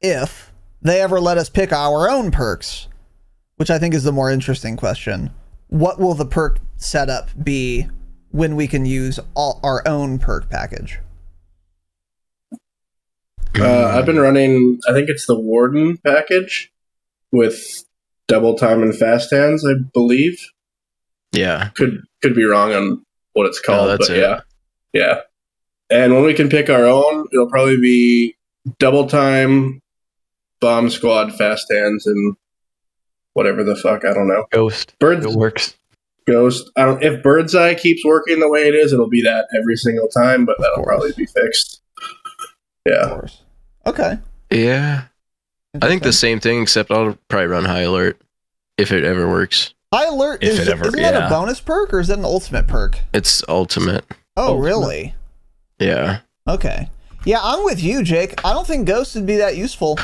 if they ever let us pick our own perks, which I think is the more interesting question. What will the perk setup be when we can use our own perk package? I've been running, I think it's the Warden package with double time and fast hands, I believe. Yeah. Could be wrong on what it's called, that's but it. yeah. And when we can pick our own, it'll probably be double time, bomb squad, fast hands, and whatever the fuck, I don't know. Ghost. It works. Ghost. If Bird's Eye keeps working the way it is, it'll be that every single time, but that'll probably be fixed. Yeah. Of course. Okay. Yeah. I think the same thing, except I'll probably run High Alert if it ever works. High Alert, isn't that a bonus perk or is that an ultimate perk? It's ultimate. Oh, really? Yeah. Okay. Yeah, I'm with you, Jake. I don't think Ghost would be that useful.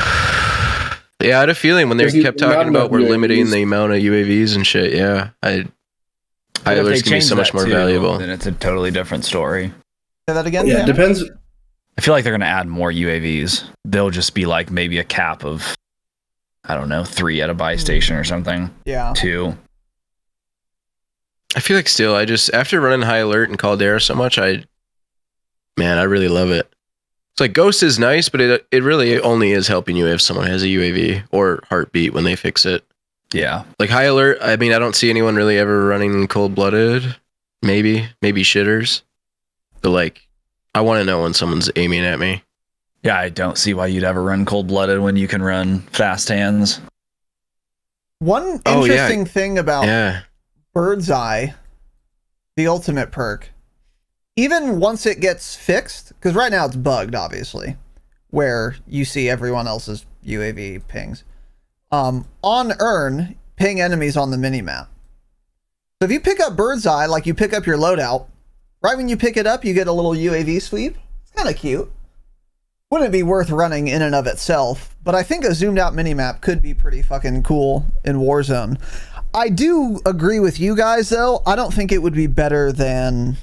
Yeah, I had a feeling when they kept talking about we're limiting UAVs. the amount of UAVs and shit. Yeah, High Alert's gonna be so much more valuable. Then it's a totally different story. Say that again? Yeah, Sam? it depends. I feel like they're going to add more UAVs. They'll just be like maybe a cap of, I don't know, 3 at a buy station or something. Yeah. 2. I feel like still, after running High Alert and Caldera so much, I really love it. It's like Ghost is nice, but it really only is helping you if someone has a UAV or Heartbeat when they fix it. Yeah. Like High Alert, I mean, I don't see anyone really ever running Cold-Blooded. Maybe Shitters. But like, I want to know when someone's aiming at me. Yeah, I don't see why you'd ever run Cold-Blooded when you can run Fast Hands. One interesting thing about Bird's Eye, the ultimate perk, even once it gets fixed, because right now it's bugged, obviously, where you see everyone else's UAV pings. On Earn, ping enemies on the minimap. So if you pick up Bird's Eye, like you pick up your loadout, right when you pick it up, you get a little UAV sweep. It's kind of cute. Wouldn't be worth running in and of itself, but I think a zoomed out minimap could be pretty fucking cool in Warzone. I do agree with you guys, though. I don't think it would be better than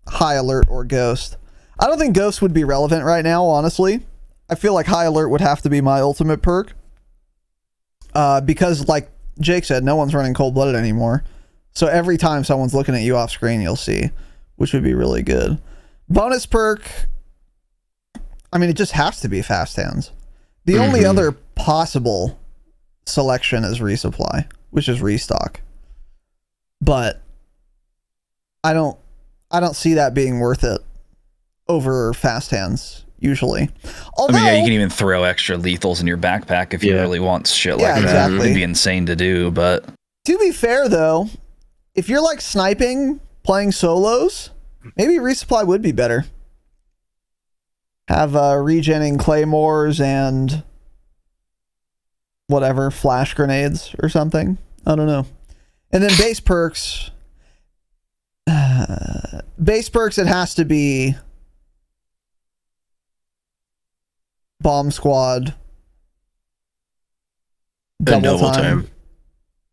High Alert or Ghost. I don't think Ghost would be relevant right now, honestly. I feel like High Alert would have to be my ultimate perk. Because, like Jake said, no one's running Cold-Blooded anymore. So every time someone's looking at you off screen, you'll see, which would be really good. Bonus perk, I mean, it just has to be Fast Hands. The only other possible selection is Resupply, which is Restock. But I don't I don't see that being worth it over fast hands usually. Although, I mean, yeah, you can even throw extra lethals in your backpack if you really want shit like that. Exactly. It'd be insane to do, but to be fair though, if you're like sniping, playing solos, maybe resupply would be better. Have regenning claymores and whatever, flash grenades or something. I don't know. And then base perks. Base perks, it has to be bomb squad. Double time.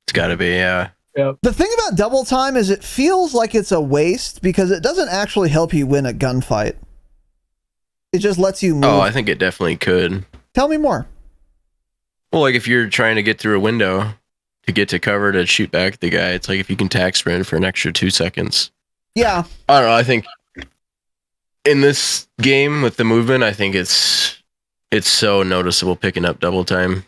It's got to be, yeah. The thing about double time is it feels like it's a waste because it doesn't actually help you win a gunfight. It just lets you move. Oh, I think it definitely could. Tell me more. Well, like if you're trying to get through a window to get to cover to shoot back at the guy, it's like if you can tag sprint for an extra 2 seconds. Yeah. I don't know. I think in this game with the movement, I think it's so noticeable picking up double time.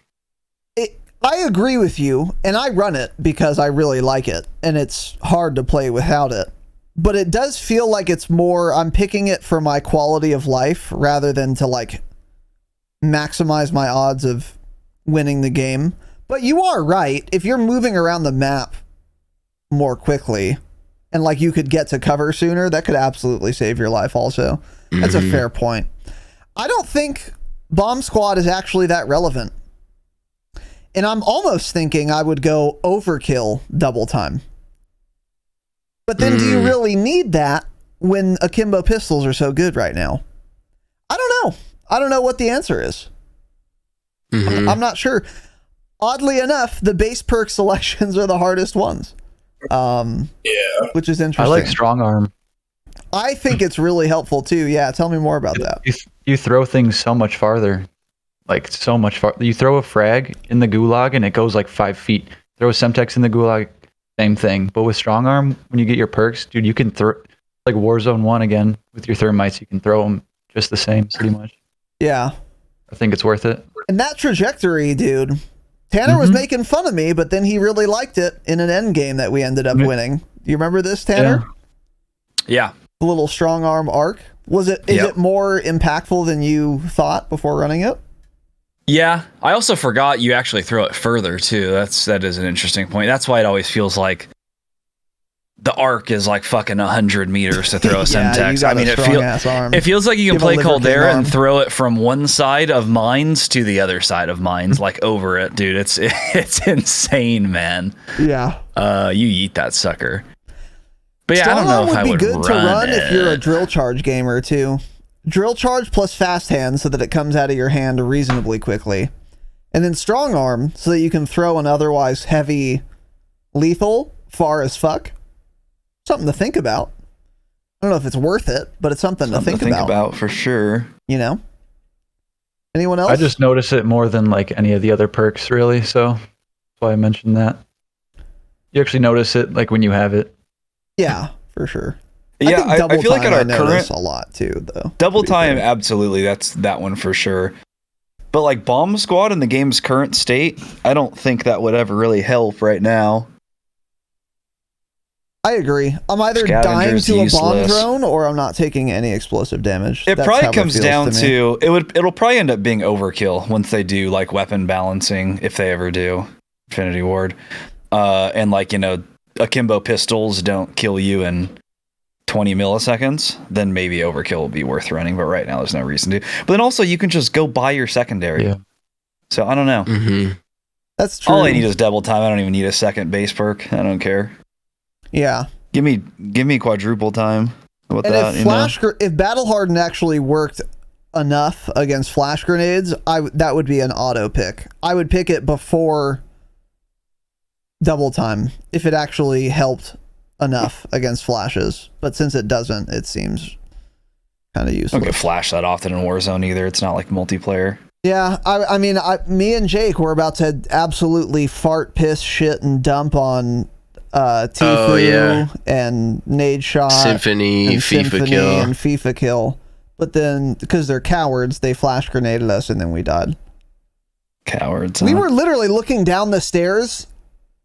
I agree with you, and I run it because I really like it, and it's hard to play without it. But it does feel like it's more, I'm picking it for my quality of life rather than to like maximize my odds of winning the game. But you are right. If you're moving around the map more quickly and like you could get to cover sooner, that could absolutely save your life also. That's a fair point. I don't think Bomb Squad is actually that relevant. And I'm almost thinking I would go overkill double time. But then do you really need that when akimbo pistols are so good right now? I don't know. I don't know what the answer is. I'm not sure. Oddly enough, the base perk selections are the hardest ones. Which is interesting. I like strong arm. I think it's really helpful too. Yeah, tell me more about that. You throw things so much farther. Like so much farther. You throw a frag in the gulag and it goes like 5 feet. Throw a Semtex in the gulag, same thing. But with strong arm, when you get your perks, dude, you can throw like Warzone 1 again with your thermites. You can throw them just the same, pretty much. Yeah. I think it's worth it. And that trajectory, dude. Tanner was making fun of me, but then he really liked it in an end game that we ended up winning. Do you remember this, Tanner? Yeah. The little strong arm arc. Is it more impactful than you thought before running it? Yeah, I also forgot you actually throw it further too. That is an interesting point. That's why it always feels like the arc is like fucking 100 meters to throw a Semtex. I mean, it feels like you can play Caldera and throw it from one side of mines to the other side of mines, like over it, dude. It's insane, man. Yeah. You eat that sucker. But yeah, Strong I don't know if I would be good to run it. if you're a drill charge gamer too. Drill charge plus fast hand so that it comes out of your hand reasonably quickly. And then strong arm so that you can throw an otherwise heavy lethal far as fuck. Something to think about. I don't know if it's worth it, but it's something to think about for sure. You know? Anyone else? I just notice it more than like any of the other perks, really. So that's why I mentioned that. You actually notice it like when you have it. Yeah, for sure. Yeah, I feel like at our current a lot too, though. Double time, absolutely. That's that one for sure. But like Bomb Squad in the game's current state, I don't think that would ever really help right now. I agree. I'm either dying to a bomb drone or I'm not taking any explosive damage. It probably comes down to it'll probably end up being overkill once they do like weapon balancing, if they ever do Infinity Ward. And like, you know, akimbo pistols don't kill you in 20 milliseconds, then maybe overkill will be worth running, but right now there's no reason to. But then also you can just go buy your secondary. Yeah. So I don't know. That's true. All I need is double time. I don't even need a second base perk. I don't care. Yeah. Give me quadruple time. How about and that? If Battle Hardened actually worked enough against flash grenades, that would be an auto pick. I would pick it before double time if it actually helped enough against flashes, but since it doesn't, it seems kind of useless. I don't get flash that often in Warzone either. It's not like multiplayer. Yeah, I mean, me and Jake were about to absolutely fart, piss, shit, and dump on Tfue and Nade Shot, Symphony, and FIFA Kill, and FIFA Kill, but then because they're cowards, they flash grenaded us and then we died. Cowards. We were literally looking down the stairs,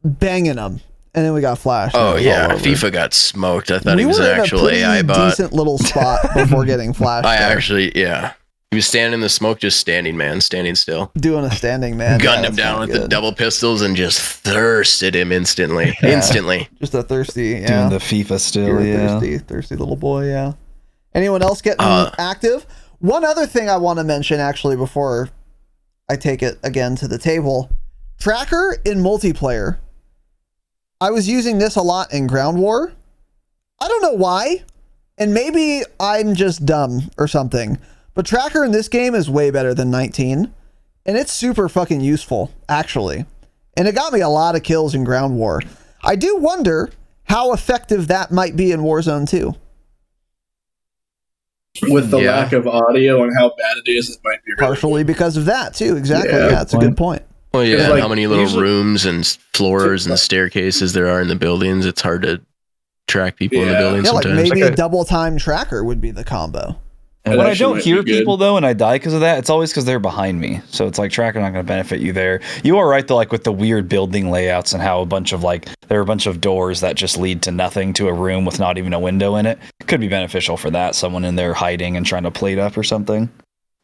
banging them. and then we got flashed. Oh and it was yeah, all over. FIFA got smoked. I thought We he was were an in a actual pretty AI bot. decent little spot before getting flashed. I there. actually, yeah. He was standing in the smoke, just standing, man, standing still. Doing a standing man. Gunned Yeah, him that's down kinda with the good. double pistols and just thirsted him instantly. Instantly. Just a thirsty, yeah. Doing the FIFA still, You're a yeah. thirsty little boy, yeah. Anyone else getting active? One other thing I want to mention, actually, before I take it again to the table. Tracker in multiplayer. I was using this a lot in Ground War. I don't know why, and maybe I'm just dumb or something, but Tracker in this game is way better than 19, and it's super fucking useful, actually. And it got me a lot of kills in Ground War. I do wonder how effective that might be in Warzone 2. With the lack of audio and how bad it is, it might be really Partially because of that, too. Exactly. Yeah. Yeah, that's a good point. Well, yeah, like, how many little usually- rooms and floors and staircases there are in the buildings. It's hard to track people in the Yeah. building Yeah, like sometimes. maybe Okay. a double time Tracker would be the combo. And That when I actually don't might hear be good. people though, and I die because of that, it's always because they're behind me. So it's like tracker not going to benefit you there. You are right though, like with the weird building layouts and how there are a bunch of doors that just lead to nothing, to a room with not even a window in it. Could be beneficial for that. Someone in there hiding and trying to plate up or something.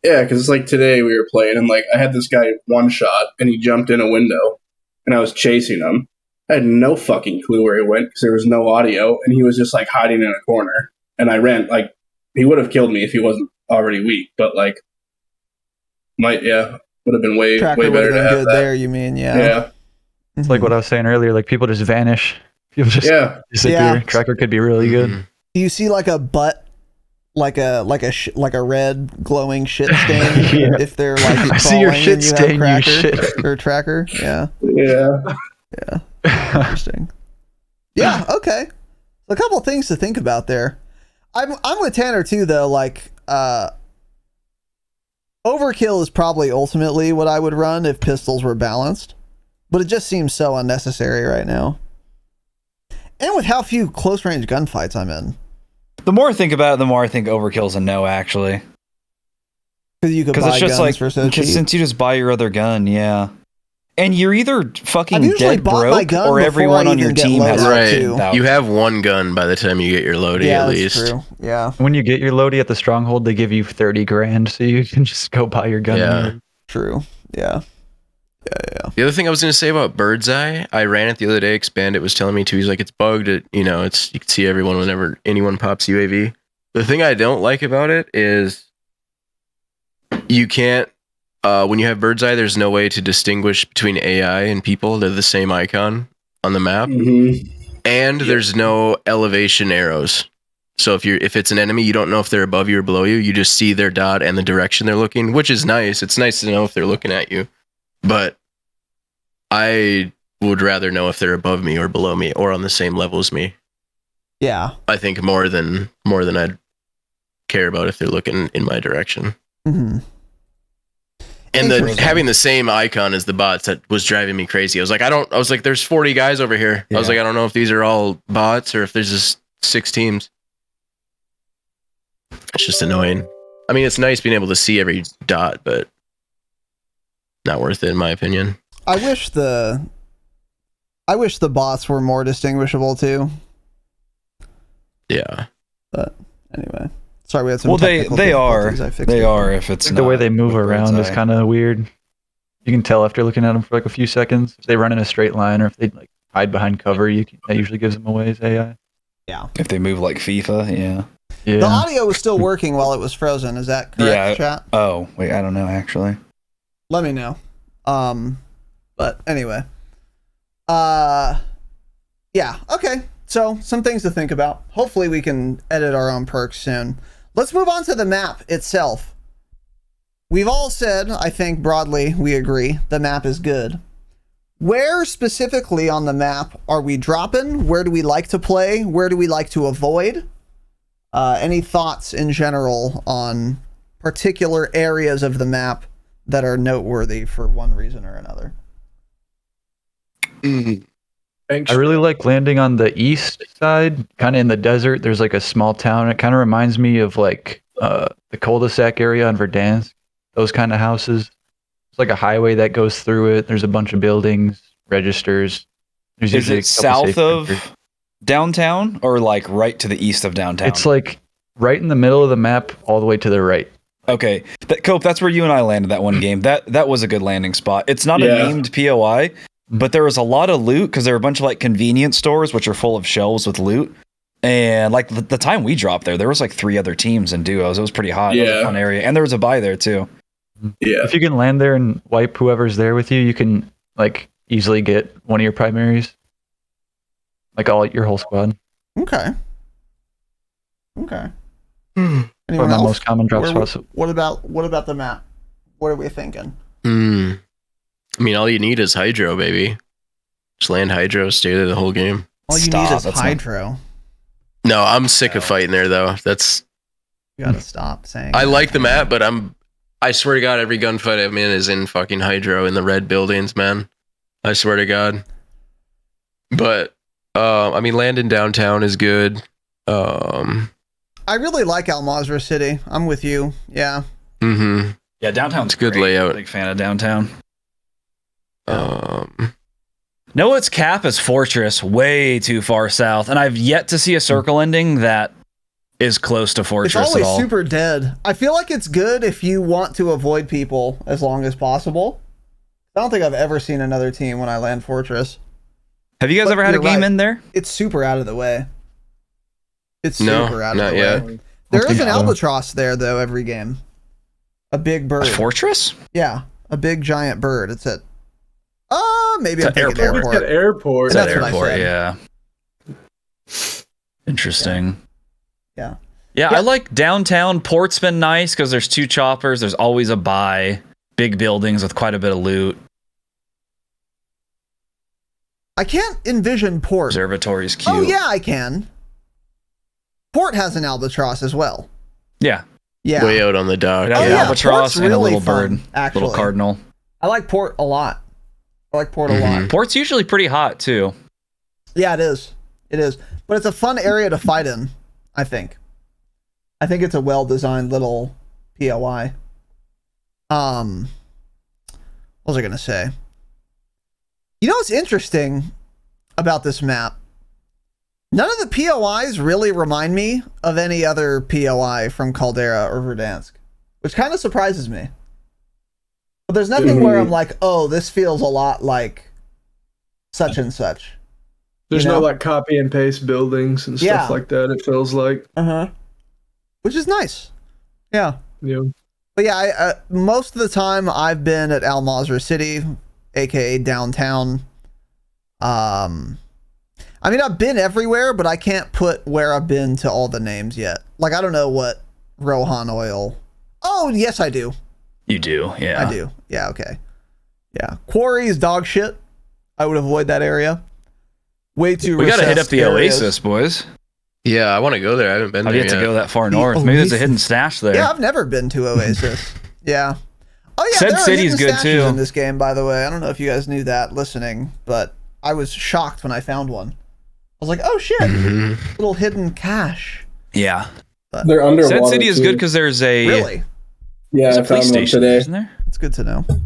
Yeah, because it's like today we were playing, and like I had this guy one shot, and he jumped in a window, and I was chasing him. I had no fucking clue where he went because there was no audio, and he was just like hiding in a corner. And I ran like he would have killed me if he wasn't already weak, but like would have been way Tracker way would better have to been have good that. there, you mean? Yeah. Yeah, It's like what I was saying earlier. Like people just vanish. People just yeah. disappear. Yeah. Tracker could be really good. Mhm. Do you see like a butt, like a red glowing shit stain? Yeah. If they're like I see your crawling shit and you have stain, you Cracker shit. or Tracker? Yeah. Yeah. Interesting. Yeah. Okay. A couple things to think about there. I'm with Tanner too, though. Like, overkill is probably ultimately what I would run if pistols were balanced, but it just seems so unnecessary right now. And with how few close range gunfights I'm in, The more I think about it, the more I think overkill's a no, actually. because you could buy Because it's just guns like, for so cheap. since you just buy your other gun, yeah. And you're either I've fucking usually dead bought my broke, gun or before everyone I on your even get team has loaded. Right. too. You have one gun by the time you get your loadie Yeah, at that's least. true. Yeah, When you get your loadie at the stronghold, they give you 30 grand, so you can just go buy your gun. Yeah. true. Yeah. The other thing I was going to say about Bird's Eye, I ran it the other day. Expandit was telling me too. He's like, it's bugged. You can see everyone whenever anyone pops UAV. The thing I don't like about it is you can't. When you have Bird's Eye, there's no way to distinguish between AI and people. They're the same icon on the map, and there's no elevation arrows. So if it's an enemy, you don't know if they're above you or below you. You just see their dot and the direction they're looking, which is nice. It's nice to know if they're looking at you, but I would rather know if they're above me or below me or on the same level as me. Yeah. I think more than I'd care about if they're looking in my direction. Mm-hmm. And Interesting. having the same icon as the bots, that was driving me crazy. I was like, there's 40 guys over here. I was Yeah. like, I don't know if these are all bots or if there's just 6 teams. It's just annoying. I mean, it's nice being able to see every dot, but not worth it in my opinion. I wish the bots were more distinguishable too. Yeah. But anyway, sorry we had some. Well, technical they are. difficulties. I fixed They it. are. If it's The way not they move with around Bird's is Eye. kind of weird. You can tell after looking at them for like a few seconds if they run in a straight line or if they like hide behind cover. That usually gives them away as AI. If they move like FIFA, yeah. Yeah. The audio was still working while it was frozen. Is that correct, Yeah. chat? Oh, wait, I don't know actually. Let me know. But anyway. Yeah, okay. So, some things to think about. Hopefully we can edit our own perks soon. Let's move on to the map itself. We've all said, I think broadly, we agree, the map is good. Where specifically on the map are we dropping? Where do we like to play? Where do we like to avoid? Any thoughts in general on particular areas of the map that are noteworthy for one reason or another? I really like landing on the east side, kind of in the desert. There's like a small town. It kind of reminds me of like the cul-de-sac area in Verdansk. Those kind of houses. It's like a highway that goes through it. There's a bunch of buildings, registers. There's Is usually it a couple south safe of bunkers. downtown or like right to the east of downtown? It's like right in the middle of the map, all the way to the right. Okay, Cope, that's where you and I landed that one game. That was a good landing spot. It's not a Yeah. named POI, but there was a lot of loot because there were a bunch of like convenience stores which are full of shelves with loot. And like the time we dropped there was like 3 other teams and duos. It was pretty hot. It was a Yeah. fun area, and there was a buy there too. Yeah. If you can land there and wipe whoever's there with you, you can like easily get one of your primaries, like your whole squad. Okay. Okay. One Anyone of the else? most common drop Where we- spots. what about the map? What are we thinking? I mean, all you need is hydro, baby. Just land hydro, stay there the whole game. All you Stop, need is that's not- hydro. No, I'm sick of fighting there though. That's You gotta stop saying. I that. like the map, but I swear to God, every gunfight I'm in is in fucking hydro in the red buildings, man. I swear to God. But I mean, landing downtown is good. I really like Al Mazrah City. I'm with you. Yeah. Mm-hmm. Yeah, downtown's It's good great. layout. Big fan of downtown. No, it's cap is Fortress, way too far south, and I've yet to see a circle ending that is close to It's Fortress always at all. super dead. I feel like it's good if you want to avoid people as long as possible. I don't think I've ever seen another team when I land Fortress. Have you guys But ever had a you're game right. in there? It's super out of the way. It's No, super out of not the yet. way. There is an Yeah. albatross there though every game. A big bird. Fortress? Yeah, a big giant bird. It's at maybe It's I'm at thinking airport. airport. At airport. It's That's at what I airport, said. yeah. Interesting. Yeah. Yeah, I like downtown. Port's been nice because there's 2 choppers. There's always a buy. Big buildings with quite a bit of loot. I can't envision Port. Observatory's cute. Oh yeah, I can. Port has an albatross as well. Yeah. Yeah. Way out on the dock. It has Oh, an yeah, albatross Port's and a really little fun, bird. actually. Little cardinal. I like Port a lot. I like Port a lot. Port's usually pretty hot too. Yeah, it is. It is. But it's a fun area to fight in, I think. I think it's a well-designed little POI. What was I going to say? You know what's interesting about this map? None of the POIs really remind me of any other POI from Caldera or Verdansk, which kind of surprises me. But there's nothing where I'm like, oh, this feels a lot like such and such. There's You know? no like copy and paste buildings and stuff Yeah. like that. It feels like, Which is nice. Yeah. you know, But yeah, I most of the time I've been at Al Mazrah City, aka downtown. I mean, I've been everywhere, but I can't put where I've been to all the names yet. Like, I don't know what Rohan Oil. Oh, yes, I do. You do, yeah. I do. Yeah, okay. Yeah. Quarry is dog shit. I would avoid that area. Way too We gotta hit up recessed the areas. Oasis, boys. Yeah, I want to go there. I haven't been I've there yet to yet. go that far The north. Maybe there's a Oasis. hidden stash there. Yeah, I've never been to Oasis. Yeah. Oh yeah, Said there are City's hidden good, stashes too. in this game, by the way. I don't know if you guys knew that listening, but I was shocked when I found one. I was like, oh shit, little hidden cache. Yeah. They're underwater. Said City is too. good because there's a Really? Yeah, there's I a police found one station, today. isn't there? It's good to know. Is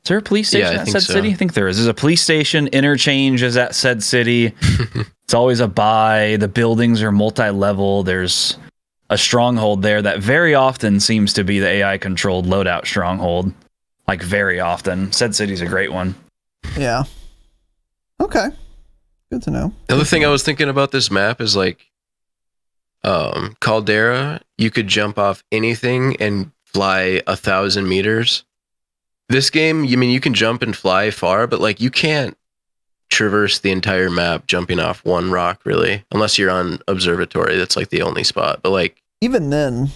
there a police Yeah, station I at think said so. city? I think there is. There's a police station. Interchange is at said city. It's always a buy. The buildings are multi-level. There's a stronghold there that very often seems to be the AI controlled loadout stronghold. Like very often. Said city's a great one. Yeah. Okay. Good to know. The other thing I was thinking about this map is like Caldera, you could jump off anything and fly 1,000 meters. This game, you mean you can jump and fly far, but like you can't traverse the entire map jumping off one rock really, unless you're on observatory. That's like the only spot. But like, Even then,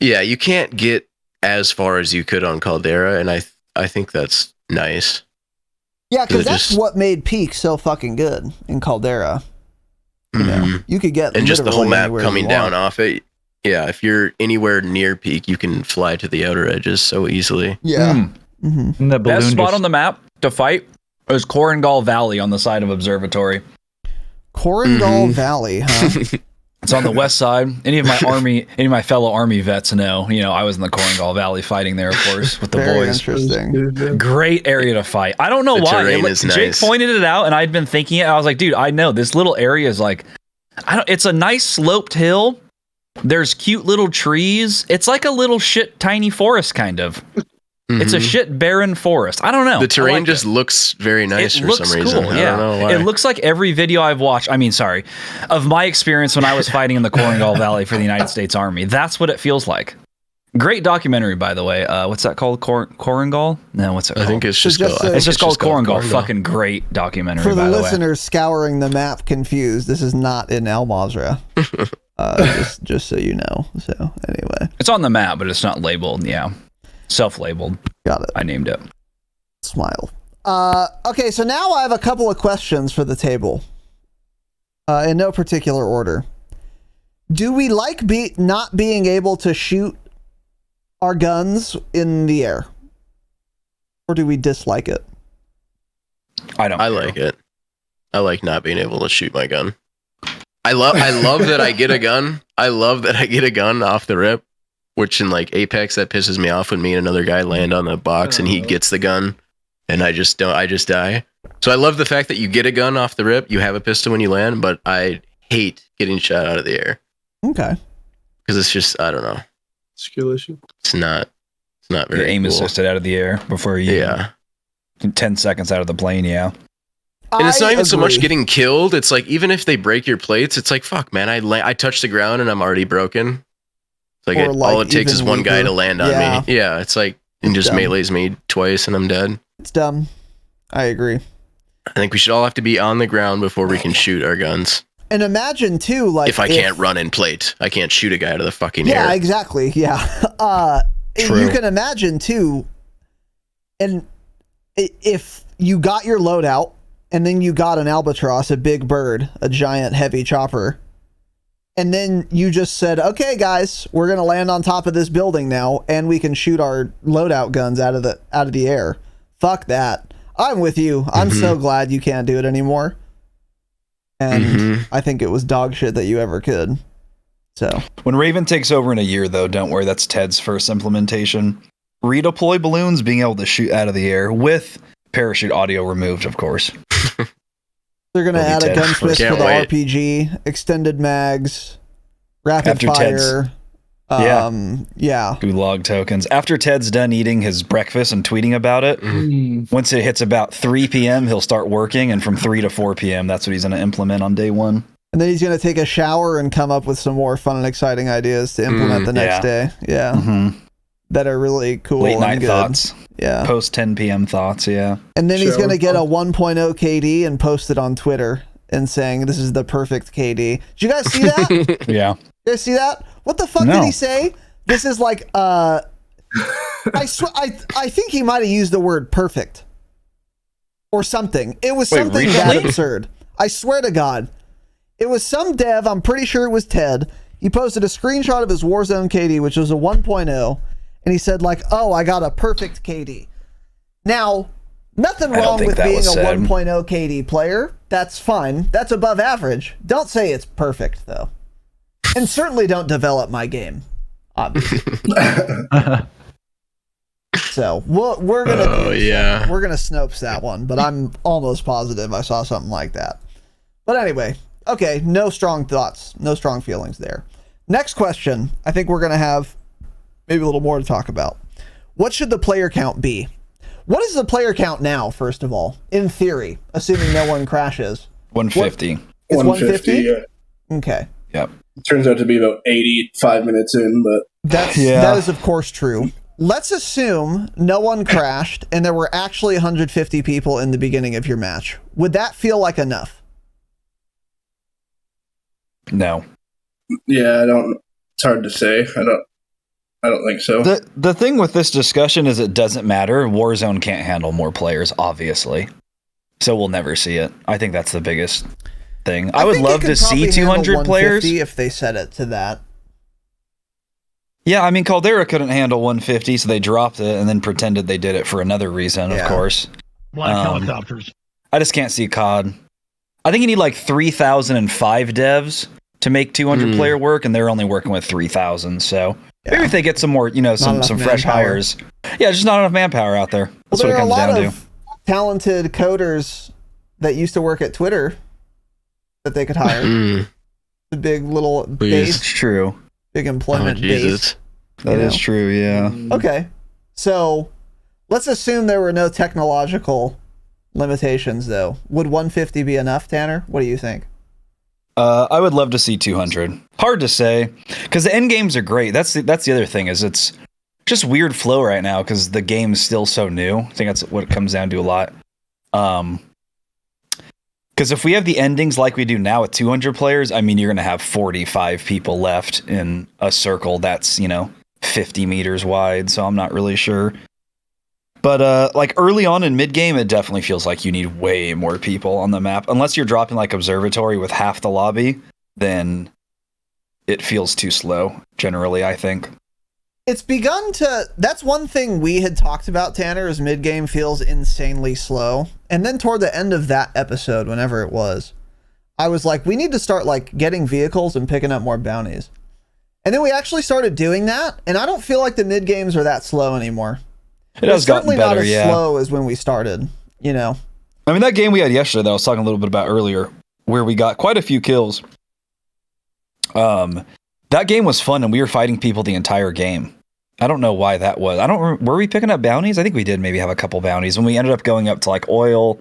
yeah, you can't get as far as you could on Caldera, and I think that's nice. yeah, because It that's just- what made Peak so fucking good in Caldera. You know, Mhm. you could get And just the whole literally map anywhere coming you down want. off it. Yeah, if you're anywhere near peak, you can fly to the outer edges so easily. Yeah. Mm-hmm. And the balloon Best spot just- on the map to fight is Korengal Valley on the side of observatory. Korengal Mhm. Valley, huh? It's on the west side. Any of my fellow army vets know. I was in the Korengal Valley fighting there, of course, with the Very boys. interesting. Great area to fight. I don't know The why. terrain is Jake nice. pointed it out, and I'd been thinking it. I was like, dude, I know this little area is like, it's a nice sloped hill. There's cute little trees. It's like a little tiny forest, kind of. It's a barren forest. I don't know. The terrain like just looks very nice for some reason. Cool, I don't know why. It looks like every video I've watched. Of my experience when I was fighting in the Korengal Valley for the United States Army. That's what it feels like. Great documentary, by the way. What's that called? Korengal? No, what's it called? I think it's just called Korengal. Fucking great documentary. For the by the listeners scouring the map confused, this is not in Al Mazrah. just so you know. So anyway, it's on the map, but it's not labeled. Yeah, self-labeled. Got it. I named it. Smile. Okay, so now I have a couple of questions for the table. In no particular order. Do we like not being able to shoot our guns in the air? Or do we dislike it? I like it. I like not being able to shoot my gun. I love that I get a gun. I love that I get a gun off the rip, which in like Apex, that pisses me off when me and another guy land on the box and he gets the gun and I just die. So I love the fact that you get a gun off the rip, you have a pistol when you land, but I hate getting shot out of the air. Okay. Because it's just, I don't know. Skill issue. It's not very Your aim cool. assisted out of the air before you. Yeah. 10 seconds out of the plane, yeah. And it's not even so much agree. getting killed. It's like, even if they break your plates, it's like, fuck, man, I touch the ground and I'm already broken. It's like, Or all it takes is even one guy weaker. to land on Yeah. me. Yeah, it's like, and just dumb. melees me twice and I'm dead. It's dumb. I agree. I think we should all have to be on the ground before we can shoot our guns. And imagine too, like If I can't run in plate, I can't shoot a guy out of the fucking air. Yeah, exactly. Yeah. True. You can imagine too, and if you got your loadout and then you got an albatross, a big bird, a giant heavy chopper, and then you just said, okay guys, we're going to land on top of this building now and we can shoot our loadout guns out of the air. Fuck that. I'm with you. I'm so glad you can't do it anymore. And I think it was dog shit that you ever could. So When Raven takes over in a year, though, don't worry, that's Ted's first implementation. Redeploy balloons, being able to shoot out of the air with parachute audio removed, of course. they're going to add a Ted. gunsmith for Can't the wait. RPG, extended mags, rapid After fire. Yeah. Yeah. Gulag tokens. After Ted's done eating his breakfast and tweeting about it, once it hits about 3 p.m., he'll start working, and from 3 to 4 p.m., that's what he's going to implement on day one. And then he's going to take a shower and come up with some more fun and exciting ideas to implement the next day. Yeah. That are really cool Late and night good. thoughts. Yeah. Post 10 p.m. thoughts, yeah. And then he's Shower going to get a fun. 1.0 KD and post it on Twitter and saying, this is the perfect KD. Did you guys see that? Yeah. You guys see that? What the fuck No. did he say? This is like, I think he might have used the word perfect or something. It was something that really? absurd. I swear to God. It was some dev, I'm pretty sure it was Ted. He posted a screenshot of his Warzone KD, which was a 1.0, and he said like, oh, I got a perfect KD. Now, nothing I don't wrong think with that being a was said. 1.0 KD player. That's fine. That's above average. Don't say it's perfect, though. And certainly don't develop my game, obviously. So we're gonna we're gonna Snopes that one, but I'm almost positive I saw something like that. But anyway, okay, no strong thoughts, no strong feelings there. Next question, I think we're gonna have maybe a little more to talk about. What should the player count be? What is the player count now, first of all, in theory, assuming no one crashes? 150. It's 150? Yeah. Okay. Yep. It turns out to be about 85 minutes in, but That is of course true. Let's assume no one crashed and there were actually 150 people in the beginning of your match. Would that feel like enough? No. yeah, it's hard to say. I don't think so. The thing with this discussion is it doesn't matter. Warzone can't handle more players, obviously. So we'll never see it. I think that's the biggest thing. I would think it love could to see probably handle 200 players. 150 if they set it to that. Yeah, I mean, Caldera couldn't handle 150, so they dropped it and then pretended they did it for another reason, Yeah. of course. Black helicopters. I just can't see COD. I think you need like 3,005 devs to make 200 player work, and they're only working with 3,000. So maybe if they get some more, some fresh hires. Yeah, just not enough manpower out there. That's what it comes down to. Talented coders that used to work at Twitter that they could hire. The big little base. It's true. Big employment base. That is true, yeah. Okay. So let's assume there were no technological limitations, though. Would 150 be enough, Tanner? What do you think? I would love to see 200. Hard to say, because the end games are great. That's the other thing, is it's just weird flow right now because the game is still so new. I think that's what it comes down to a lot. Because if we have the endings like we do now with 200 players, I mean, you're going to have 45 people left in a circle that's, 50 meters wide. So I'm not really sure. But like early on in mid game, it definitely feels like you need way more people on the map. Unless you're dropping like observatory with half the lobby, then it feels too slow. Generally, I think it's begun to. That's one thing we had talked about, Tanner, is mid game feels insanely slow. And then toward the end of that episode, whenever it was, I was like, we need to start like getting vehicles and picking up more bounties. And then we actually started doing that, and I don't feel like the mid games are that slow anymore. It has gotten better, not as slow as when we started, I mean, that game we had yesterday that I was talking a little bit about earlier, where we got quite a few kills. That game was fun, and we were fighting people the entire game. I don't know why that was. Were we picking up bounties? I think we did maybe have a couple bounties. When we ended up going up to like oil,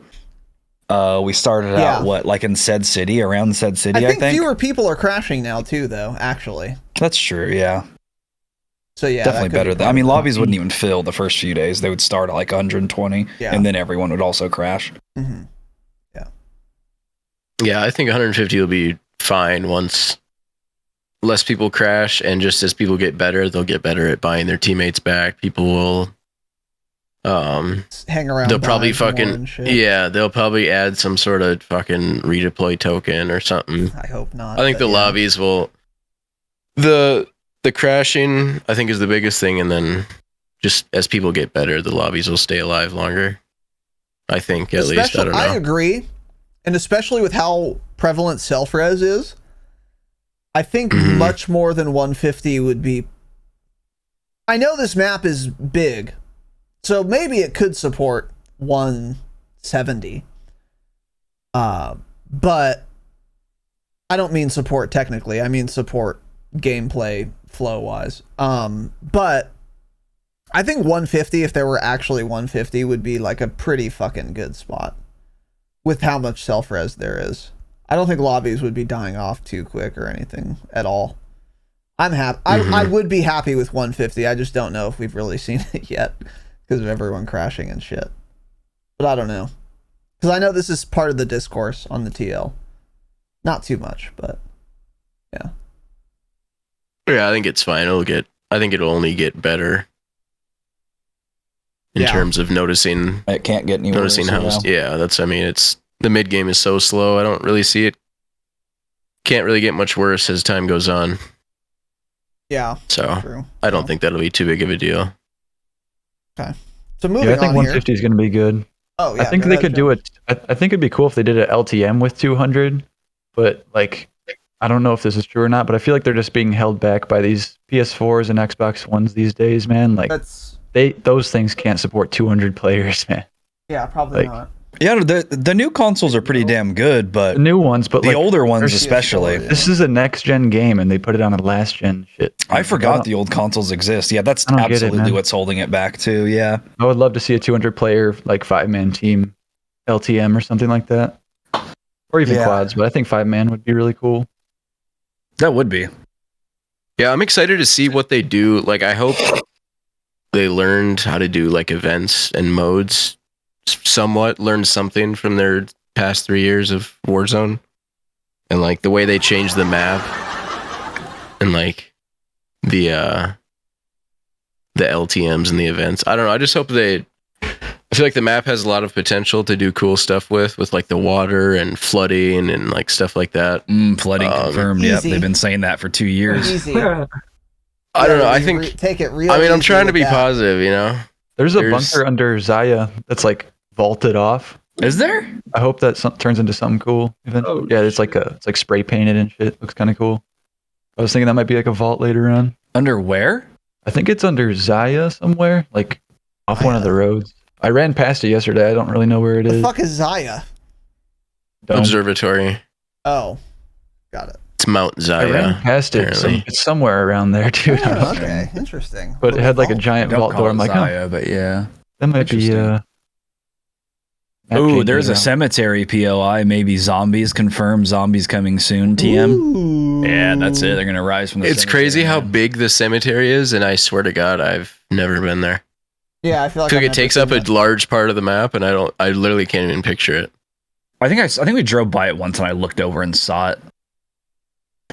we started out like in said city, around said city, I think. Fewer people are crashing now too, though, actually. That's true, yeah. So yeah, definitely better than. I mean, lobbies wouldn't even fill the first few days. They would start at like 120, and then everyone would also crash. Mm-hmm. Yeah, I think 150 will be fine once less people crash, and just as people get better, they'll get better at buying their teammates back. People will hang around. They'll probably they'll probably add some sort of fucking redeploy token or something. I hope not. I think the lobbies will. The crashing, I think, is the biggest thing, and then just as people get better, the lobbies will stay alive longer. I think, at least. I don't know. I agree, and especially with how prevalent self-res is, I think much more than 150 would be. I know this map is big, so maybe it could support 170. But I don't mean support technically. I mean support gameplay flow wise. But I think 150, if there were actually 150, would be like a pretty fucking good spot with how much self-res there is. I don't think lobbies would be dying off too quick or anything at all. I'm happy. I would be happy with 150. I just don't know if we've really seen it yet because of everyone crashing and shit. But I don't know. Because I know this is part of the discourse on the TL. Not too much, but yeah. Yeah, I think it's fine. I think it'll only get better in terms of noticing. It can't get any worse. It's the mid game is so slow. I don't really see it. Can't really get much worse as time goes on. Yeah. So true. I don't think that'll be too big of a deal. Okay. So moving on. I think 150 is going to be good. Oh yeah. I think they could do it. I think it'd be cool if they did an LTM with 200, but like. I don't know if this is true or not, but I feel like they're just being held back by these PS4s and Xbox Ones these days, man. Like those things can't support 200 players, man. Yeah, probably not. Yeah, the new consoles are pretty damn good, but the new ones, but the older ones especially. This is a next gen game, and they put it on a last gen shit. I forgot the old consoles exist. Yeah, that's absolutely what's holding it back too. Yeah, I would love to see a 200 player like 5-man team LTM or something like that, or even quads. But I think 5-man would be really cool. That would be. Yeah, I'm excited to see what they do. Like, I hope they learned how to do like events and modes, somewhat learned something from their past 3 years of Warzone, and like the way they changed the map and like the LTMs and the events. I don't know. I just hope I feel like the map has a lot of potential to do cool stuff with like the water and flooding and like stuff like that. Flooding confirmed. Yep, they've been saying that for 2 years. Easy. I don't know. I think take it real. I mean, I'm trying to be positive, There's a bunker under Zaya that's like vaulted off, Is there? I hope that turns into something cool. Oh, Yeah, it's like spray painted and shit. Looks kind of cool. I was thinking that might be like a vault later on. Under where? I think it's under Zaya somewhere, like off one of the roads. I ran past it yesterday. I don't really know where it The is. fuck is Zaya? Dome. Observatory. Oh, got it. It's Mount I Zaya. ran past it. apparently. It's somewhere around there, dude. Oh, okay, interesting. But it had like a giant Don't vault call door. it I'm like, Zaya, but yeah. that might be. Interesting. Oh, there's a cemetery POI. Maybe zombies confirmed. Zombies coming soon. TM. Ooh. Yeah, that's it. They're gonna rise from the. It's cemetery, crazy how man. big the cemetery is, and I swear to God, I've never been there. Yeah, I feel I like feel like I've it takes never up a seen that. large part of the map, and I literally can't even picture it. I think we drove by it once and I looked over and saw it.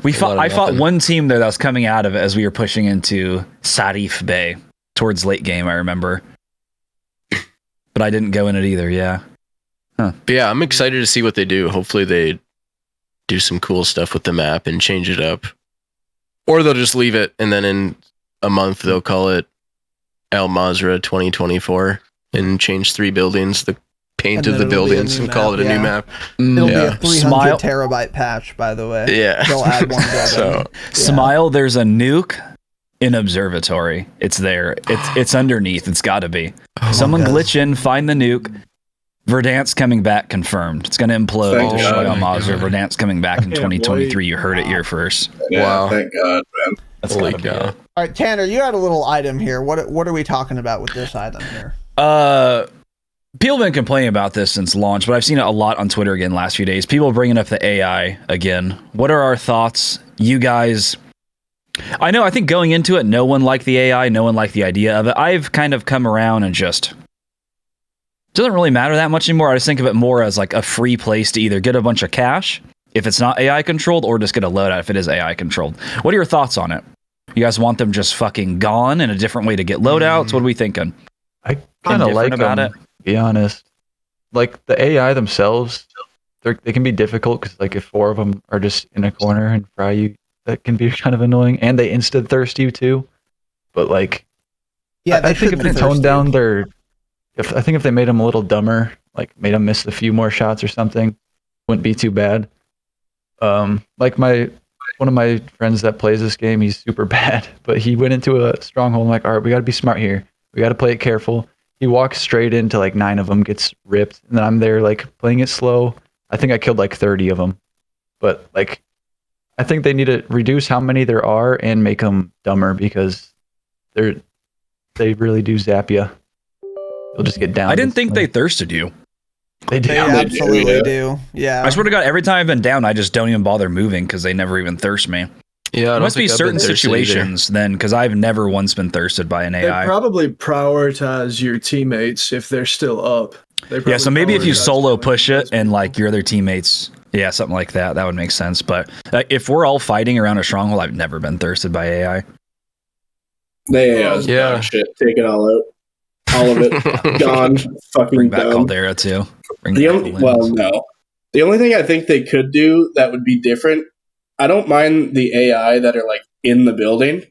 I fought nothing. one team there that was coming out of it as we were pushing into Sarif Bay towards late game. I remember, but I didn't go in it either. Yeah. But yeah, I'm excited to see what they do. Hopefully, they do some cool stuff with the map and change it up, or they'll just leave it and then in a month they'll call it Al Mazrah 2024 and change 3 buildings, the paint And of then the it'll be a buildings, new and call it map, a new yeah. map. It'll Yeah. be a 300 Smile. terabyte patch, by the way. Yeah. They'll add one building. So Smile. There's a nuke in observatory. It's there. It's underneath. It's got to be. Someone God. glitch in, find the nuke. Verdansk coming back confirmed. It's going to implode. Thank Destroy God. Al Mazrah. Verdansk coming back in Can't 2023. wait. You heard it here first. Yeah, Wow. thank God, man. That's Holy gotta be cow. it. All right, Tanner, you had a little item here. What are we talking about with this item here? People have been complaining about this since launch, but I've seen it a lot on Twitter again last few days. People bringing up the AI again. What are our thoughts? You guys, I think going into it, no one liked the AI. No one liked the idea of it. I've kind of come around and just doesn't really matter that much anymore. I just think of it more as like a free place to either get a bunch of cash if it's not AI controlled, or just get a loadout if it is AI controlled. What are your thoughts on it? You guys want them just fucking gone and a different way to get loadouts? What are we thinking? I kind of like about them, it. to be honest. Like the AI themselves, they can be difficult because like if 4 of them are just in a corner and fry you, that can be kind of annoying. And they instant thirst you too. But like, Yeah, I think if they shouldn't toned thirst down you. their, I think if they made them a little dumber, like made them miss a few more shots or something, wouldn't be too bad. Like one of my friends that plays this game, he's super bad, but he went into a stronghold. I'm like, all right, we got to be smart here. We got to play it careful. He walks straight into like 9 of them, gets ripped, and then I'm there like playing it slow. I think I killed like 30 of them, but like I think they need to reduce how many there are and make them dumber because they really do zap you. You'll just get down. I didn't think they thirsted you. They do. They they absolutely do, do. Yeah. I swear to God, every time I've been down, I just don't even bother moving because they never even thirst me. Yeah, I There don't must be think I've certain been thirsted either. situations then, because I've never once been thirsted by an They AI. probably prioritize your teammates if they're still up. Yeah, so maybe if you prioritize solo killing push those it and people. like your other teammates, yeah, something like that, that would make sense. But if we're all fighting around a stronghold, I've never been thirsted by AI. They Yeah. dog shit. Take it all out. All of it. Gone. Fucking Bring back done. Caldera too. Bring The back only, the well, Lens. no. The only thing I think they could do that would be different, I don't mind the AI that are like in the building,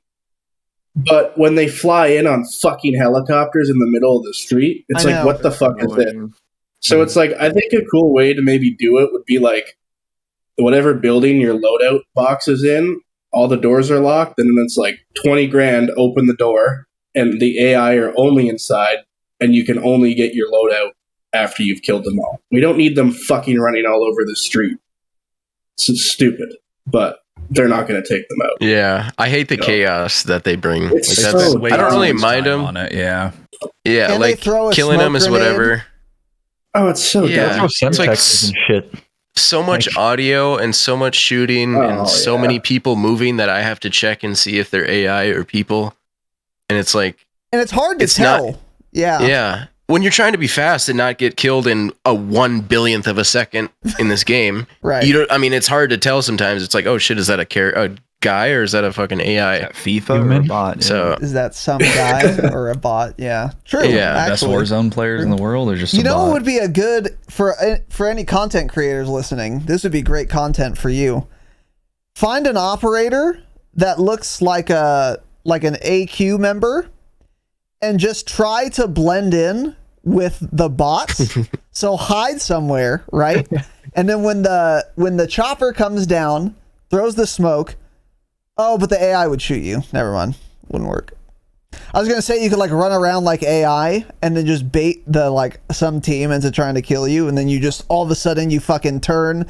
but when they fly in on fucking helicopters in the middle of the street, it's I like, know. what the fuck is it? Annoying. So it's like, I think a cool way to maybe do it would be like, whatever building your loadout box is in, all the doors are locked, and then it's like 20 grand, open the door, and the AI are only inside, and you can only get your loadout after you've killed them all. We don't need them fucking running all over the street. It's stupid, but they're not going to take them out. Yeah, I hate the No. chaos that they bring. Like, It's that's, so I don't really Too much mind time them. on it, yeah. Yeah, Can they like throw a killing them smoke is grenade? whatever. Oh, it's so Yeah. Throw dumb. It's like semtexes and shit. So much Like- audio and so much shooting Oh, and so yeah. many people moving that I have to check and see if they're AI or people. And it's like, And it's hard to It's not- tell. Yeah. yeah. When you're trying to be fast and not get killed in a 1/1000th of a second in this game, Right. you don't. I mean, it's hard to tell sometimes. It's like, oh shit, is that a guy or is that a fucking AI? That FIFA or a Human? bot? So Is that some guy or a bot? Yeah. True. Yeah, best actually. Warzone players in the world, or just You a know bot? what would be a good for any content creators listening? This would be great content for you. Find an operator that looks like an AQ member and just try to blend in with the bots. So hide somewhere, right? And then when the chopper comes down, throws the smoke. Oh, but the AI would shoot you. Never mind. Wouldn't work. I was gonna say you could like run around like AI and then just bait the like some team into trying to kill you, and then you just all of a sudden you fucking turn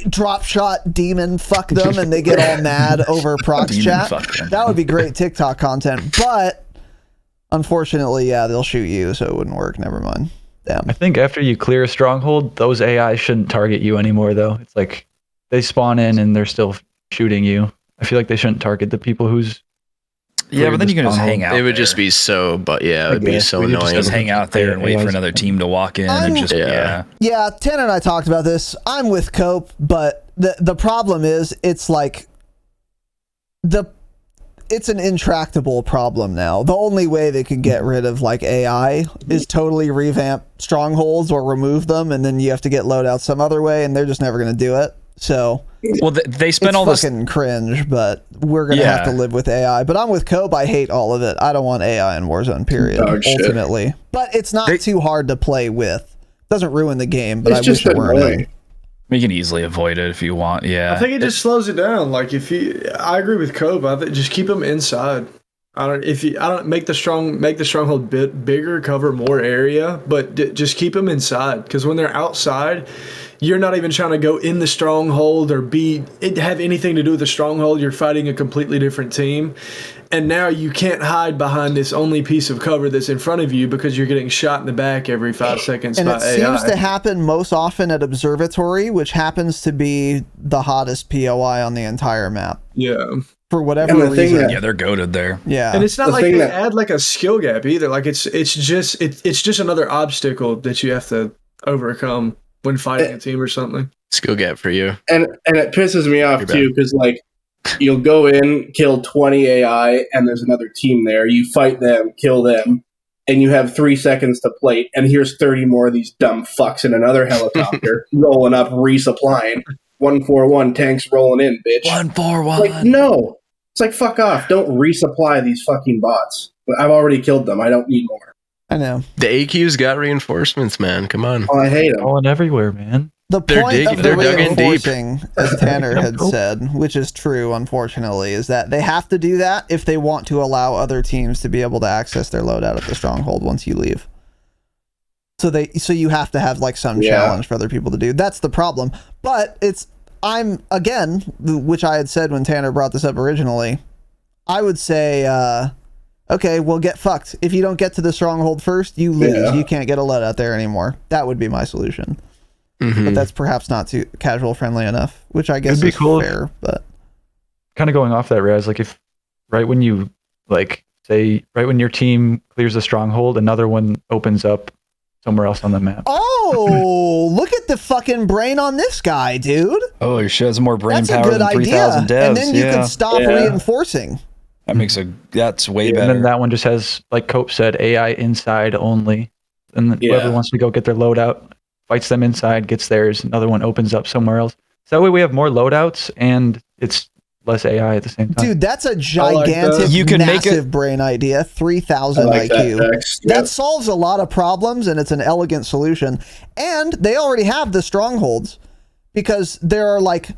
drop shot demon fuck them, and they get all mad over prox chat. That would be great TikTok content, but unfortunately, yeah, they'll shoot you, so it wouldn't work. Never mind. Damn. I think after you clear a stronghold, those AI shouldn't target you anymore, though. It's like they spawn in and they're still shooting you. I feel like they shouldn't target the people who's. Yeah, but then you can just hang out. It would just be so, but yeah, it would be so annoying. Just hang out there and wait for another team to walk in and just Yeah, Tanner and I talked about this. I'm with Cope, but the problem is it's like it's an intractable problem now. The only way they could get rid of like AI is totally revamp strongholds or remove them, and then you have to get loadouts some other way, and they're just never going to do it. So, well, they spent it's all this fucking cringe, but we're gonna have to live with AI. But I'm with Cope. I hate all of it. I don't want AI in Warzone. Period. Ultimately, but it's not too hard to play with. Doesn't ruin the game, but I wish it weren't. You can easily avoid it if you want. Yeah, I think it just slows it down. Like I agree with Cope. I think just keep them inside. I don't make the stronghold bigger, cover more area, but just keep them inside. Because when they're outside, you're not even trying to go in the stronghold or have anything to do with the stronghold. You're fighting a completely different team, and now you can't hide behind this only piece of cover that's in front of you because you're getting shot in the back every 5 seconds. And by it AI. seems to happen most often at Observatory, which happens to be the hottest POI on the entire map. Yeah. For whatever reason. Yeah, they're goated there. Yeah. And it's not like they add like a skill gap either. Like it's just another obstacle that you have to overcome when fighting a team or something. Skill gap for you. And it pisses me off too, because like you'll go in, kill 20 AI, and there's another team there. You fight them, kill them, and you have 3 seconds to plate, and here's 30 more of these dumb fucks in another helicopter rolling up, resupplying. 141 tanks rolling in, bitch. 141. Like, no. It's like, fuck off. Don't resupply these fucking bots. I've already killed them. I don't need more. I know. The AQ's got reinforcements, man. Come on. Oh, I hate them. Falling everywhere, man. The point of the reinforcing, deep. as Tanner had said, which is true, unfortunately, is that they have to do that if they want to allow other teams to be able to access their loadout at the stronghold once you leave. So you have to have like some challenge for other people to do. That's the problem. But I'm again, which I had said when Tanner brought this up originally, I would say, okay, well, get fucked. If you don't get to the stronghold first, you lose. Yeah. You can't get a loadout there anymore. That would be my solution. Mm-hmm. But that's perhaps not too casual friendly enough, which I guess is cool fair. But kind of going off that, Raz, like if right when you like say right when your team clears a stronghold, another one opens up somewhere else on the map. Oh, look at the fucking brain on this guy, dude. Oh, he has more brain that's power than 3,000 devs. And then you can stop reinforcing. That's way better. And then that one just has, like Cope said, AI inside only. And then whoever wants to go get their loadout fights them inside, gets theirs. Another one opens up somewhere else. So that way we have more loadouts and it's less AI at the same time. Dude, that's a gigantic, massive brain idea. 3,000 IQ. That solves a lot of problems, and it's an elegant solution. And they already have the strongholds, because there are like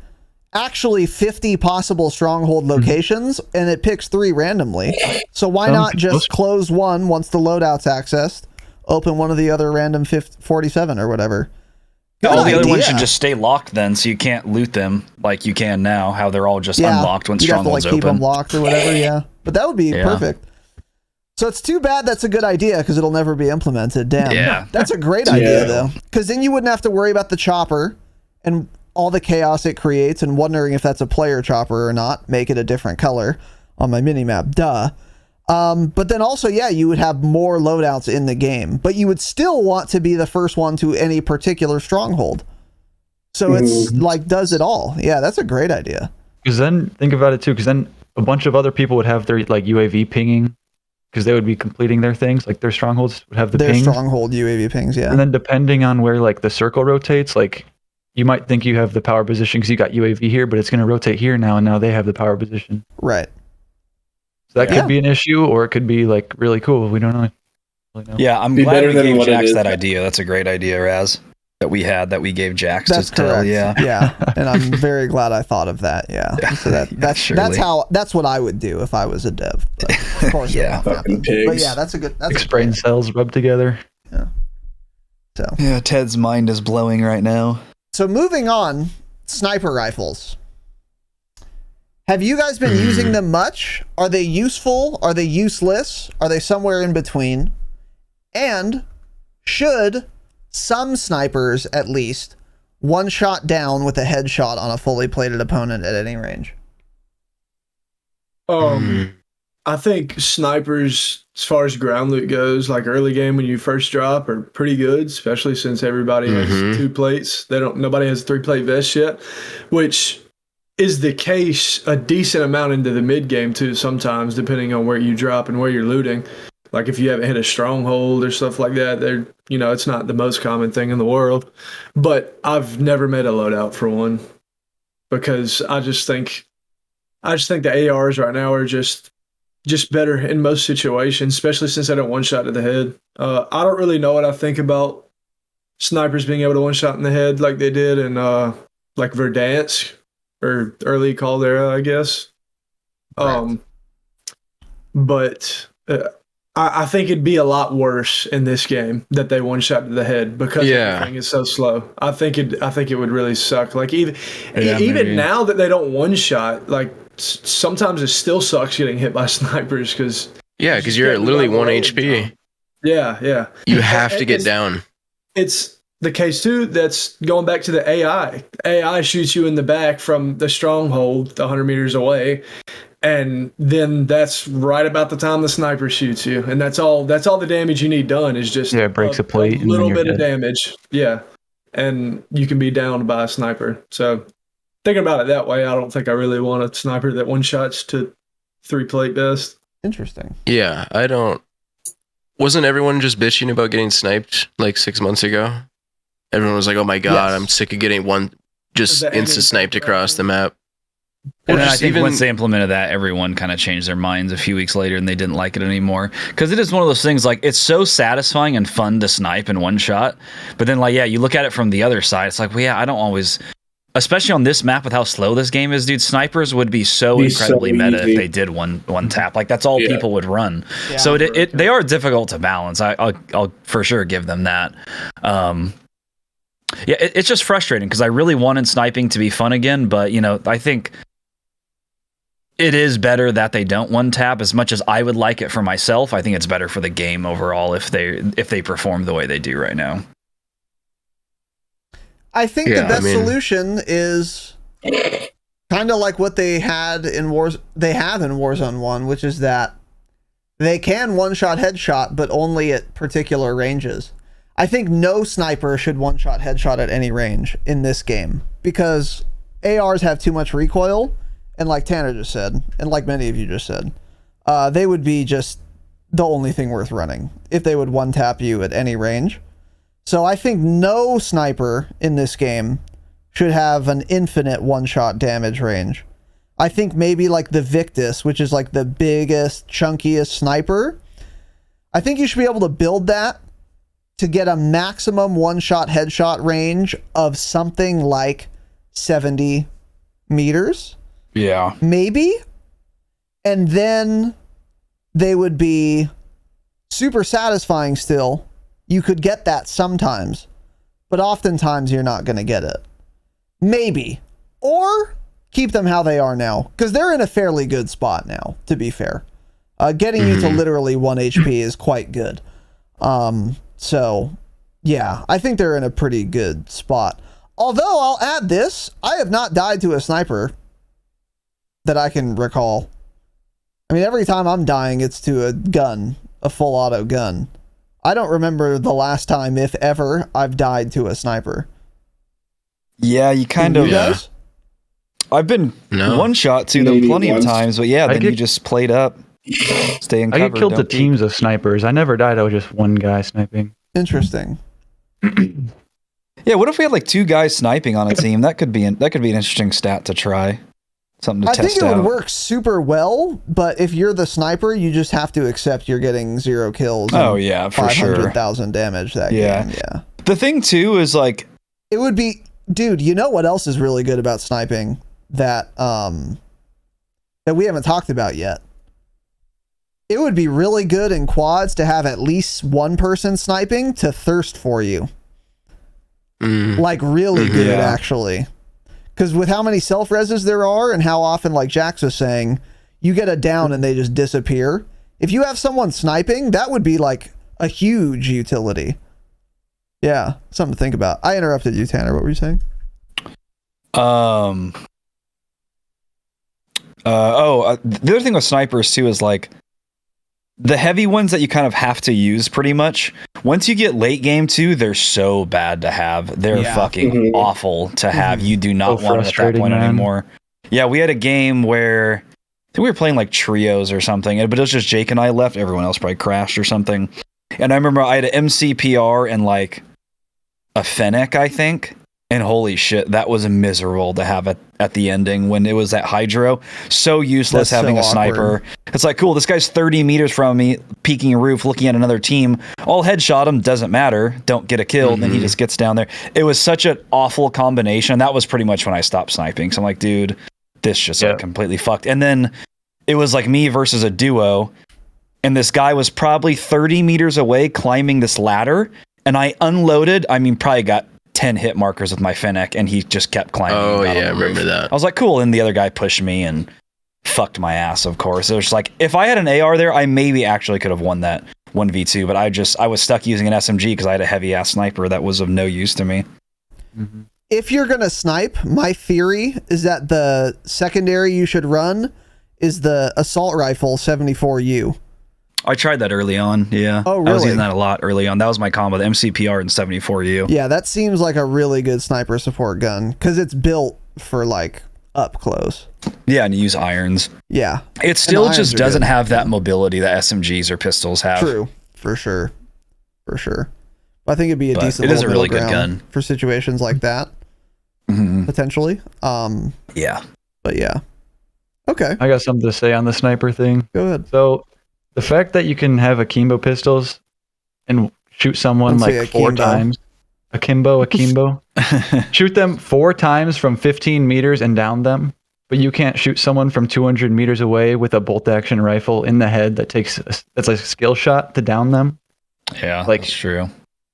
actually 50 possible stronghold locations, and it picks 3 randomly. So why not just close one once the loadout's accessed, open one of the other random 47 or whatever. All the other ones should just stay locked then, so you can't loot them like you can now, how they're all just unlocked when strongholds open. Keep them locked or whatever, But that would be perfect. So it's too bad that's a good idea, because it'll never be implemented. Damn. Yeah. That's a great idea, though. Because then you wouldn't have to worry about the chopper and all the chaos it creates and wondering if that's a player chopper or not. Make it a different color on my minimap. Duh. But then also, you would have more loadouts in the game, but you would still want to be the first one to any particular stronghold. So it's like, does it all. Yeah, that's a great idea. Because then, think about it too, because then a bunch of other people would have their like UAV pinging, because they would be completing their things, like their strongholds would have their pings. Stronghold UAV pings, yeah. And then depending on where like the circle rotates, like you might think you have the power position because you got UAV here, but it's going to rotate here now, and now they have the power position. Right. So that could be an issue, or it could be like really cool. We don't know. Yeah, I'm Be glad better we than gave what it Jax is. that idea. That's a great idea, Raz. That we gave Jax That's to tell. correct. Yeah. Yeah. And I'm very glad I thought of that. Yeah. So that's what I would do if I was a dev. But of course, it won't happen. Fucking pigs. But yeah, that's a Brain cells rubbed together. So Yeah, Ted's mind is blowing right now. So moving on, sniper rifles. Have you guys been using them much? Are they useful? Are they useless? Are they somewhere in between? And should some snipers, at least, one shot down with a headshot on a fully plated opponent at any range? I think snipers, as far as ground loot goes, like early game when you first drop, are pretty good, especially since everybody has 2 plates. Nobody has a 3-plate vest yet, which is the case a decent amount into the mid game too. Sometimes, depending on where you drop and where you're looting. Like if you haven't hit a stronghold or stuff like that, it's not the most common thing in the world. But I've never made a loadout for one because I just think the ARs right now are just better in most situations, especially since I don't one shot to the head. I don't really know what I think about snipers being able to one shot in the head like they did in like Verdansk or early Caldera, I guess. But I think it'd be a lot worse in this game that they one shot to the head because everything is so slow. I think it would really suck. Like even now that they don't one shot, like sometimes it still sucks getting hit by snipers because you're at literally 1 HP. Yeah. You have to get down. It's the case too. That's going back to the AI. AI shoots you in the back from the stronghold, 100 meters away. And then that's right about the time the sniper shoots you, and that's all the damage you need done is just it breaks a plate, a little and then bit you're of dead. damage, and you can be downed by a sniper. So thinking about it that way, I don't think I really want a sniper that one shots to 3-plate vest. Interesting. Yeah, I don't. Wasn't everyone just bitching about getting sniped like 6 months ago? Everyone was like, "Oh my god, Yes. I'm sick of getting one just The instant sniped across the map." And then I just think even- once they implemented that, everyone kind of changed their minds a few weeks later and they didn't like it anymore. Because it is one of those things, like, it's so satisfying and fun to snipe in one shot. But then, like, yeah, you look at it from the other side. It's like, well, yeah, I don't always... Especially on this map with how slow this game is, dude, snipers would be so incredibly meta easy. if they did one tap. Like, that's all people would run. Yeah. So they are difficult to balance. I'll for sure give them that. Yeah, it's just frustrating because I really wanted sniping to be fun again, but, I think... It is better that they don't one tap as much as I would like it for myself. I think it's better for the game overall if they perform the way they do right now. I think the best solution is kind of like what they have in Warzone 1, which is that they can one-shot headshot, but only at particular ranges. I think no sniper should one-shot headshot at any range in this game because ARs have too much recoil. And like Tanner just said, and like many of you just said, they would be just the only thing worth running if they would one-tap you at any range. So I think no sniper in this game should have an infinite one-shot damage range. I think maybe like the Victus, which is like the biggest, chunkiest sniper, I think you should be able to build that to get a maximum one-shot headshot range of something like 70 meters. Yeah. Maybe. And then they would be super satisfying still. You could get that sometimes, but oftentimes you're not going to get it. Maybe. Or keep them how they are now, because they're in a fairly good spot now, to be fair. Getting you to literally 1 HP is quite good. So, yeah, I think they're in a pretty good spot. Although, I'll add this, I have not died to a sniper that I can recall. I mean, every time I'm dying, it's to a gun, a full auto gun. I don't remember the last time, if ever, I've died to a sniper. Yeah, you kind of... guys? I've been one shot to them plenty of times, but yeah, then you just played up, stay in cover. I get killed to teams of snipers. I never died. I was just one guy sniping. Interesting. Yeah, what if we had like 2 guys sniping on a team? That could be an interesting stat to try. Something to I test think it out. would work super well, but if you're the sniper, you just have to accept you're getting 0 kills. Oh, and yeah, for sure. 500,000 damage that Yeah. game. Yeah. The thing too is like, It would be, dude, you know what else is really good about sniping that that we haven't talked about yet? It would be really good in quads to have at least one person sniping to thirst for you. Like really good, Yeah. actually. Because with how many self-reses there are and how often, like Jax was saying, you get a down and they just disappear. If you have someone sniping, that would be like a huge utility. Yeah, something to think about. I interrupted you, Tanner. What were you saying? the other thing with snipers too is like the heavy ones that you kind of have to use pretty much. Once you get late game too, they're so bad to have. They're fucking awful to have. You do not want it at that point anymore. Yeah, we had a game where I think we were playing like trios or something, but it was just Jake and I left. Everyone else probably crashed or something. And I remember I had an MCPR and like a Fennec, I think. And holy shit, that was miserable to have at the ending when it was that Hydro. So useless. That's having so a sniper. awkward. It's like, cool, this guy's 30 meters from me, peeking a roof, looking at another team. I'll headshot him, doesn't matter. Don't get a kill. And then he just gets down there. It was such an awful combination. That was pretty much when I stopped sniping. So I'm like, dude, this just like completely fucked. And then it was like me versus a duo. And this guy was probably 30 meters away climbing this ladder. And I unloaded, probably got 10 hit markers with my Fennec, and he just kept climbing. Oh, yeah, I remember that. I was like, cool. And the other guy pushed me and fucked my ass, of course. It was just like, if I had an AR there, I maybe actually could have won that 1v2, but I was stuck using an SMG because I had a heavy ass sniper that was of no use to me. If you're going to snipe, my theory is that the secondary you should run is the assault rifle 74U. I tried that early on, yeah. Oh, I was really? using that a lot early on. That was my combo, the MCPR and 74U. Yeah, that seems like a really good sniper support gun because it's built for like up close. Yeah, and you use irons. Yeah. It still irons just are doesn't good. have that mobility that SMGs or pistols have. True, for sure. For sure. But I think it'd be a But decent it is a little really middle good ground gun. for situations like that, potentially. Yeah. But yeah. Okay, I got something to say on the sniper thing. go ahead. So the fact that you can have akimbo pistols and shoot someone Let's say like 4 akimbo. times. Akimbo. Shoot them 4 times from 15 meters and down them, but you can't shoot someone from 200 meters away with a bolt action rifle in the head that's like a skill shot to down them. Yeah, Like- that's true.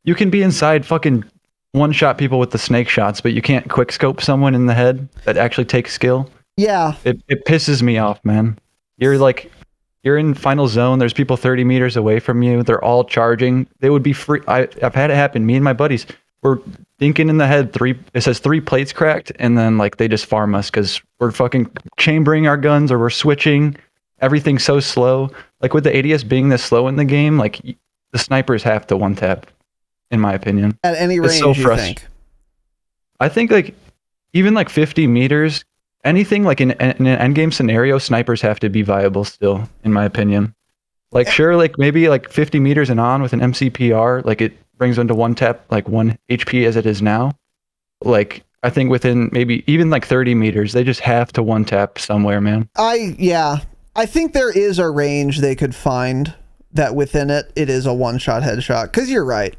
You can be inside fucking one-shot people with the snake shots, but you can't quick scope someone in the head that actually takes skill. Yeah, It pisses me off, man. You're in final zone. There's people 30 meters away from you. They're all charging. They would be free. I've had it happen. Me and my buddies were dinking in the head. It says 3 plates cracked, and then like they just farm us because we're fucking chambering our guns or we're switching. Everything's so slow. Like with the ADS being this slow in the game, like the snipers have to one tap, in my opinion. at any It's range, so you think? I think like even like 50 meters, anything like in an endgame scenario, snipers have to be viable still, in my opinion. Like sure, like maybe like 50 meters and on with an MCPR, like it brings them to one tap, like 1 HP as it is now. Like I think within maybe even like 30 meters, they just have to one tap somewhere, man. I think there is a range they could find that within it is a one-shot headshot. Because you're right.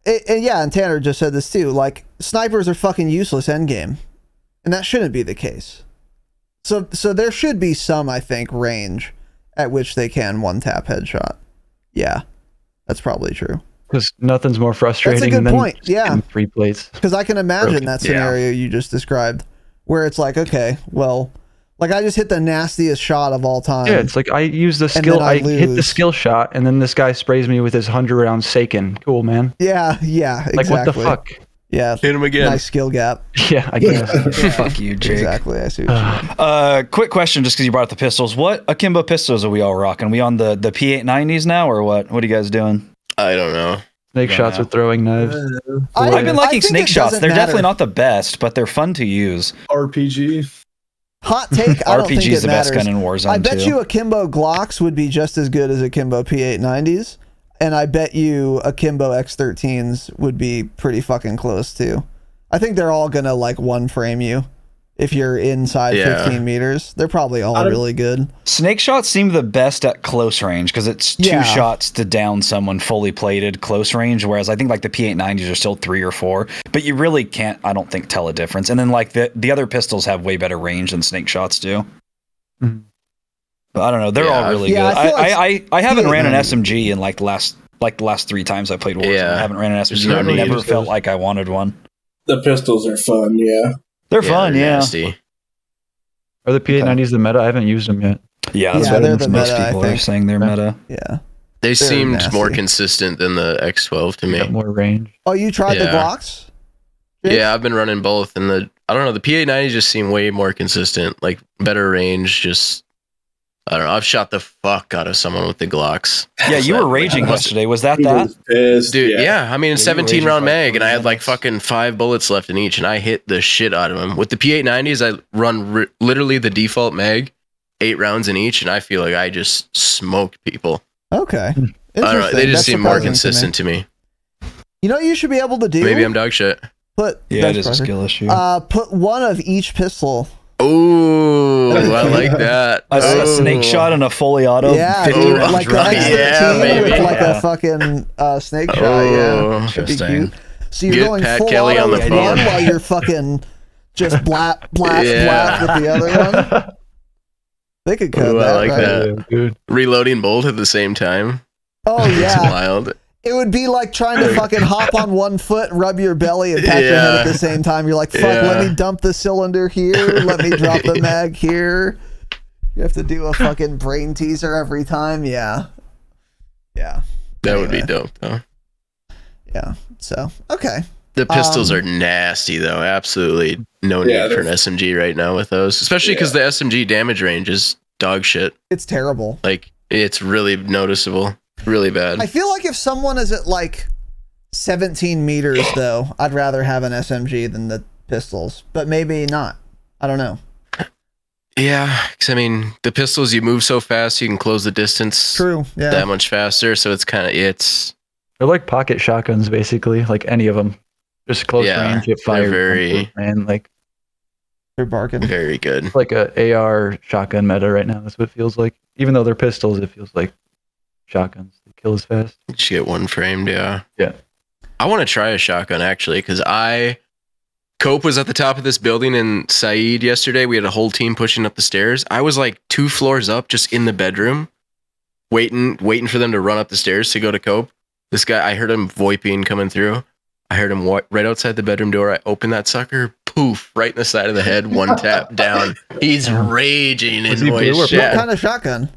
And Tanner just said this too. Like, snipers are fucking useless endgame. And that shouldn't be the case. So there should be some, I think, range at which they can one-tap headshot. Yeah, that's probably true. Because nothing's more frustrating good than point, yeah. getting 3 plates. Because I can imagine that scenario you just described, where it's like, okay, well, like I just hit the nastiest shot of all time. Yeah, it's like I use the And skill. then I hit the lose. skill shot, and then this guy sprays me with his 100-round Seiken. Cool, man. Yeah, exactly. Like what the fuck? Yeah, Hit him again. nice skill gap. Yeah, I guess. Fuck you, Jake. Exactly, I see what you mean. Quick question, just because you brought up the pistols. What akimbo pistols are we all rocking? We on the P890s now, or what? What are you guys doing? I don't know. Snake shots with throwing knives. I've been I liking think snake it shots. doesn't They're matter. definitely not the best, but they're fun to use. RPG. Hot take, I don't think RPG is it the best matters. gun in Warzone, I bet too. you akimbo Glocks would be just as good as akimbo P890s, and I bet you akimbo X13s would be pretty fucking close too. I think they're all gonna like one frame you if you're inside Yeah. 15 meters. They're probably all really good. Snake shots seem the best at close range because it's two shots to down someone fully plated close range, whereas I think like the P890s are still 3 or 4, but you really can't, I don't think, tell a difference. And then like the other pistols have way better range than snake shots do. Mm-hmm. But I don't know, they're all really good. I haven't ran an SMG in like the last 3 times I played Warzone. Yeah. I haven't ran an SMG. no I've need. never felt like I wanted one. The pistols are fun, yeah. They're fun, they're yeah. nasty. Are the P890s the meta? I haven't used them yet. Yeah, that's Yeah, what they're the most meta, I people are think. saying. They're meta. Yeah. They seemed nasty. more consistent than the X12 to me. Got more range. Oh, you tried the Yeah. Glocks? Jake? Yeah, I've been running both, and I don't know, the P890 just seem way more consistent, like better range. Just I don't know. I've shot the fuck out of someone with the Glocks. Yeah, you were raging yesterday. Was that He that? was pissed, Dude, yeah. I mean, you were 17 raging round for like mag, and I had 20 like minutes. fucking 5 bullets left in each, and I hit the shit out of them. With the P890s, I run literally the default mag, 8 rounds in each, and I feel like I just smoked people. Okay. I don't know. They Interesting. just That's seem more surprising consistent to me. You know what you should be able to do? Maybe I'm dog shit. Put, Yeah, that's it is a perfect. skill issue. Put one of each pistol. Ooh, I like that. A snake shot and a fully auto. Yeah, 50 dude, round like the drum. X13 maybe. with like Yeah. a fucking snake shot. Oh, Yeah, that'd be interesting. cute. So you're Get going Pat full Kelly auto on the with phone. one while you're fucking just blast Yeah. with the other one. They could code Ooh, I that, like right? that. Yeah, dude. Reloading both at the same time. Oh It's yeah, wild. it would be like trying to fucking hop on one foot, rub your belly, and pat your head at the same time. You're like, fuck, let me dump the cylinder here, let me drop the mag here. You have to do a fucking brain teaser every time. Yeah. That would be Anyway. dope, though. Yeah. So, okay. The pistols are nasty, though. Absolutely no Yeah, need for an they're- SMG right now with those, especially because the SMG damage range is dog shit. It's terrible. Like, it's really noticeable. Really bad. I feel like if someone is at like 17 meters, though, I'd rather have an SMG than the pistols, but maybe not. I don't know. Yeah, because I mean, the pistols, you move so fast, you can close the distance True. Yeah. that much faster. So it's kind of, They're like pocket shotguns, basically. Like any of them, just close Yeah, range, get fired. very- and like They're barking. very good. it's like a AR shotgun meta right now. That's what it feels like. Even though they're pistols, it feels like shotguns. They kill as fast. Just get one framed, yeah. Yeah. I want to try a shotgun, actually, because Cope was at the top of this building in Saeed yesterday. We had a whole team pushing up the stairs. I was like 2 floors up, just in the bedroom, waiting for them to run up the stairs to go to Cope. This guy, I heard him VoIPing coming through. I heard him right outside the bedroom door. I opened that sucker, poof, right in the side of the head, one tap down. He's raging in Was he blue or voice What chat. kind of shotgun?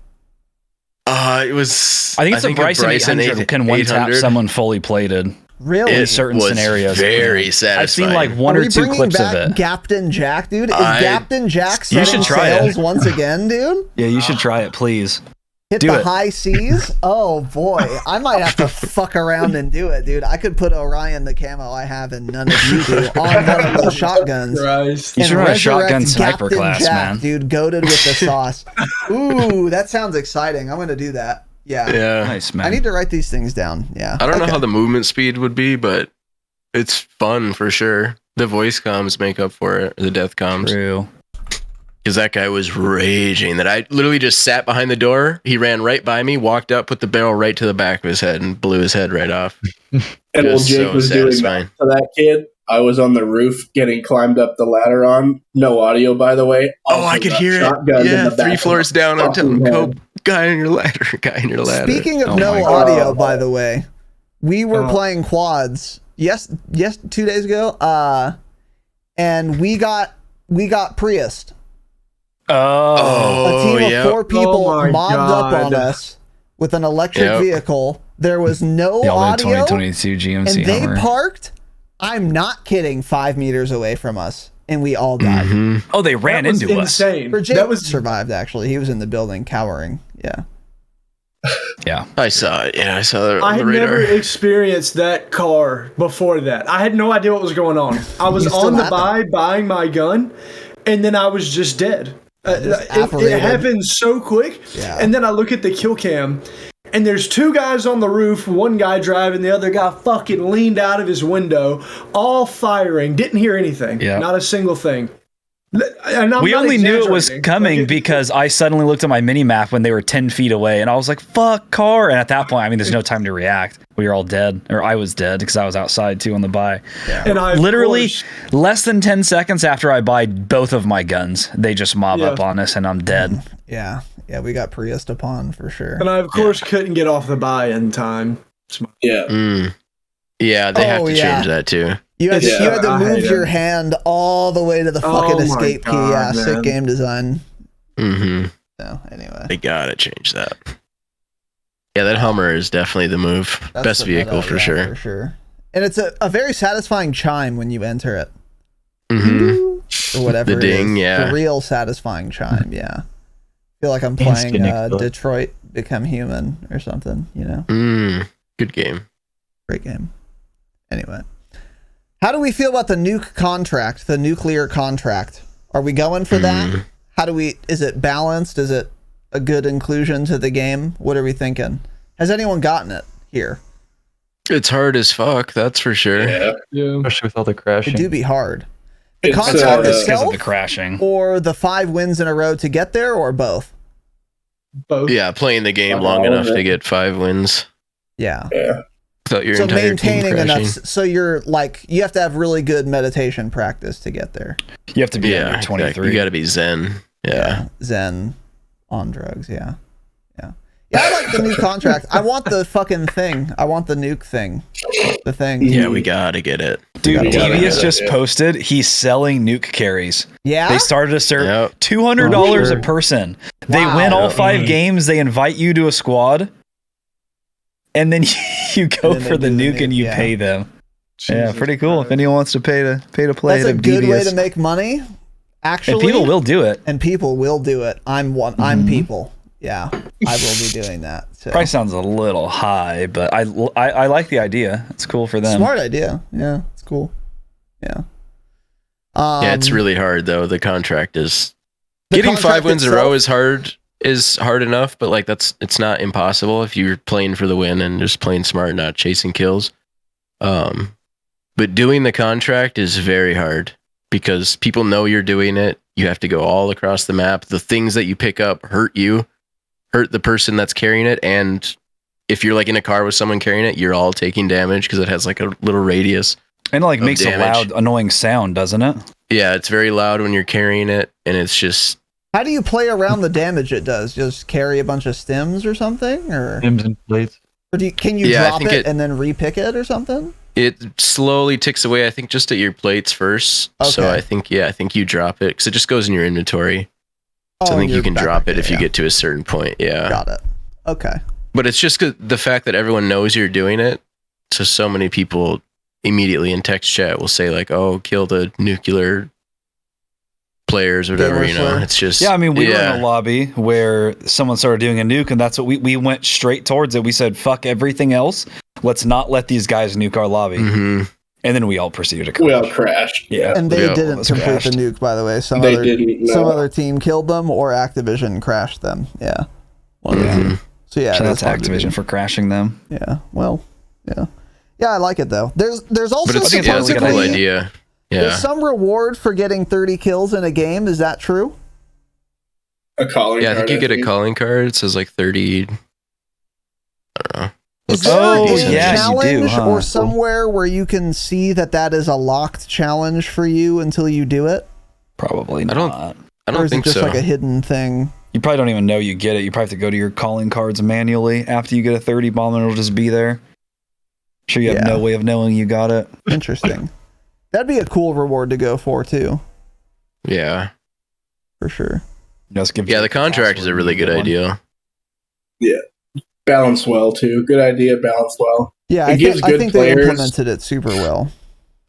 It was. I think it's a Bryson 800 can one tap 800. someone fully plated Really? in It certain was scenarios. very I've satisfying. seen like one Are or we 2 bringing clips back of it. Captain Jack, dude? Is I- Captain Jack You setting should try it. sails once again, dude? Yeah, you should try it, please. Hit Do the it. high seas? Oh boy, I might have to fuck around and do it, dude. I could put Orion the camo I have and none of you do on one of those shotguns. Christ. You should and run a resurrect shotgun sniper Captain class, Jack, man. dude, goaded with the sauce. Ooh, that sounds exciting. I'm gonna do that. Yeah. Yeah. Nice, man. I need to write these things down. Yeah. I don't know Okay. how the movement speed would be, but it's fun for sure. The voice comms make up for it, or the death comms. True. Because that guy was raging. That I literally just sat behind the door. He ran right by me, walked up, put the barrel right to the back of his head, and blew his head right off. And while Just Jake so was doing that satisfying. to that kid, I was on the roof getting climbed up the ladder on. No audio, by the way. Oh, Also I could got hear it. shotgunned in Yeah, the back 3 of floors my down. I'm telling fucking Cope, head. guy in your ladder, guy in your ladder. Speaking of Oh no my audio, God. by the way, we were playing quads. Yes, 2 days ago. And we got Priused. Oh. A team of yeah. 4 people Oh my mobbed up God. on us with an electric Yep. vehicle. There was no Y'all did audio, 2022 GMC and they Hummer. parked. I'm not kidding. 5 meters away from us, and we all died. Mhm. Oh, they ran That was into us. insane. Or Jake That was survived. Actually, he was in the building cowering. Yeah. Yeah. I saw it. Yeah, I saw it I on the had radar. never experienced that car before that. I had no idea what was going on. I was You still on the haven't. buying my gun, and then I was just dead. Just It apparated. happened so quick. Yeah. And then I look at the kill cam, and there's 2 guys on the roof, one guy driving, the other guy fucking leaned out of his window, all firing. Didn't hear anything. Yeah. Not a single thing. And I'm We not only knew it was exaggerating. coming Like, because I suddenly looked at my mini map when they were 10 feet away, and I was like, "Fuck car!" And at that point, I mean, there's no time to react. We were all dead, or I was dead because I was outside too on the buy. and I, of Literally, course, less than 10 seconds after I buy both of my guns, they just mob Yeah. up on us, and I'm dead. Yeah, we got Prius upon for sure. and I of course couldn't get off the buy in time. Yeah. Yeah, they have Oh, to yeah. change that too. You had, Yeah, you had to I move hate your it. hand all the way to the fucking Oh my escape key. God, Yeah, sick man. game design. Mm-hmm. So anyway, They gotta change that. Yeah, that Hummer is definitely the move. that's Best the vehicle meta, for yeah, sure. For sure. And it's a very satisfying chime when you enter it, Mm-hmm. or whatever. The ding, it is. yeah. The real satisfying chime. Yeah. Feel like I'm Instant playing explode. Detroit Become Human or something. You know, Good game. great game. Anyway, how do we feel about the nuke contract, the nuclear contract? Are we going for that? How do we? Is it balanced? Is it a good inclusion to the game? What are we thinking? Has anyone gotten it here? It's hard as fuck, that's for sure. Yeah. Yeah. Especially with all the It crashing. do be hard. The It's, contract uh, Because of itself, the crashing. or the 5 wins in a row to get there, or both? Both. Yeah, playing the game Fuck long all enough of it. to get 5 wins Yeah. Yeah. without your So entire team maintaining enough. crashing. So you're like, you have to have really good meditation practice to get there. You have to be Yeah, under exactly. 23. You gotta be zen. Yeah. Zen on drugs. Yeah. Yeah, I like the new contract. I want the fucking thing. I want the nuke thing. The thing. Yeah, we gotta get it. Dude, gotta get Devious it, just yeah. posted he's selling nuke carries. Yeah? They started a serve Yep. $200 Oh, a person. They Wow. win all Yep. 5 games. They invite you to a squad, and then you go And then for the they do the nuke and nuke, you yeah. pay them. Yeah, Jesus pretty cool. If Christ. anyone wants to pay to play, That's a them good way Devious. to make money. Actually. And people will do it. And people will do it. I'm people. Yeah. I will be doing that. So. Price sounds a little high, but I like the idea. It's cool for them. Smart idea. Yeah. It's cool. Yeah. Yeah, it's really hard though. The contract is The getting 5 contract wins in a row itself- is hard enough, but like it's not impossible if you're playing for the win and just playing smart, not chasing kills. But doing the contract is very hard because people know you're doing it. You have to go all across the map. The things that you pick up hurt you, hurt the person that's carrying it, and if you're like in a car with someone carrying it, you're all taking damage because it has like a little radius. And it like of makes a damage. loud, annoying sound, doesn't it? Yeah, it's very loud when you're carrying it, and it's just How do you play around the damage it does? Just carry a bunch of stems or something? Or Stims and plates. can you Yeah, I drop think it it- and then repick it or something? it slowly ticks away. I think just at your plates first. So Okay. I think you drop it because it just goes in your inventory. So I think you you're can back drop there, it if you yeah. get to a certain point. Yeah. Got it. Okay. But it's just 'cause the fact that everyone knows you're doing it. So many people immediately in text chat will say like, "Oh, kill the nuclear players," or whatever. Gamer You know, Slayer. it's just Yeah, I mean, we were in yeah. a lobby where someone started doing a nuke, and that's what we went straight towards it. We said, "Fuck everything else. Let's not let these guys nuke our lobby." Mhm. And then we all proceeded to crash. We all crashed. Yeah. And they Yeah, didn't was complete crashed. the nuke, by the way. Some They other didn't. some No. other team killed them, or Activision crashed them. Yeah. One of the two. So yeah, Shout out that's to hard to Activision do. for crashing them. Yeah. Well. Yeah. Yeah, I like it though. There's also But it's, think yeah, it's a cool supposedly idea. there's Yeah. some reward for getting 30 kills in a game. Is that true? A calling Yeah, I card. think you get a calling card. It says like 30. I don't know. Is there Oh, a yeah, you challenge do, huh? or somewhere where you can see that is a locked challenge for you until you do it? Probably not. I Or don't is it think just so. like a hidden thing? You probably don't even know you get it. You probably have to go to your calling cards manually after you get a 30 bomb, and it'll just be there. Sure, you have Yeah. no way of knowing you got it. Interesting. That'd be a cool reward to go for too, Yeah. for sure. Just give Yeah, you the contract is a really good one. idea. Balance well too. Good idea. Balance well. Yeah, It I gives think, I good think they players- implemented it super well.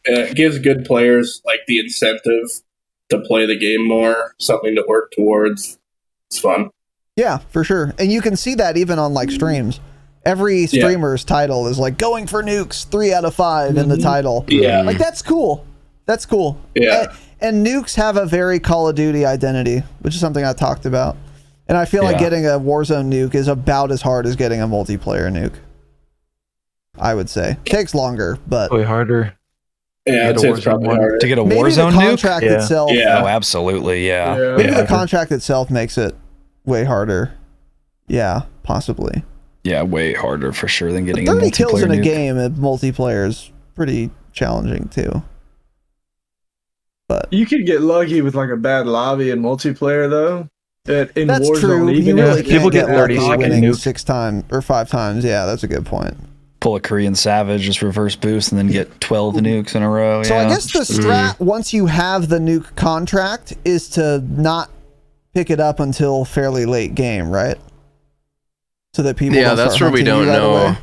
It gives good players like the incentive to play the game more. Something to work towards. It's fun. Yeah, for sure. And you can see that even on like streams. Every streamer's title is like going for nukes, 3 out of 5 in the title. Yeah. Like that's cool. That's cool. Yeah. And nukes have a very Call of Duty identity, which is something I talked about. And I feel like Yeah. getting a Warzone nuke is about as hard as getting a multiplayer nuke. I would say. Takes longer, but Way harder. Yeah, I'd say it's probably harder. To get a Maybe Warzone the nuke? contract Yeah. itself. Yeah. Oh, absolutely. Yeah. Maybe Yeah. the contract itself makes it way harder. Yeah, possibly. Yeah, way harder for sure than getting a 30 multiplayer kills in a nuke. game in multiplayer is pretty challenging too. But You could get lucky with like a bad lobby in multiplayer though. In that's Warzone, true. You even really if- people can't get 30 lucky second winning nukes. 6 times or 5 times. Yeah, that's a good point. Pull a Korean Savage, just reverse boost, and then get 12 nukes in a row. So yeah. I guess the strat once you have the nuke contract is to not pick it up until fairly late game, right? So that people Yeah, don't that's start where we hunting you don't right know. away.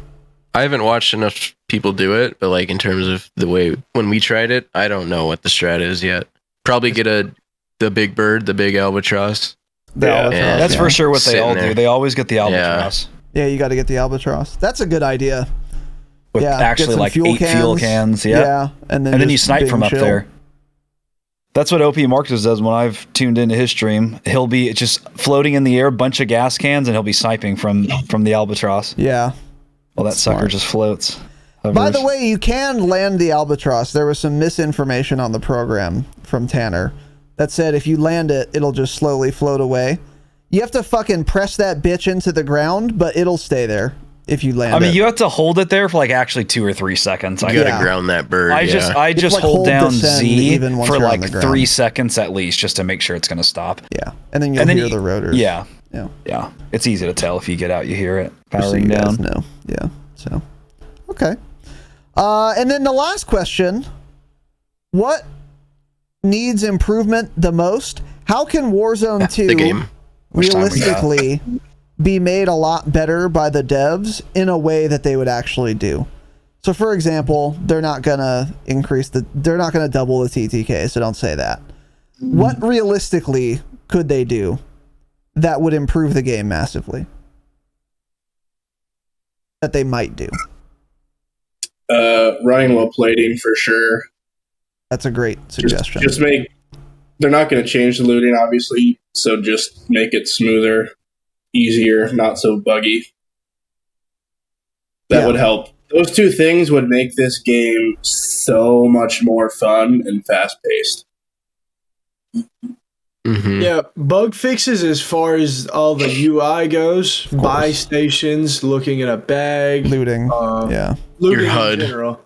I haven't watched enough people do it, but like in terms of the way when we tried it, I don't know what the strat is yet. Probably get the big bird, the big albatross. The Yeah. albatross, Yeah. That's yeah. for sure what they Sitting all there. do. They always get the albatross Yeah, you got to get the albatross. That's a good idea. with Yeah, get actually some like 8 fuel cans. Yeah. and then And then you just snipe bing from up chill. there. That's what OP Marcus does when I've tuned into his stream. He'll be just floating in the air, bunch of gas cans, and he'll be sniping from the albatross. Yeah. Well, that sucker Smart. just floats. By hovers. the way, you can land the albatross. There was some misinformation on the program from Tanner that said if you land it, it'll just slowly float away. You have to fucking press that bitch into the ground, but it'll stay there if you land I mean, it. you have to hold it there for like actually 2 or 3 seconds. You I, gotta Yeah. ground that bird. I just like, hold hold down the send Z even once for you're on like the ground. 3 seconds at least, just to make sure it's gonna stop. Yeah. And then you'll And then hear you- the rotors. Yeah, Yeah. yeah. It's easy to tell if you get out. You hear it Just so powering you guys down. know. Yeah. So, okay. And then the last question: what needs improvement the most? How can Warzone 2 the game. Which time we got? realistically be made a lot better by the devs in a way that they would actually do? So, for example, they're not gonna double the TTK, so don't say that. What realistically could they do that would improve the game massively? That they might do. Running while plating for sure. That's a great suggestion. Just make. They're not going to change the looting, obviously, so just make it smoother, easier, not so buggy. That Yeah. would help. Those 2 things would make this game so much more fun and fast paced. Mhm. Yeah, bug fixes as far as all the UI goes. Buy stations, looking at a bag, Looting. uh, Yeah. looting Your HUD. in general.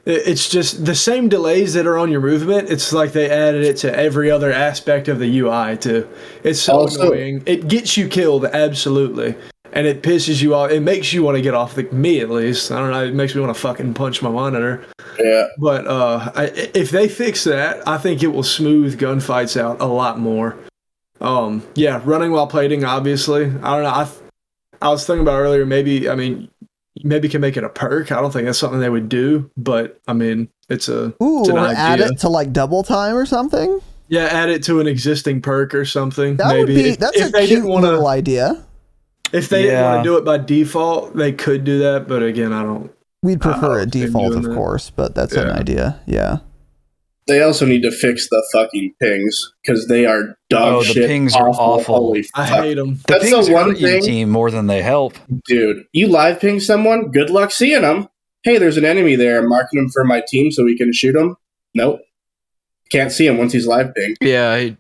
It's just the same delays that are on your movement. It's like they added it to every other aspect of the UI too. It's so Also- annoying. It gets you killed, absolutely, and it pisses you off. It makes you want to get off me at least. I don't know. It makes me want to fucking punch my monitor. Yeah. But if they fix that, I think it will smooth gunfights out a lot more. Yeah, running while plating, obviously. I don't know. I was thinking about earlier. Maybe you can make it a perk. I don't think that's something they would do, but I mean, it's an Ooh, or add idea. it to like double time or something. Yeah, add it to an existing perk or something. That maybe would be. That's a they cute didn't want little to. idea. If they didn't want Yeah. to do it by default, they could do that. But again, I don't. We'd prefer a don't see them default, doing of that. course, but that's an Yeah. idea. Yeah. They also need to fix the fucking pings because they are dog Oh, the shit. pings are awful. Holy I fuck. hate them. The That's pings the one hurt you, thing- team, more than they help. Dude, you live ping someone, good luck seeing them. Hey, there's an enemy there. I'm marking him for my team so we can shoot him. Nope. Can't see him once he's live ping. Yeah. I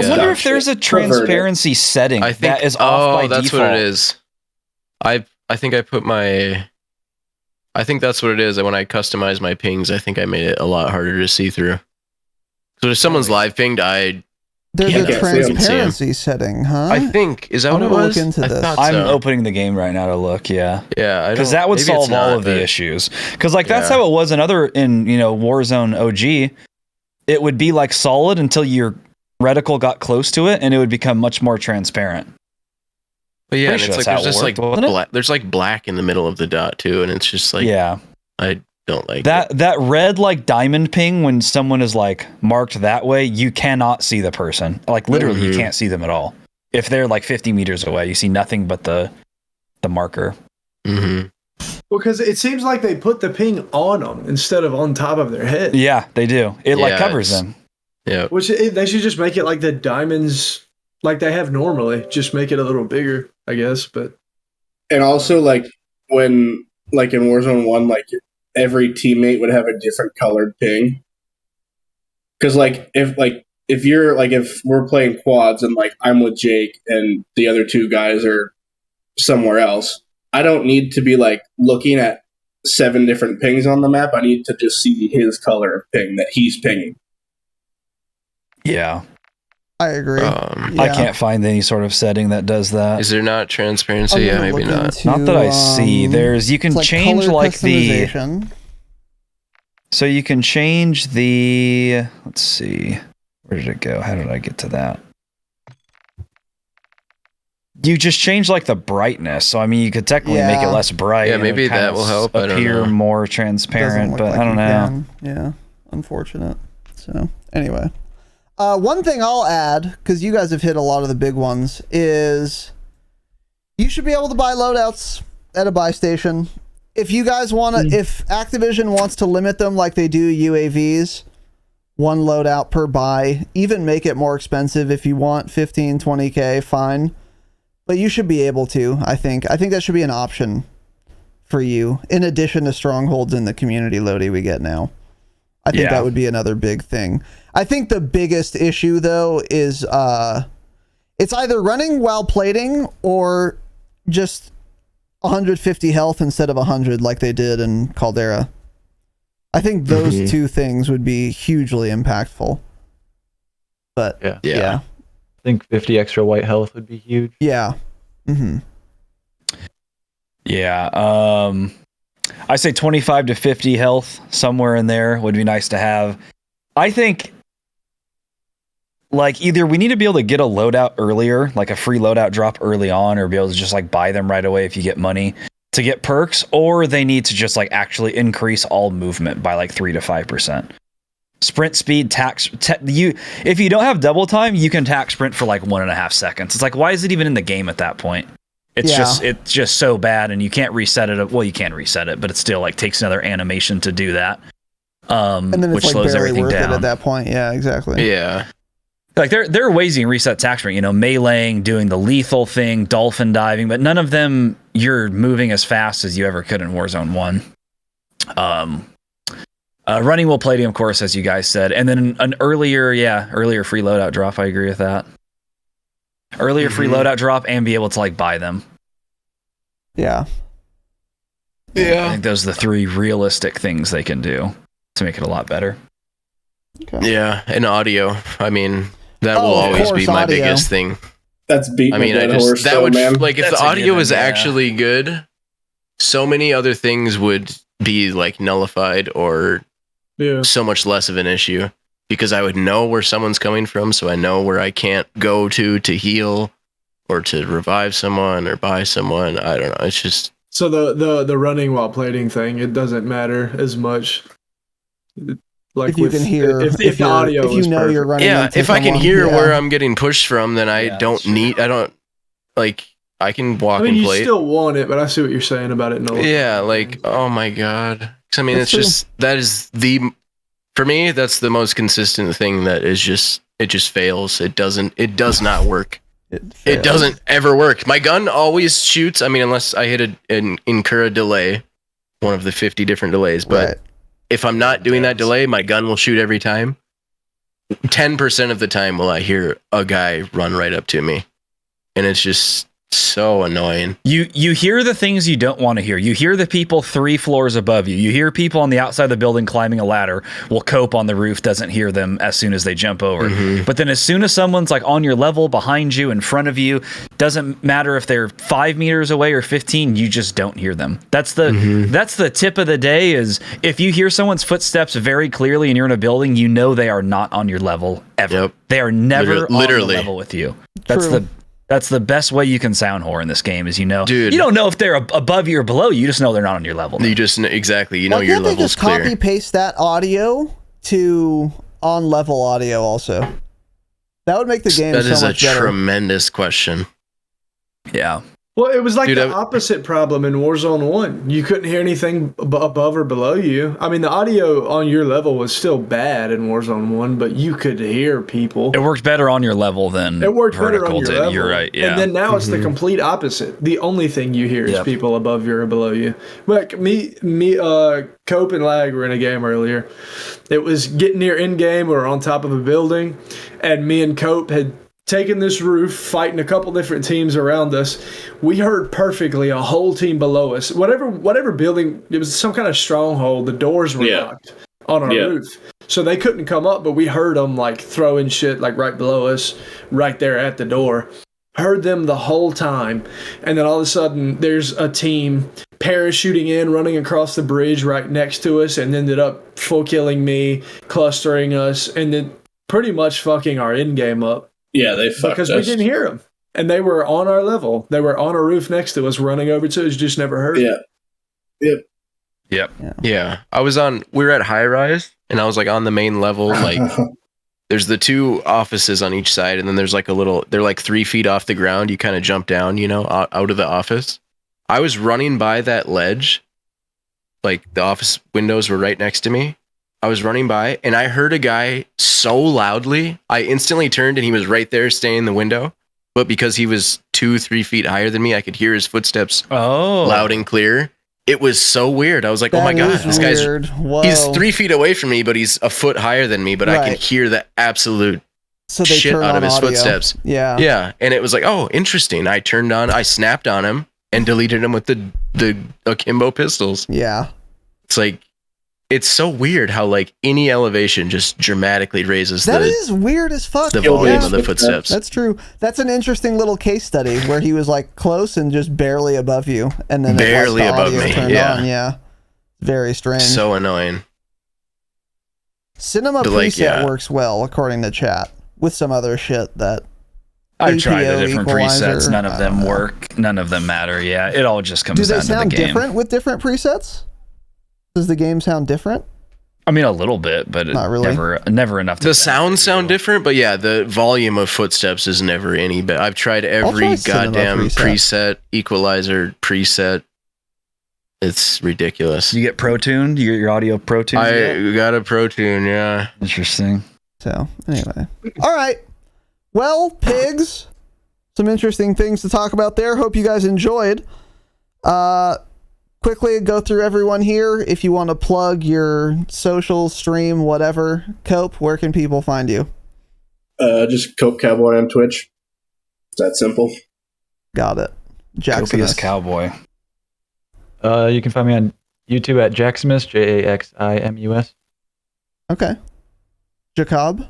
Yeah. wonder if there's a Perverted. transparency setting I think that is off by that's default. what it is. I think I put my. I think that's what it is. When I customize my pings, I think I made it a lot harder to see through. So if someone's live pinged, There's Yeah, a I can't see 'em. transparency setting, huh? I think is that I'm what it gonna was? look into I this. thought I'm so. opening the game right now to look. Yeah. Yeah, Because that would maybe it's solve all not, of the but- issues. Because like that's Yeah. how it was in Warzone OG. It would be like solid until your reticle got close to it, and it would become much more transparent. But yeah, and Pretty it's sure like that's how there's it just like worked, wasn't it? black. There's like black in the middle of the dot too, and it's just like Yeah, I don't like that red like diamond ping when someone is like marked that way, you cannot see the person. Like literally, you Mhm. can't see them at all. If they're like 50 meters away, you see nothing but the marker. Mm-hmm. Because it seems like they put the ping on them instead of on top of their head. Yeah, they do. It like Yeah, covers it's- them. Yeah. They should just make it like the diamonds, like they have normally. Just make it a little bigger, I guess. But And also, like, when, like, in Warzone 1, like, every teammate would have a different colored ping. Because if we're playing quads and like I'm with Jake and the other two guys are somewhere else, I don't need to be like looking at 7 different pings on the map. I need to just see his color of ping that he's pinging. Yeah. I agree. I can't find any sort of setting that does that. Is there not transparency? Yeah, maybe not. Not that I see. You can change like the. So you can change the. Let's see. Where did it go? How did I get to that? You just change like the brightness. So I mean, you could technically make it less bright. Yeah, maybe that will help. Appear more transparent, but I don't know. Yeah, unfortunate. So anyway. One thing I'll add, because you guys have hit a lot of the big ones, is you should be able to buy loadouts at a buy station. If you guys want to, if Activision wants to limit them like they do UAVs, 1 loadout per buy, even make it more expensive if you want 15, 20K, fine. But you should be able to, I think. I think that should be an option for you, in addition to strongholds in the community loadie we get now. I think that would be another big thing. I think the biggest issue, though, is it's either running while plating or just 150 health instead of 100 like they did in Caldera. I think those two things would be hugely impactful. But, yeah. I think 50 extra white health would be huge. Yeah. Mm-hmm. Yeah. I say 25 to 50 health, somewhere in there would be nice to have. I think like either we need to be able to get a loadout earlier, like a free loadout drop early on, or be able to just like buy them right away if you get money to get perks, or they need to just like actually increase all movement by like 3 to 5%. Sprint speed, if you don't have double time, you can tack sprint for like 1.5 seconds. It's like, why is it even in the game at that point? It's just so bad, and you can't reset it. Well, you can reset it, but it still like takes another animation to do that. And then which it's like slows barely everything worth down it at that point. Yeah, exactly. Yeah. Like there are ways you can reset tack sprint, meleeing, doing the lethal thing, dolphin diving, but none of them you're moving as fast as you ever could in Warzone 1. Running while plating, of course, as you guys said, and then an earlier free loadout drop. I agree with that. Earlier free loadout drop and be able to like buy them. Yeah. I think those are the 3 realistic things they can do to make it a lot better. Okay. Yeah, and audio. I mean, that will always be my biggest thing. That's beating a dead horse, that would man. like if the audio is actually good, so many other things would be like nullified or so much less of an issue, because I would know where someone's coming from, so I know where I can't go to heal or to revive someone or buy someone. I don't know. It's just so the running while plating thing. It doesn't matter as much. Like if you can hear, if the audio, if you know you're running. Yeah, if I can hear where I'm getting pushed from, then I don't like. I can walk and play. You still want it, but I see what you're saying about it. Yeah, like oh my god. I mean, for me, that's the most consistent thing that is it just fails. It does not work. It doesn't ever work. My gun always shoots. I mean, unless I hit incur a delay, one of the 50 different delays. But if I'm not doing that delay, my gun will shoot every time. 10% of the time will I hear a guy run right up to me. And it's just so annoying. You hear the things you don't want to hear. You hear the people 3 floors above you. You hear people on the outside of the building climbing a ladder. Well, Cope on the roof doesn't hear them as soon as they jump over. But then as soon as someone's like on your level, behind you, in front of you, doesn't matter if they're 5 meters away or 15, you just don't hear them. That's the tip of the day, is if you hear someone's footsteps very clearly and you're in a building, you know they are not on your level ever. Yep. They are never on the level with you. That's the best way you can sound whore in this game, is Dude, you don't know if they're above you or below you. You just know they're not on your level. You just exactly. You know your level's clear. Why can't they just copy paste that audio to on level audio also? That would make the game so much better. That is a tremendous question. Yeah. Well, it was like Dude, the opposite problem in Warzone 1. You couldn't hear anything above or below you. I mean, the audio on your level was still bad in Warzone 1, but you could hear people. It worked better on your level than It worked better vertical on your did. level. You're right. Yeah. And then now it's the complete opposite. The only thing you hear is Yep. people above you or below you. Like Cope and Lag were in a game earlier. It was getting near end game or on top of a building, and me and Cope had taken this roof, fighting a couple different teams around us. We heard perfectly a whole team below us. Whatever building, it was some kind of stronghold. The doors were locked on our roof, so they couldn't come up. But we heard them like throwing shit like right below us, right there at the door. Heard them the whole time, and then all of a sudden, there's a team parachuting in, running across the bridge right next to us, and ended up full killing me, clustering us, and then pretty much fucking our end game up. Yeah, they fucked Because us. we didn't hear them. And they were on our level. They were on a roof next to us, running over to us, just never heard. Yeah. Yeah. We were at high rise, and I was like on the main level, like there's the two offices on each side, and then there's like they're like 3 feet off the ground. You kind of jump down, out of the office. I was running by that ledge, like the office windows were right next to me. I was running by, and I heard a guy so loudly, I instantly turned, and he was right there staying in the window. But because he was 2-3 feet higher than me, I could hear his footsteps loud and clear. It was so weird. I was like, oh my God, this guy's, he's 3 feet away from me, but he's a foot higher than me, but I can hear the absolute shit out of his footsteps. Yeah. Yeah. And it was like, oh, interesting. I snapped on him and deleted him with the akimbo pistols. Yeah. It's like, it's so weird how like any elevation just dramatically raises that is weird as fuck. the volume of the footsteps. That's true. That's an interesting little case study where he was like close and just barely above you, and then barely the above audio me. turned on. Yeah, very strange. So annoying. Cinema preset works well according to chat with some other shit that I've tried the APO different equalizer, presets. None of them work. None of them matter. Yeah, it all just comes do they down to the sound game. different with different presets? Does the game sound different? I mean, a little bit, but Not really. never enough. To The sounds sound different, but yeah, the volume of footsteps is never any. But I've tried every goddamn preset, equalizer preset. It's ridiculous. You get Pro Tuned? Your audio Pro Tuned? I got a Pro Tune, yeah. Interesting. So anyway, all right. Well, pigs, some interesting things to talk about there. Hope you guys enjoyed. Quickly go through everyone here. If you want to plug your social stream, whatever. Cope, where can people find you? Just Cope Cowboy on Twitch. It's that simple. Got it. Copious Cowboy. You can find me on YouTube at Jaximus, Jaximus. Okay. Jacob?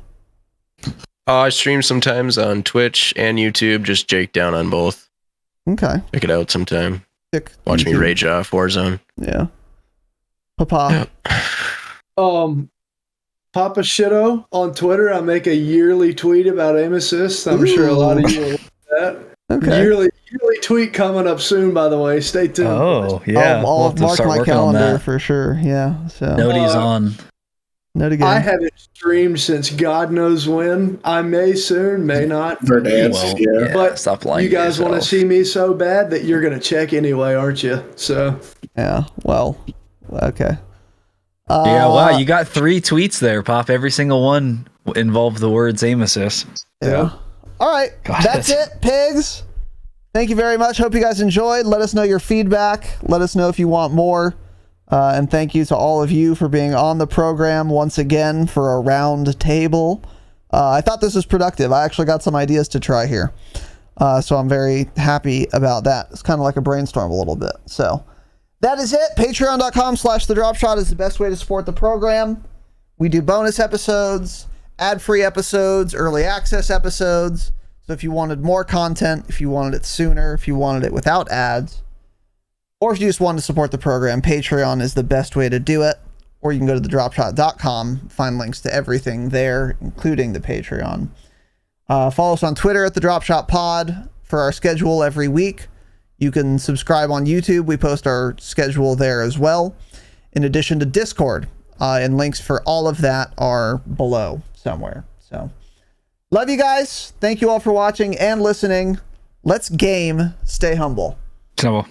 I stream sometimes on Twitch and YouTube, just Jake down on both. Okay. Check it out sometime. Watch me YouTube. rage off Warzone. Yeah. Papa. Papa Shitto on Twitter. I make a yearly tweet about aim assist. I'm sure a lot of you will like that. Okay. Yearly tweet coming up soon, by the way. Stay tuned. Oh, yeah. I'll We'll have to mark start my working on calendar that. for sure. Yeah. So Noties on. note again. I haven't streamed since God knows when. I may soon, may not. Verdance, yeah. But stop lying you to guys want to yourself. see me so bad that you're going to check anyway, aren't you? So Yeah. Well. Okay. Yeah, wow, you got 3 tweets there, Pop. Every single one involved the words aim assist. Yeah. All right. Got That's it, pigs. Thank you very much. Hope you guys enjoyed. Let us know your feedback. Let us know if you want more. And thank you to all of you for being on the program once again for a round table. I thought this was productive. I actually got some ideas to try here. So I'm very happy about that. It's kind of like a brainstorm a little bit. So that is it. Patreon.com/thedropshot is the best way to support the program. We do bonus episodes, ad-free episodes, early access episodes. So if you wanted more content, if you wanted it sooner, if you wanted it without ads, or if you just wanted to support the program, Patreon is the best way to do it. Or you can go to thedropshot.com, find links to everything there, including the Patreon. Follow us on Twitter at thedropshotpod for our schedule every week. You can subscribe on YouTube. We post our schedule there as well, in addition to Discord. And links for all of that are below somewhere. So, love you guys. Thank you all for watching and listening. let's game, stay humble. So